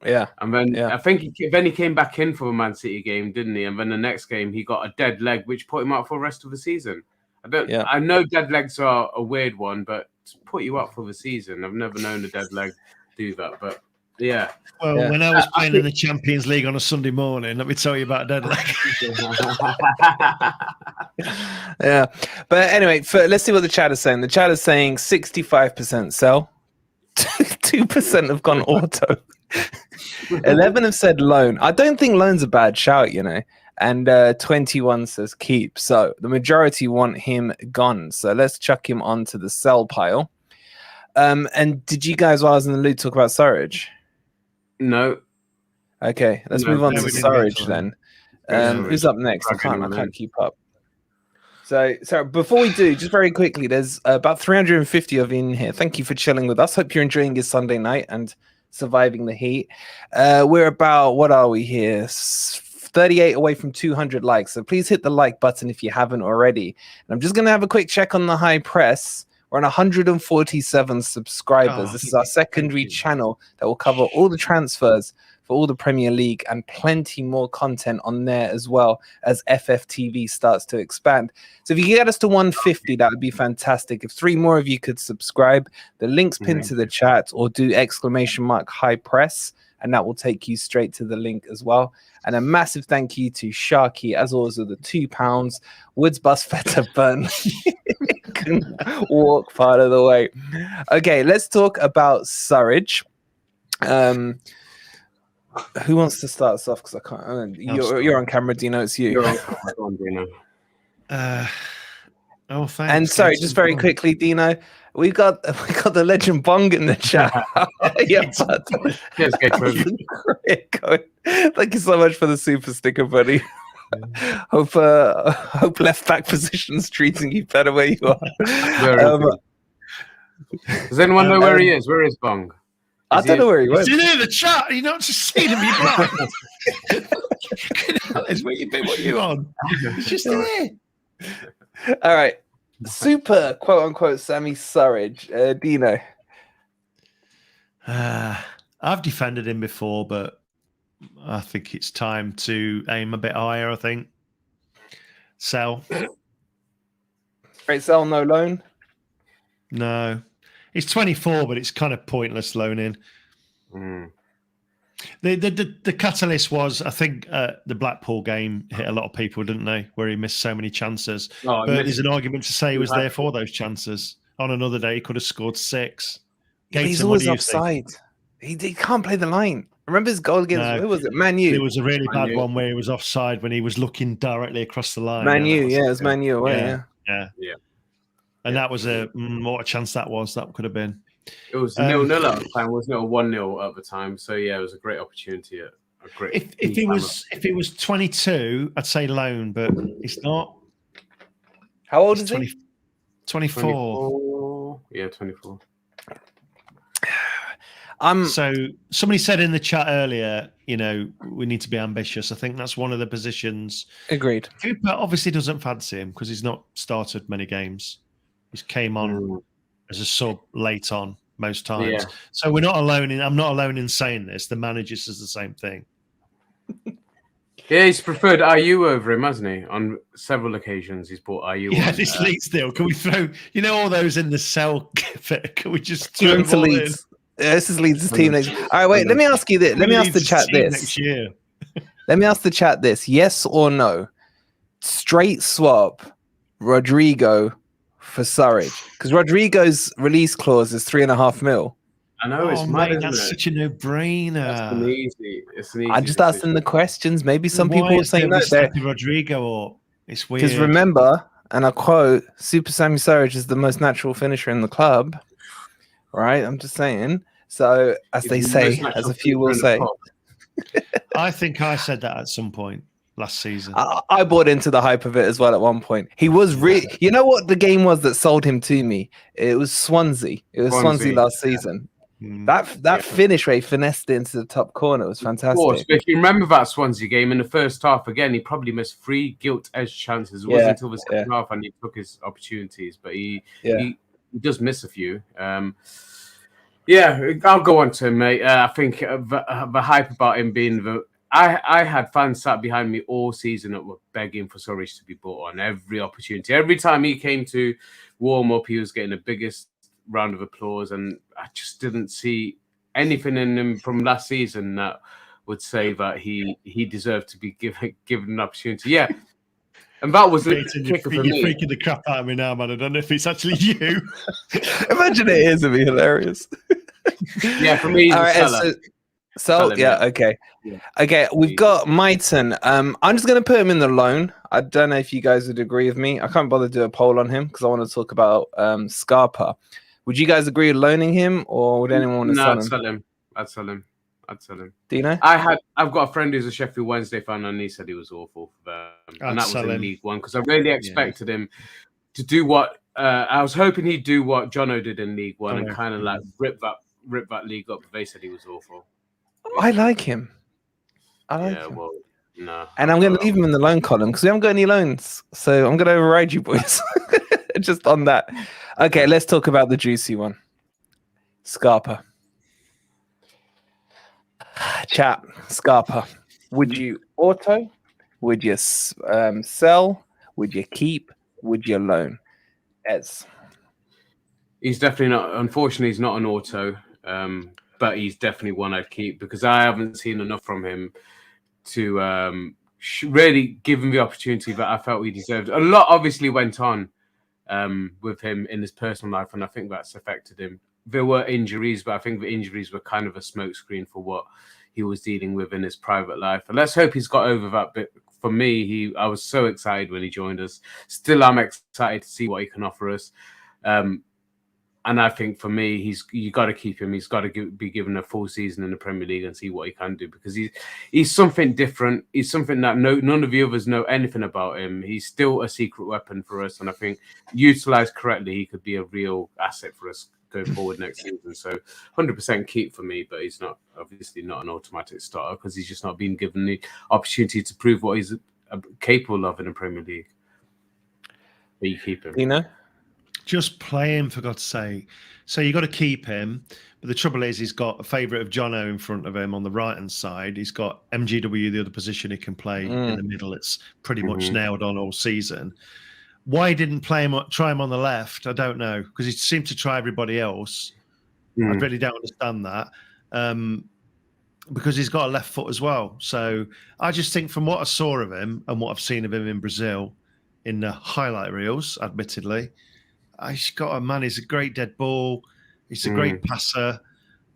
Yeah. And then I think then he came back in for the Man City game, didn't he? And then the next game, he got a dead leg, which put him out for the rest of the season. I know dead legs are a weird one, but to put you up for the season, I've never known a dead leg do that. But yeah. Well, when I was playing in the Champions League on a Sunday morning, let me tell you about a dead leg. Yeah. But anyway, let's see what the chat is saying. The chat is saying 65% sell. 2% have gone auto. 11 have said loan. I don't think loan's a bad shout, you know. And 21 says keep. So the majority want him gone. So let's chuck him onto the sell pile. And did you guys, while I was in the loop, talk about Surridge? No. Okay, let's move on to Surridge then. Who's up next? I can't keep up. So before we do, just very quickly, there's about 350 of you in here. Thank you for chilling with us. Hope you're enjoying your Sunday night and surviving the heat. We're about, what are we here? 38 away from 200 likes. So please hit the like button if you haven't already. And I'm just going to have a quick check on the high press. We're on 147 subscribers. Oh, This is our secondary channel that will cover all the transfers for all the Premier League and plenty more content on there as well as FFTV starts to expand. So if you get us to 150, that would be fantastic. If 3 more of you could subscribe, the link's pinned to the chat, or do !high press, and that will take you straight to the link as well. And a massive thank you to Sharky, as always, with the £2. Woods bus Feta Burn can walk part of the way. Okay, let's talk about Surridge. Who wants to start us off? Because I can't. You're on camera, Dino. It's you. You're on camera, Dino. Oh, thanks. And sorry, just very quickly, Dino. We got the legend Bong in the chat. Yeah, Cheers, thank you so much for the super sticker, buddy. Hope left back position's treating you better where you are. Does anyone know where he is? Where is Bong? I don't know where he went. He's in the chat. You're not just seeing him. You're blind. Where you been? What are you on? It's just there. All right. Super quote unquote Sammy Surridge. Dino. I've defended him before, but I think it's time to aim a bit higher, I think. Sell. Great sell, no loan? No. He's 24, but it's kind of pointless loaning. The catalyst was, I think, the Blackpool game hit a lot of people, didn't they? Where he missed so many chances. But there's an argument to say he was there for those chances. On another day, he could have scored 6. Yeah, he's always offside. He can't play the line. Remember his goal against, who was it? Man U. It was a really bad one where he was offside when he was looking directly across the line. Man U, it was Man U away, yeah. And that was what a chance that was. That could have been. It was 0-0 at the time, wasn't it? 1-0 at the time. So yeah, it was a great opportunity. If it was 22, I'd say loan, but it's not. How old is he? 24. Yeah, 24. So somebody said in the chat earlier, we need to be ambitious. I think that's one of the positions. Agreed. Cooper obviously doesn't fancy him because he's not started many games. He's came on as a sub late on most times. Yeah. So we're not alone I'm not alone in saying this. The manager says the same thing. Yeah, he's preferred IU over him, hasn't he? On several occasions, he's bought IU. Yeah, this Leeds deal. Can we throw, all those in the cell? Can we just throw them to Leeds? Yeah, this is Leeds' team next. All right, wait. Let me ask you this. Let me ask the chat this. Next year. Let me ask the chat this. Yes or no? Straight swap Rodrigo for Surridge, because Rodrigo's release clause is 3.5 mil. I know it's mad. That's such a no-brainer. It's an easy. I'm just asking the questions. Maybe some people are saying that. Rodrigo, or it's weird. Because remember, and I quote, Super Sammy Surridge is the most natural finisher in the club. Right? I'm just saying. So, as they say, as a few will say. I think I said that at some point last season. I bought into the hype of it as well at one point. He was you know what the game was that sold him to me? It was Swansea. It was Swansea last season. That finish where he finessed it into the top corner was fantastic. Of course, but if you remember that Swansea game in the first half, again, he probably missed 3 gilt-edged chances. It wasn't until the second half and he took his opportunities, but he does miss a few. I'll go on to him, mate. I think the hype about him being I had fans sat behind me all season that were begging for Surridge to be bought on every opportunity. Every time he came to warm up, he was getting the biggest round of applause, and I just didn't see anything in him from last season that would say that he deserved to be given an opportunity. Yeah. And that was the kicker for me. You're freaking the crap out of me now, man. I don't know if it's actually you. Imagine it is. It'd be hilarious. Yeah, for me, okay. Yeah. Okay, we've got Myton. I'm just going to put him in the loan. I don't know if you guys would agree with me. I can't bother to do a poll on him because I want to talk about Scarpa. Would you guys agree with loaning him, or would anyone want to sell him? I'd sell him. Do you know? I've got a friend who's a Sheffield Wednesday fan, and he said he was awful for them. And that was in League One, because I really expected him to do what I was hoping he'd do what Jono did in League One and kind of like rip that league up. But they said he was awful. I like him. Well, no. And I'm going to leave him in the loan column because we haven't got any loans. So I'm going to override you boys. Just on that. Okay, let's talk about the juicy one. Scarpa. Chat, Scarpa. Would you auto? Would you sell? Would you keep? Would you loan? Ez. He's definitely not. Unfortunately, he's not an auto, but he's definitely one I'd keep because I haven't seen enough from him to really give him the opportunity that I felt he deserved. A lot obviously went on with him in his personal life, and I think that's affected him. There were injuries, but I think the injuries were kind of a smokescreen for what he was dealing with in his private life. And let's hope he's got over that bit. For me, I was so excited when he joined us. Still, I'm excited to see what he can offer us. And I think for me, you got to keep him. He's got to be given a full season in the Premier League and see what he can do because he's something different. He's something that none of the others know anything about him. He's still a secret weapon for us, and I think utilised correctly, he could be a real asset for us going forward next season. So 100% keep for me, but he's not obviously not an automatic starter because he's just not been given the opportunity to prove what he's capable of in the Premier League. But you keep him. You know? Just play him, for God's sake. So you got to keep him. But the trouble is he's got a favourite of Jono in front of him on the right-hand side. He's got MGW, the other position he can play in the middle. It's pretty much nailed on all season. Why he didn't try him on the left, I don't know. Because he seemed to try everybody else. I really don't understand that. Because he's got a left foot as well. So I just think from what I saw of him and what I've seen of him in Brazil, in the highlight reels, admittedly, he's got he's a great dead ball. He's a great passer.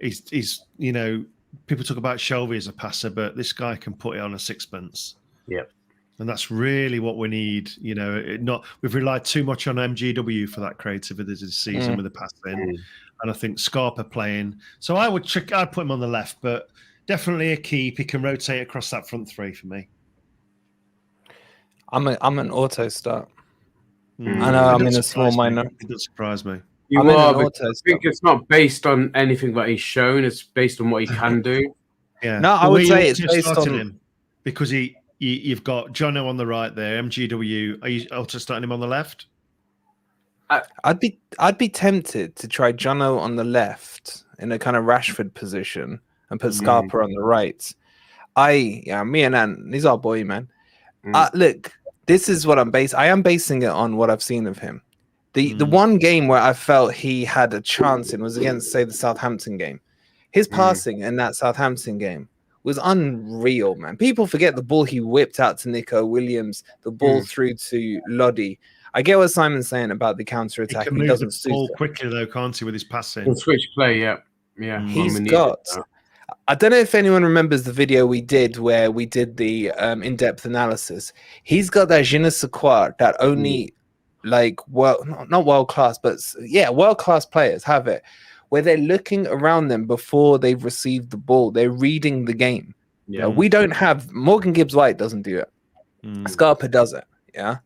He's people talk about Shelby as a passer, but this guy can put it on a sixpence. Yep. And that's really what we need. We've relied too much on MGW for that creativity this season with the passing. And I think Scarpa playing. So I'd put him on the left, but definitely a keep. He can rotate across that front three for me. I'm an auto start. I know I'm in a small minority. It does surprise me. I think it's not based on anything that he's shown. It's based on what he can do. Yeah. No, I would say it's based on him because you've got Jono on the right there, MGW. Are you also starting him on the left? I'd be tempted to try Jono on the left in a kind of Rashford position and put Scarpa on the right. Me and Ant, he's our boy, man. Look, this is what I am basing it on what I've seen of him. The one game where I felt he had a chance in was against, say, the Southampton game. His passing in that Southampton game was unreal, man. People forget the ball he whipped out to Nico Williams, the ball through to Lodi. I get what Simon's saying about the counter-attack. He can move the ball quickly, though, can't he, with his passing? Switch play, yeah. He's got... I don't know if anyone remembers the video we did where we did the in-depth analysis. He's got that je ne sais quoi that only not world-class, but world-class players have it, where they're looking around them before they've received the ball. They're reading the game. Yeah. We don't have... Morgan Gibbs-White doesn't do it. Scarpa does it, yeah?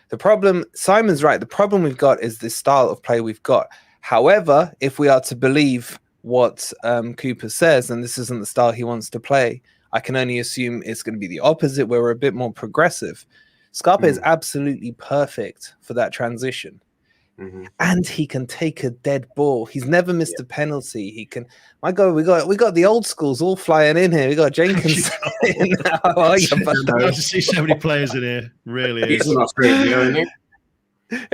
The problem... Simon's right. The problem we've got is this style of play we've got. However, if we are to believe what Cooper says, and this isn't the style he wants to play, I can only assume it's going to be the opposite, where we're a bit more progressive. Scarpa is absolutely perfect for that transition. And he can take a dead ball. He's never missed a penalty. He can... My God, we got the old schools all flying in here. We got Jenkins. How are you? I see so many players in here. Really, he's an Australian, isn't he?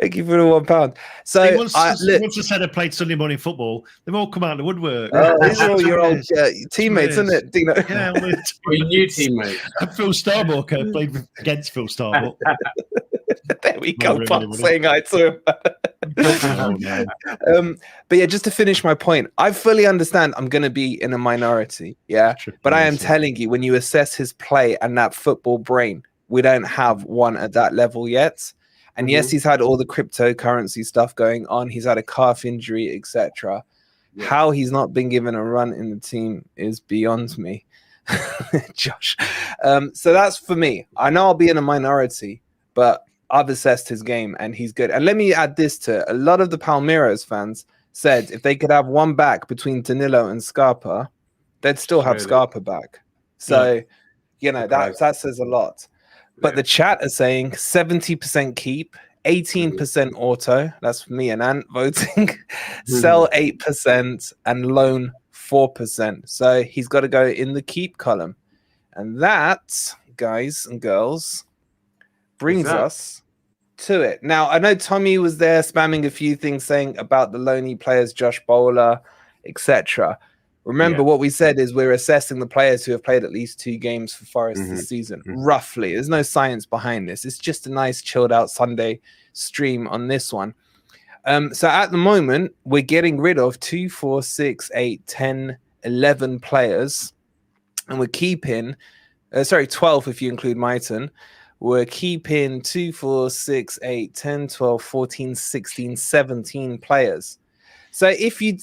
Thank you for the £1. So once I said I played Sunday morning football, they've all come out of the woodwork. These are all your old teammates, isn't it, Dino? Yeah, your new teammates. Phil Starbuck. I played against Phil Starbuck. There we go. Saying hi to him. But yeah, just to finish my point, I fully understand I'm going to be in a minority. Yeah, but I am telling you, when you assess his play and that football brain, we don't have one at that level yet. And yes, he's had all the cryptocurrency stuff going on. He's had a calf injury, etc. Yeah. How he's not been given a run in the team is beyond me, Josh. So that's for me. I know I'll be in a minority, but I've assessed his game and he's good. And let me add this to a lot of the Palmeiras fans said if they could have one back between Danilo and Scarpa, they'd still have Scarpa back. So, that says a lot. But the chat is saying 70% keep, 18% auto. That's me and Ant voting. Sell 8% and loan 4%. So he's got to go in the keep column. And that, guys and girls, brings us to it. Now, I know Tommy was there spamming a few things saying about the lonely players, Josh Bowler, etc. Remember, what we said is we're assessing the players who have played at least 2 games for Forest this season, roughly. There's no science behind this. It's just a nice chilled out Sunday stream on this one. So at the moment, we're getting rid of 2, 4, 6, 8, 10, 11 players. And we're keeping, 12 if you include Myton. We're keeping 2, 4, 6, 8, 10, 12, 14, 16, 17 players. So if you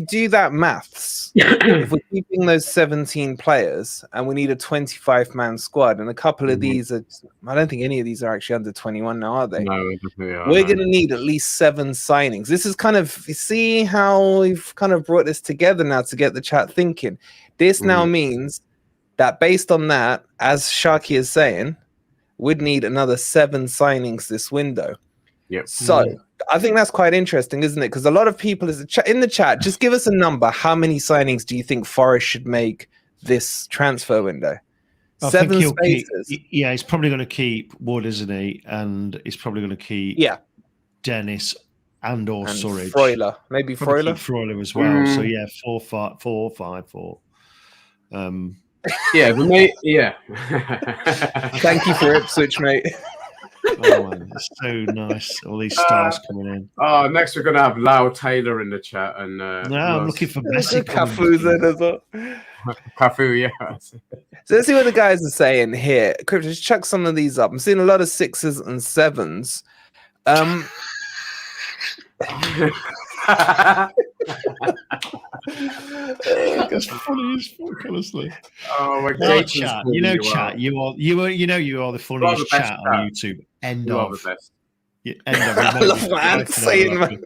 do that maths, if we're keeping those 17 players and we need a 25-man squad, and a couple of these are, I don't think any of these are actually under 21 now, are they? No, definitely are. We're going to need at least 7 signings. This is kind of, you see how we've kind of brought this together now to get the chat thinking. This now means that based on that, as Sharky is saying, we'd need another 7 signings this window. Yep. So I think that's quite interesting, isn't it? Because a lot of people in the chat, just give us a number. How many signings do you think Forest should make this transfer window? I 7 think spaces. He's probably going to keep Wood, isn't he? And he's probably going to keep Dennis and Surridge. Freuler. Maybe Freuler. Freuler as well. So yeah, 4, 5, 4, 5, 4. Yeah, but mate, yeah. Thank you for Ipswich, mate. Oh man, it's so nice. All these stars coming in. Oh, next we're gonna have Lau Taylor in the chat, and no, I'm looking for Messi. Cafu's in as well. Cafu, yeah. So let's see what the guys are saying here. Crypto, just chuck some of these up. I'm seeing a lot of 6s and 7s. That's funny as fuck, honestly. Oh my God, God, chat. You know, chat. You are the funniest chat on YouTube. End you of. are the best. End of. I love what Ant's saying, man.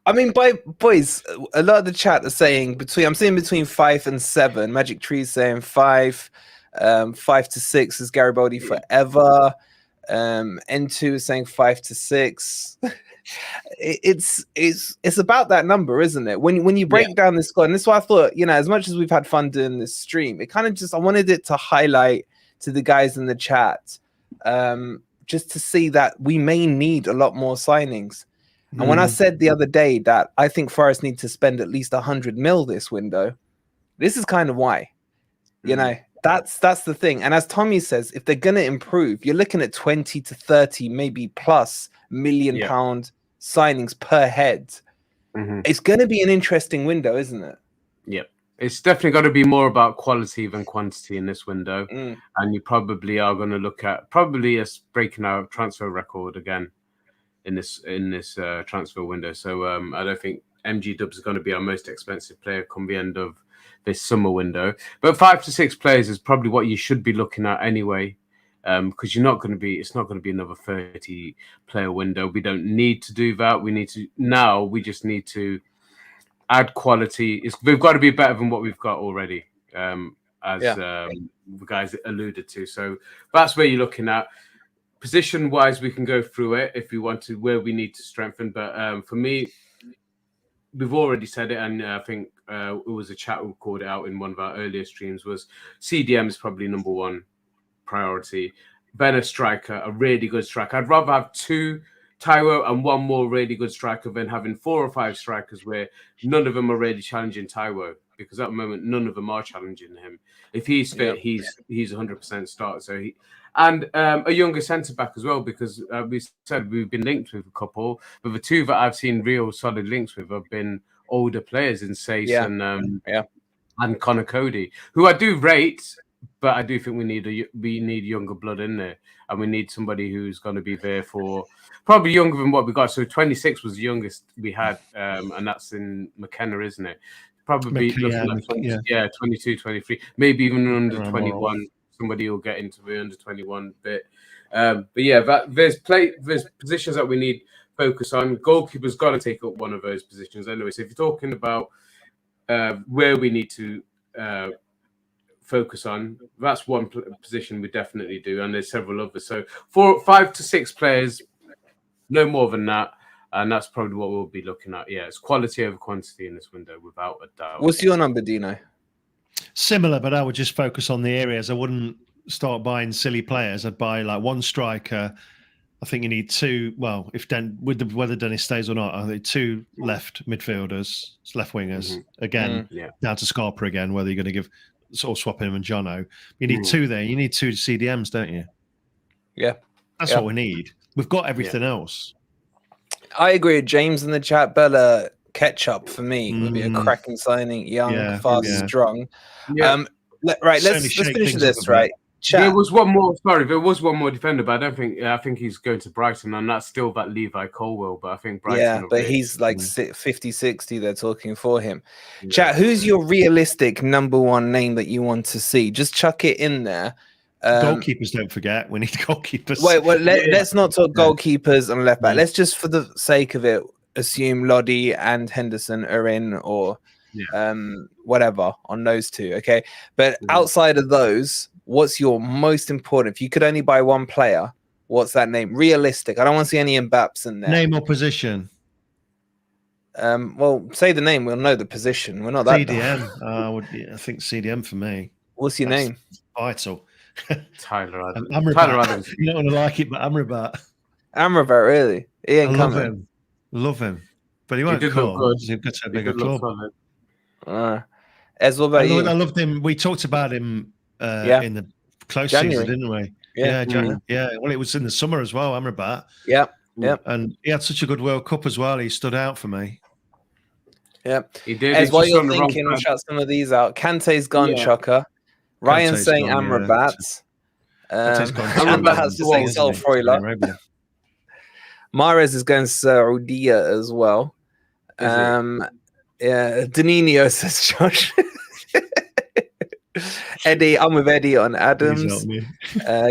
I mean, boys, a lot of the chat are saying I'm seeing between 5 and 7. Magic Tree's saying 5. 5 to 6 is Garibaldi forever. N2 is saying 5 to 6. It's about that number, isn't it? When you break down this squad, and this is why I thought, as much as we've had fun doing this stream, it kind of I wanted it to highlight to the guys in the chat, just to see that we may need a lot more signings. And when I said the other day that I think Forest need to spend at least 100 mil this window, this is kind of why. That's the thing. And as Tommy says, if they're going to improve, you're looking at 20 to 30, maybe plus £1 million signings per head. It's going to be an interesting window, isn't it? Yep. It's definitely got to be more about quality than quantity in this window. And you probably are going to look at breaking our transfer record again in this transfer window. So I don't think MG Dubs is going to be our most expensive player come the end of this summer window. But 5 to 6 players is probably what you should be looking at anyway. Because it's not going to be another 30 player window. We don't need to do that. We just need to add quality. We've got to be better than what we've got already, as the guys alluded to. So that's where you're looking at. Position wise, we can go through it if we want to, where we need to strengthen. But for me, we've already said it, and I think it was a chat who called it out in one of our earlier streams, was CDM is probably number 1 priority. Ben, a striker, a really good striker. I'd rather have 2 Taiwo and 1 more really good striker than having 4 or 5 strikers where none of them are really challenging Taiwo, because at the moment none of them are challenging him. If he's fit, he's 100% start. So a younger centre back as well, because we said we've been linked with a couple, but the 2 that I've seen real solid links with have been older players in Sace and Connor Cody, who I do rate. But I do think we need younger blood in there, and we need somebody who's going to be there for probably younger than what we got. So 26 was the youngest we had, and that's in McKenna, isn't it? Probably looking at 22, 23, maybe even under 21. Somebody will get into the under 21 bit. But yeah, there's positions that we need focus on. Goalkeeper's got to take up one of those positions anyway. So if you're talking about where we need to focus on. That's one position we definitely do, and there's several others. So 5 to 6 players, no more than that, and that's probably what we'll be looking at. Yeah, it's quality over quantity in this window, without a doubt. What's your number, Dino? Similar, but I would just focus on the areas. I wouldn't start buying silly players. I'd buy like one striker. I think you need 2. Well, whether Dennis stays or not, I think 2 left midfielders, left wingers. Again, down to Scarpa again. Whether you're going to give sort of swap him and Jono, you need 2 there. You need 2 CDMs, don't you? Yeah, that's what we need. We've got everything else. I agree with James in the chat. Bella Ketchup for me would be a cracking signing. Young, fast, strong. Yeah. Right, let's finish this. Right. Chat. There was one more. Sorry, there was one more defender, but I don't think. I think he's going to Brighton, and that's still that Levi Colwell. But I think Brighton. Yeah, but he's like 50, 60. They're talking for him. Yeah. Chat. Who's your realistic number 1 name that you want to see? Just chuck it in there. Goalkeepers, don't forget. We need goalkeepers. Wait, let's not talk goalkeepers and left back. Let's just, for the sake of it, assume Lodi and Henderson are in, or whatever on those 2. Okay, but outside of those, what's your most important? If you could only buy 1 player, what's that name? Realistic. I don't want to see any Mbaps in there. Name or position? Well, say the name. We'll know the position. We're not that. CDM. I think CDM for me. What's your name? Vital. Tyler Adams. Tyler Adams. You don't want to like it, but Amrabat. Amrabat, really? He ain't coming. Love him. But he won't come. He's got to a bigger club. Ez, what about you? I loved him. We talked about him in the close season, didn't we? Yeah. Well, it was in the summer as well, Amrabat. Yeah. And he had such a good World Cup as well. He stood out for me. Yeah. He did. As while you're thinking, we'll shout some of these out. Kante's gone, Chucker. Ryan's saying Amrabat. Amrabat has to say Selfroiler. Mahrez is going Saudia as well. Danilo says Josh. Eddie, I'm with Eddie on Adams.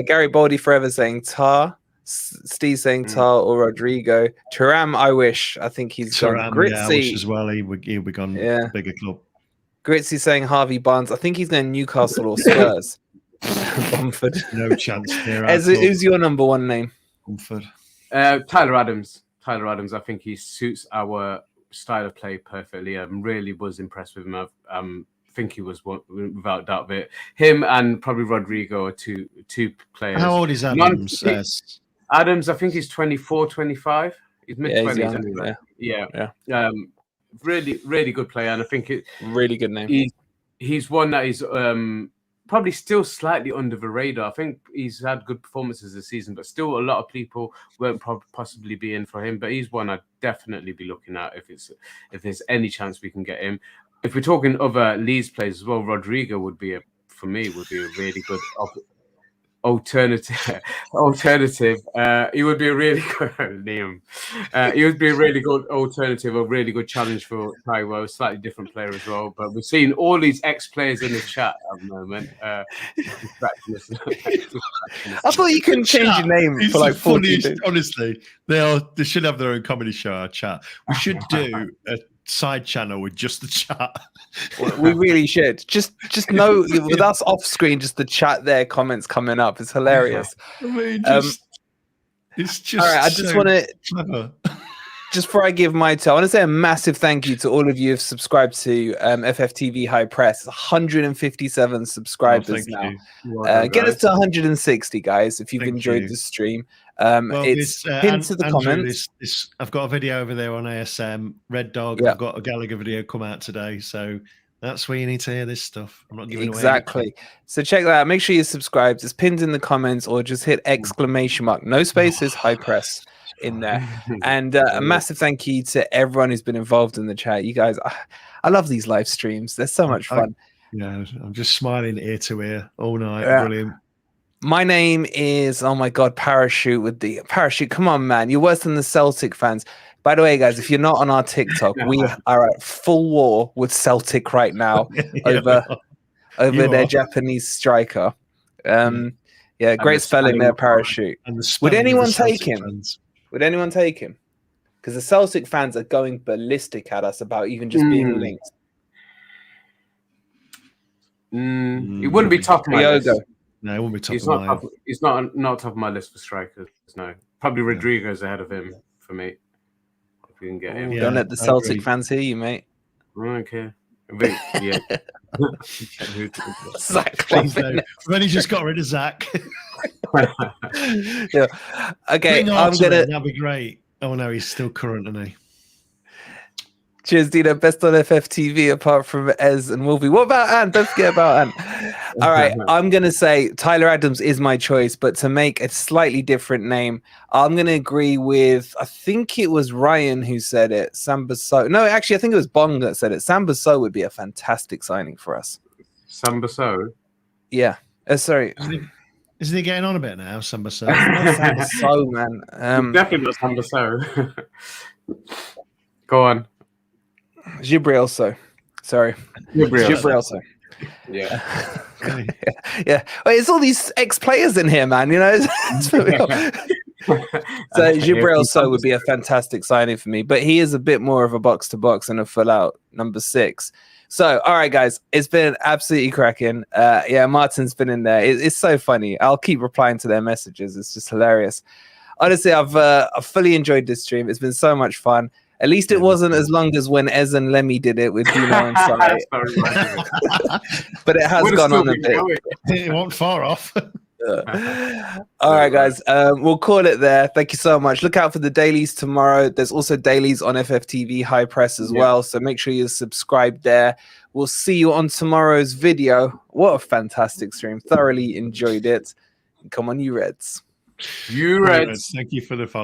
Gary Baldy forever saying Tar. Steve saying Tar or Rodrigo. Thuram, I wish. I think he's gone. Gritzy I wish as well. He would be gone. Bigger club. Gritzy saying Harvey Barnes. I think he's going Newcastle or Spurs. Bamford. No chance there. Who's your number 1 name? Bamford. Tyler Adams. I think he suits our style of play perfectly. I really was impressed with him. I think he was one, without doubt of it. Him and probably Rodrigo are two players. How old is Adams? Adams, I think he's 24, 25. He's mid-20s anyway. Yeah. Really, really good player, and I think really good name. He's one that is probably still slightly under the radar. I think he's had good performances this season, but still a lot of people won't possibly be in for him. But he's one I'd definitely be looking at if there's any chance we can get him. If we're talking other Leeds players as well, Rodrigo would be a really good alternative. He would be a really good Liam. He would be a really good alternative, a really good challenge for Taiwo, a slightly different player as well. But we're seeing all these ex-players in the chat at the moment. I thought you couldn't change your name for like 40 days. Honestly, they should have their own comedy show, our chat. We should do a side channel with just the chat. We really should. Just know with us off screen, just the chat there, comments coming up. It's hilarious. I mean, it's just all right. I just want to just before I give my tell, I want to say a massive thank you to all of you who've subscribed to FFTV High Press. 157 subscribers now. Get us to 160, guys, if you've enjoyed the stream. It's pinned to the comments. I've got a video over there on ASM. Red Dog. I've got a Gallagher video come out today. So that's where you need to hear this stuff. I'm not giving away anything. So check that out. Make sure you're subscribed. It's pinned in the comments, or just hit ! No spaces, High Press in there. And a massive thank you to everyone who's been involved in the chat. You guys, I love these live streams. They're so much fun. I'm just smiling ear to ear all night. Brilliant. My name is, oh my God, Parachute with the Parachute. Come on, man. You're worse than the Celtic fans. By the way, guys, if you're not on our TikTok, we are at full war with Celtic right now over their Japanese striker. Great spelling there, Parachute. Would anyone take him? Would anyone take him? Because the Celtic fans are going ballistic at us about even just being linked. It wouldn't be top of my list. No, it wouldn't be top He's of not mine. top, he's not top of my list for strikers. No, probably Rodrigo's ahead of him for me. If we can get him. Don't let the Celtic fans hear you, mate. I don't care. Yeah. Zach, Please no. We've only just got rid of Zach. Yeah. Okay, I'm gonna. That'd be great. Oh no, he's still current, isn't he? Cheers, Dino. Best on FFTV apart from Ez and Wolfie. What about Ant? Don't forget about Ant. All right, I'm going to say Tyler Adams is my choice, but to make a slightly different name, I'm going to agree with, I think it was Ryan who said it, Samba Sow. No, actually, I think it was Bong that said it. Samba Sow would be a fantastic signing for us. Samba Sow? Yeah. Sorry. Isn't he getting on a bit now, Samba Sow? Samba Sow, man. Definitely not Samba Sow. Go on. Gibril Sow. Sorry. Gibril Sow. Yeah. Yeah. Well, it's all these ex-players in here, man. You know, so Gibril Sow would be a fantastic signing for me, but he is a bit more of a box-to-box and a full-out number 6. So, all right, guys, it's been absolutely cracking. Yeah, Martin's been in there. It's so funny. I'll keep replying to their messages. It's just hilarious. Honestly, I've fully enjoyed this stream. It's been so much fun. At least it wasn't as long as when Ez and Lemmy did it with Dino and Sai. But it has gone on a bit. It won't far off. All right, guys. We'll call it there. Thank you so much. Look out for the dailies tomorrow. There's also dailies on FFTV High Press as well. So make sure you're subscribed there. We'll see you on tomorrow's video. What a fantastic stream. Thoroughly enjoyed it. Come on, you Reds. You Reds. Thank you for the follow.